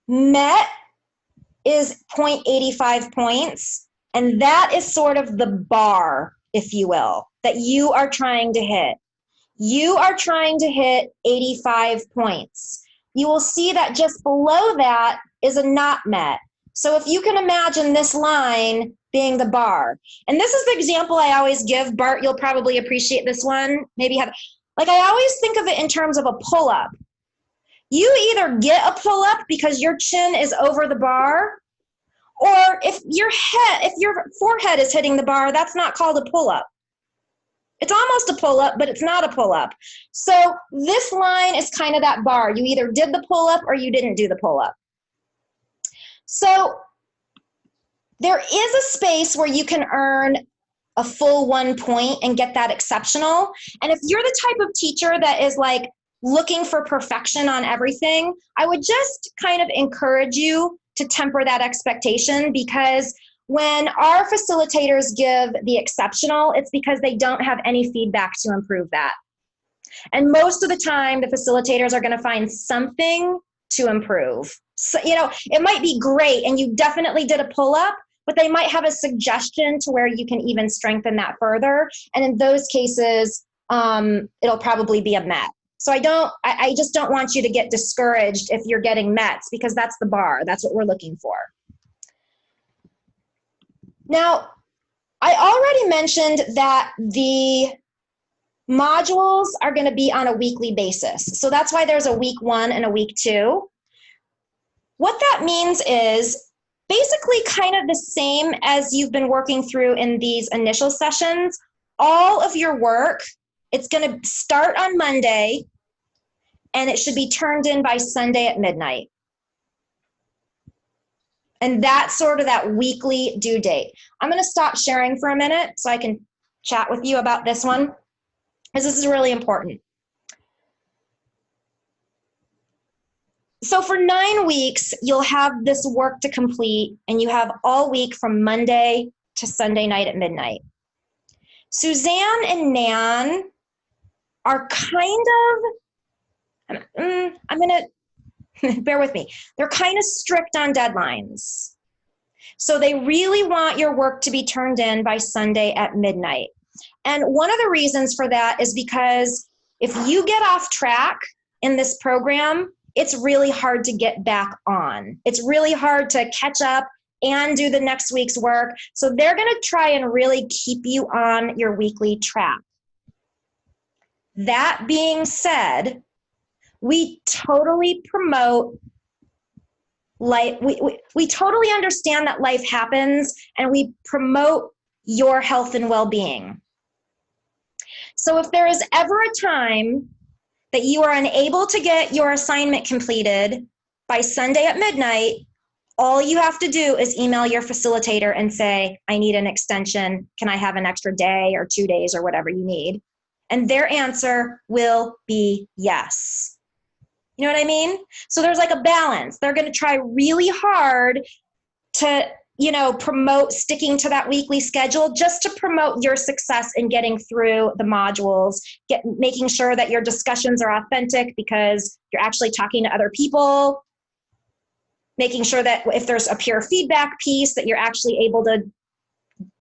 Speaker 1: MET is 0.85 points, and that is sort of the bar, if you will, that you are trying to hit. You are trying to hit 85 points. You will see that just below that is a not met. So if you can imagine this line being the bar, and this is the example I always give. Bart, you'll probably appreciate this one. Maybe have, like I always think of it in terms of a pull-up. You either get a pull-up because your chin is over the bar, or if your forehead is hitting the bar, that's not called a pull-up. It's almost a pull-up, but it's not a pull-up. So this line is kind of that bar. You either did the pull-up or you didn't do the pull-up. So there is a space where you can earn a full 1 point and get that exceptional. And if you're the type of teacher that is like looking for perfection on everything, I would just kind of encourage you to temper that expectation, because when our facilitators give the exceptional, it's because they don't have any feedback to improve that. And most of the time, the facilitators are going to find something to improve. So, you know, it might be great and you definitely did a pull-up, but they might have a suggestion to where you can even strengthen that further. And in those cases, it'll probably be a MET. So I just don't want you to get discouraged if you're getting METs, because that's the bar. That's what we're looking for. Now, I already mentioned that the modules are going to be on a weekly basis. So that's why there's a week 1 and a week 2. What that means is basically kind of the same as you've been working through in these initial sessions. All of your work, it's going to start on Monday, and it should be turned in by Sunday at midnight. And that's sort of that weekly due date. I'm going to stop sharing for a minute so I can chat with you about this one, because this is really important. So for 9 weeks, you'll have this work to complete, and you have all week from Monday to Sunday night at midnight. Suzanne and Nan are kind of, I'm going to, bear with me. They're kind of strict on deadlines. So they really want your work to be turned in by Sunday at midnight. And one of the reasons for that is because if you get off track in this program, it's really hard to get back on. It's really hard to catch up and do the next week's work. So they're going to try and really keep you on your weekly track. That being said, we totally promote life. We totally understand that life happens, and we promote your health and well-being. So if there is ever a time that you are unable to get your assignment completed by Sunday at midnight, all you have to do is email your facilitator and say, I need an extension. Can I have an extra day or 2 days or whatever you need? And their answer will be yes. You know what I mean? So there's like a balance. They're going to try really hard to, promote sticking to that weekly schedule, just to promote your success in getting through the modules, making sure that your discussions are authentic because you're actually talking to other people, making sure that if there's a peer feedback piece that you're actually able to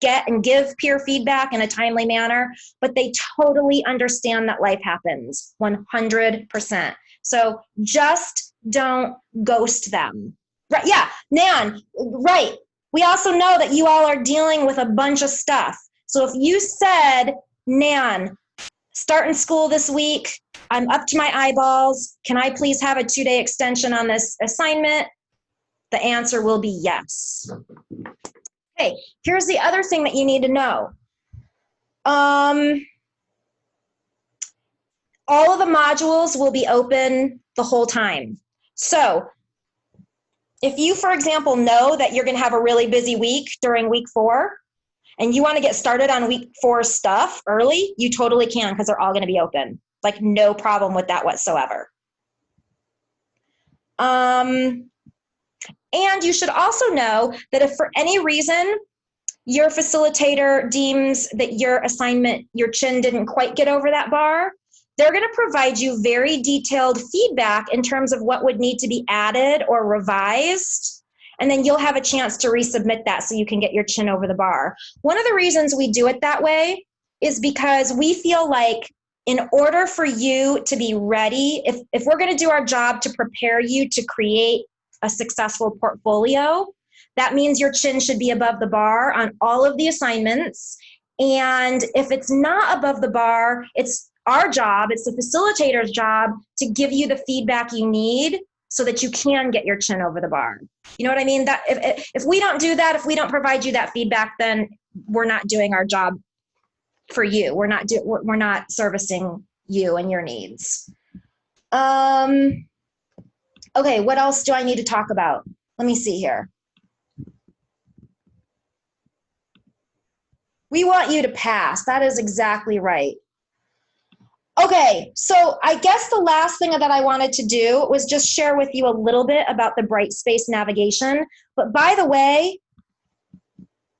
Speaker 1: get and give peer feedback in a timely manner. But they totally understand that life happens, 100%. So just don't ghost them. Right? Yeah, Nan, right. We also know that you all are dealing with a bunch of stuff. So if you said, Nan, starting school this week, I'm up to my eyeballs. Can I please have a 2-day extension on this assignment? The answer will be yes. Okay, here's the other thing that you need to know. All of the modules will be open the whole time. So if you, for example, know that you're going to have a really busy week during week 4 and you want to get started on week 4 stuff early, you totally can, because they're all going to be open. Like, no problem with that whatsoever. And you should also know that if for any reason your facilitator deems that your assignment, your chin didn't quite get over that bar, they're going to provide you very detailed feedback in terms of what would need to be added or revised. And then you'll have a chance to resubmit that so you can get your chin over the bar. One of the reasons we do it that way is because we feel like in order for you to be ready, if we're going to do our job to prepare you to create a successful portfolio, that means your chin should be above the bar on all of the assignments. And if it's not above the bar, it's our job, it's the facilitator's job to give you the feedback you need so that you can get your chin over the bar. You know what I mean? That if we don't do that, if we don't provide you that feedback, then we're not doing our job for you. We're not servicing you and your needs. Okay, what else do I need to talk about? Let me see here. We want you to pass. That is exactly right. Okay, so I guess the last thing that I wanted to do was just share with you a little bit about the Brightspace navigation. But by the way,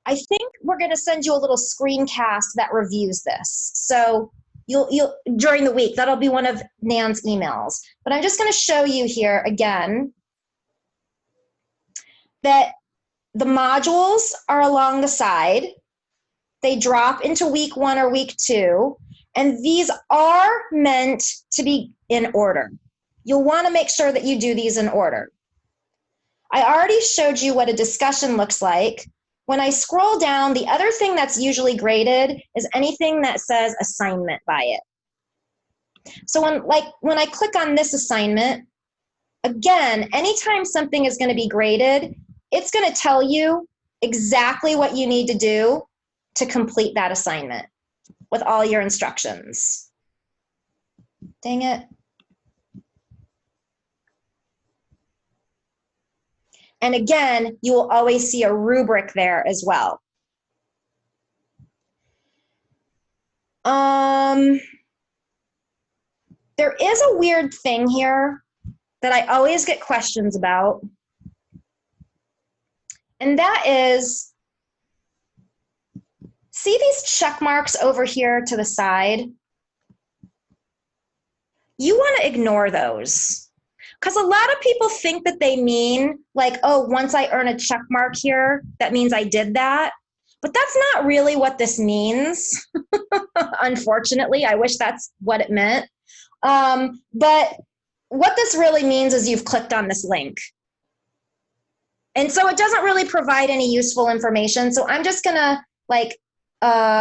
Speaker 1: I think we're going to send you a little screencast that reviews this. So you'll during the week, that'll be one of Nan's emails. But I'm just going to show you here again that the modules are along the side. They drop into week 1 or week 2, and these are meant to be in order. You'll want to make sure that you do these in order. I already showed you what a discussion looks like. When I scroll down, the other thing that's usually graded is anything that says assignment by it. So when I click on this assignment, again, anytime something is going to be graded, it's going to tell you exactly what you need to do to complete that assignment with all your instructions. Dang it. And again, you will always see a rubric there as well. There is a weird thing here that I always get questions about, and that is, see these check marks over here to the side? You want to ignore those, because a lot of people think that they mean like, oh, once I earn a check mark here, that means I did that. But that's not really what this means. Unfortunately, I wish that's what it meant. But what this really means is you've clicked on this link. And so it doesn't really provide any useful information. So I'm just gonna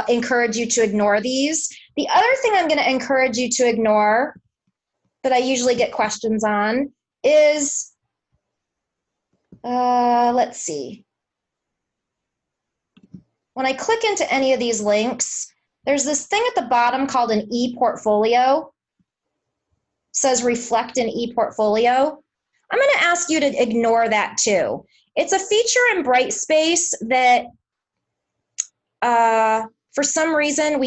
Speaker 1: encourage you to ignore these. The other thing I'm gonna encourage you to ignore that I usually get questions on is, let's see. When I click into any of these links, there's this thing at the bottom called an e-portfolio. Says reflect in e-portfolio. I'm going to ask you to ignore that too. It's a feature in Brightspace that for some reason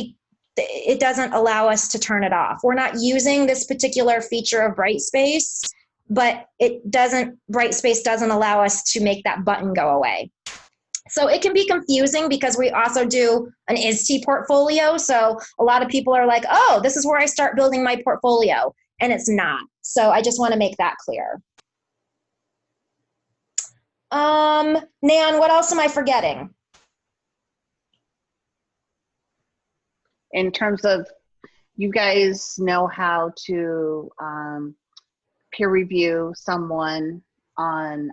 Speaker 1: it doesn't allow us to turn it off. We're not using this particular feature of Brightspace, but Brightspace doesn't allow us to make that button go away. So it can be confusing because we also do an ISTE portfolio. So a lot of people are like, oh, this is where I start building my portfolio. And it's not. So I just want to make that clear. Nan, what else am I forgetting?
Speaker 3: In terms of, you guys know how to peer review someone on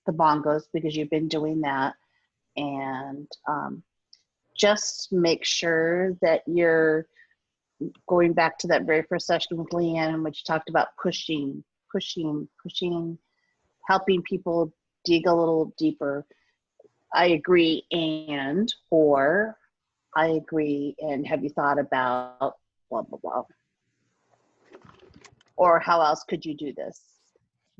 Speaker 3: the bongos because you've been doing that. And just make sure that you're going back to that very first session with Leanne, in which you talked about pushing, helping people dig a little deeper. I agree, or I agree, and have you thought about blah, blah, blah. Or how else could you do this?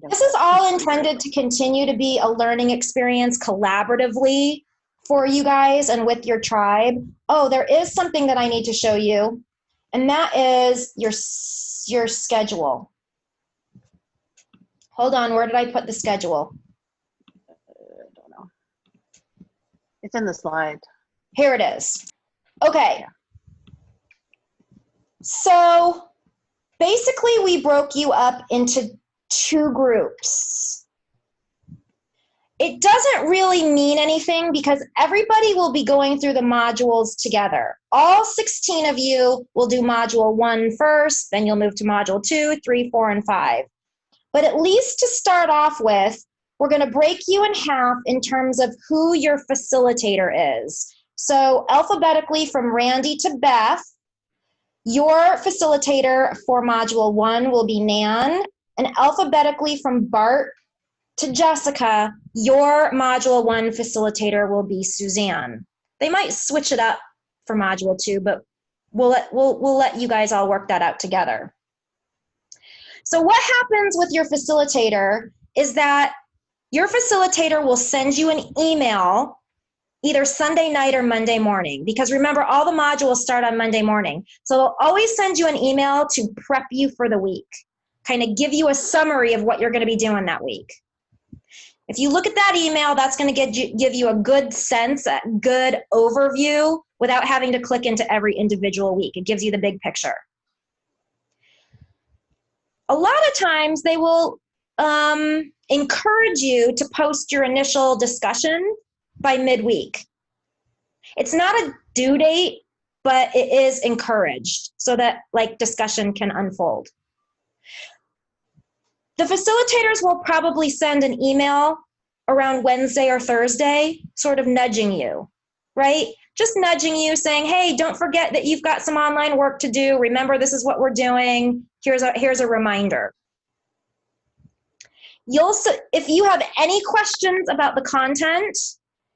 Speaker 1: This is all intended to continue to be a learning experience collaboratively for you guys and with your tribe. Oh, there is something that I need to show you. And that is your schedule. Hold on, where did I put the schedule?
Speaker 3: I don't know. It's in the slide.
Speaker 1: Here it is. Okay. So basically we broke you up into 2 groups. It doesn't really mean anything because everybody will be going through the modules together. All 16 of you will do module 1 first, then you'll move to module 2, 3, 4, and 5. But at least to start off with, we're going to break you in half in terms of who your facilitator is. So alphabetically from Randy to Beth, your facilitator for module 1 will be Nan, and alphabetically from Bart to Jessica, your module 1 facilitator will be Suzanne. They might switch it up for module 2, but we'll let you guys all work that out together. So what happens with your facilitator is that your facilitator will send you an email either Sunday night or Monday morning, because remember, all the modules start on Monday morning. So they'll always send you an email to prep you for the week, kind of give you a summary of what you're going to be doing that week. If you look at that email, that's going to give you a good sense, a good overview without having to click into every individual week. It gives you the big picture. A lot of times they will encourage you to post your initial discussion by midweek. It's not a due date, but it is encouraged so that like discussion can unfold. The facilitators will probably send an email around Wednesday or Thursday, sort of nudging you, right? Just nudging you saying, hey, don't forget that you've got some online work to do. Remember, this is what we're doing. Here's a reminder. If you have any questions about the content,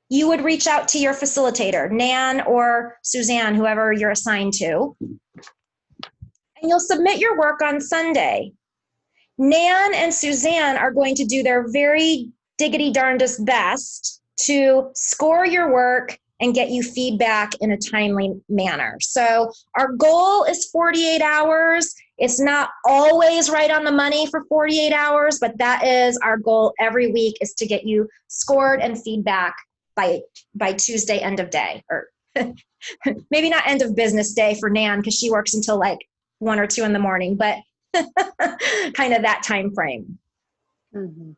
Speaker 1: you would reach out to your facilitator, Nan or Suzanne, whoever you're assigned to, and you'll submit your work on Sunday. Nan and Suzanne are going to do their very diggity darndest best to score your work and get you feedback in a timely manner. So our goal is 48 hours. It's not always right on the money for 48 hours, but that is our goal every week, is to get you scored and feedback by Tuesday end of day, or maybe not end of business day for Nan because she works until like 1 or 2 in the morning, but kind of that time frame.
Speaker 3: Mm-hmm.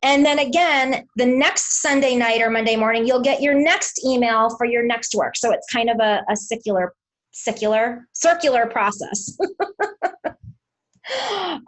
Speaker 1: And then again, the next Sunday night or Monday morning, you'll get your next email for your next work. So it's kind of a circular process.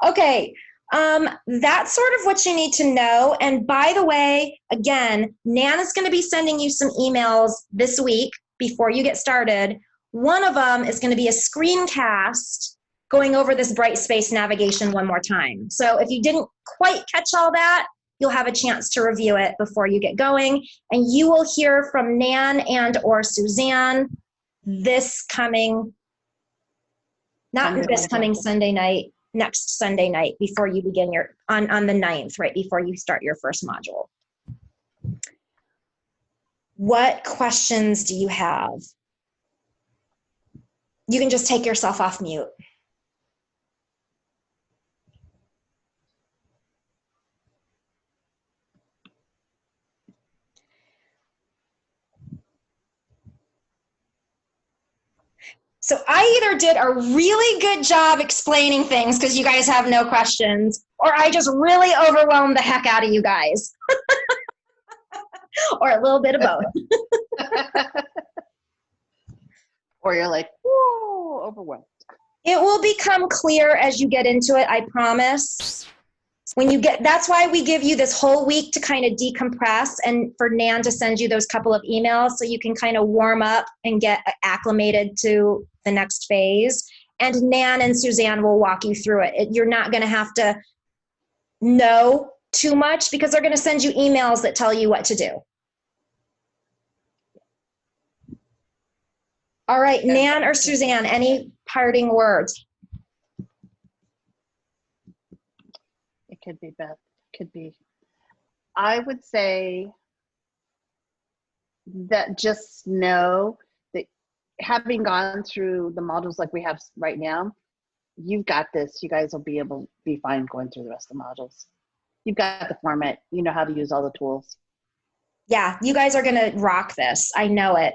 Speaker 1: Okay, that's sort of what you need to know. And by the way, again, Nan is going to be sending you some emails this week before you get started. One of them is going to be a screencast going over this Brightspace navigation one more time. So if you didn't quite catch all that, you'll have a chance to review it before you get going. And you will hear from Nan and or Suzanne this coming, Sunday night, next Sunday night before you begin on the 9th, right before you start your first module. What questions do you have? You can just take yourself off mute. So I either did a really good job explaining things because you guys have no questions, or I just really overwhelmed the heck out of you guys. Or a little bit of both.
Speaker 3: Or you're like, whoa, overwhelmed.
Speaker 1: It will become clear as you get into it, I promise. That's why we give you this whole week to kind of decompress, and for Nan to send you those couple of emails so you can kind of warm up and get acclimated to the next phase. And Nan and Suzanne will walk you through it. You're not going to have to know too much because they're going to send you emails that tell you what to do. All right, Nan or Suzanne, any parting words?
Speaker 3: It could be Beth. Could be. I would say that just know that having gone through the modules like we have right now, you've got this. You guys will be fine going through the rest of the modules. You've got the format. You know how to use all the tools.
Speaker 1: Yeah, you guys are going to rock this. I know it.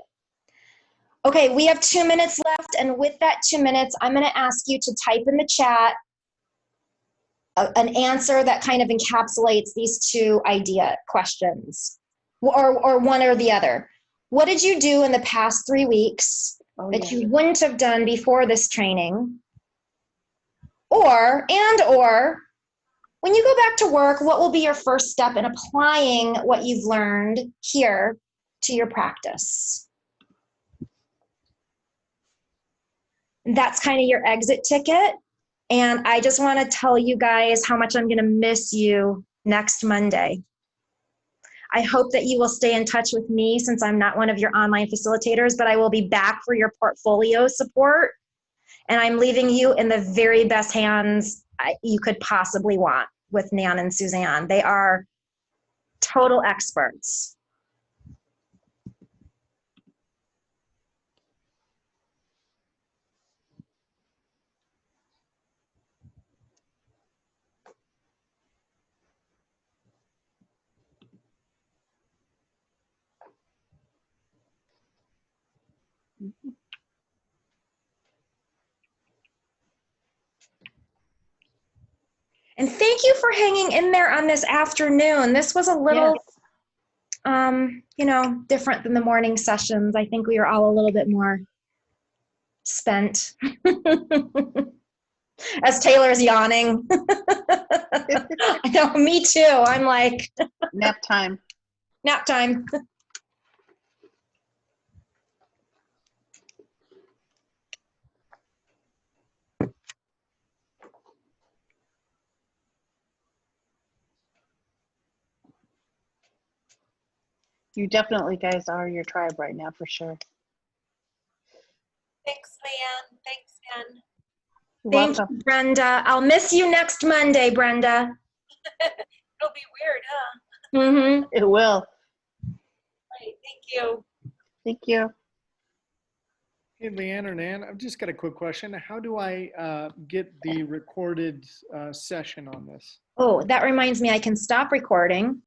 Speaker 1: Okay, we have 2 minutes left, and with that 2 minutes, I'm going to ask you to type in the chat an answer that kind of encapsulates these two idea questions, or one or the other. What did you do in the past 3 weeks that you wouldn't have done before this training? Or when you go back to work, what will be your first step in applying what you've learned here to your practice? That's kind of your exit ticket. And I just want to tell you guys how much I'm going to miss you next Monday. I hope that you will stay in touch with me since I'm not one of your online facilitators, but I will be back for your portfolio support. And I'm leaving you in the very best hands you could possibly want with Nan and Suzanne. They are total experts. And thank you for hanging in there on this afternoon. This was a little you know, different than the morning sessions. I think we were all a little bit more spent. As Taylor's yawning. I know, me too. I'm like,
Speaker 3: nap time.
Speaker 1: Nap time.
Speaker 3: You definitely guys are your tribe right now for sure.
Speaker 4: Thanks, man. Thanks, man.
Speaker 1: Thank you, Brenda. I'll miss you next Monday, Brenda.
Speaker 4: It'll be weird, huh?
Speaker 1: Mm-hmm.
Speaker 3: It will.
Speaker 4: Right, thank you.
Speaker 3: Thank you.
Speaker 11: Hey, Leanne or Nan, I've just got a quick question. How do I get the recorded session on this?
Speaker 1: Oh, that reminds me, I can stop recording.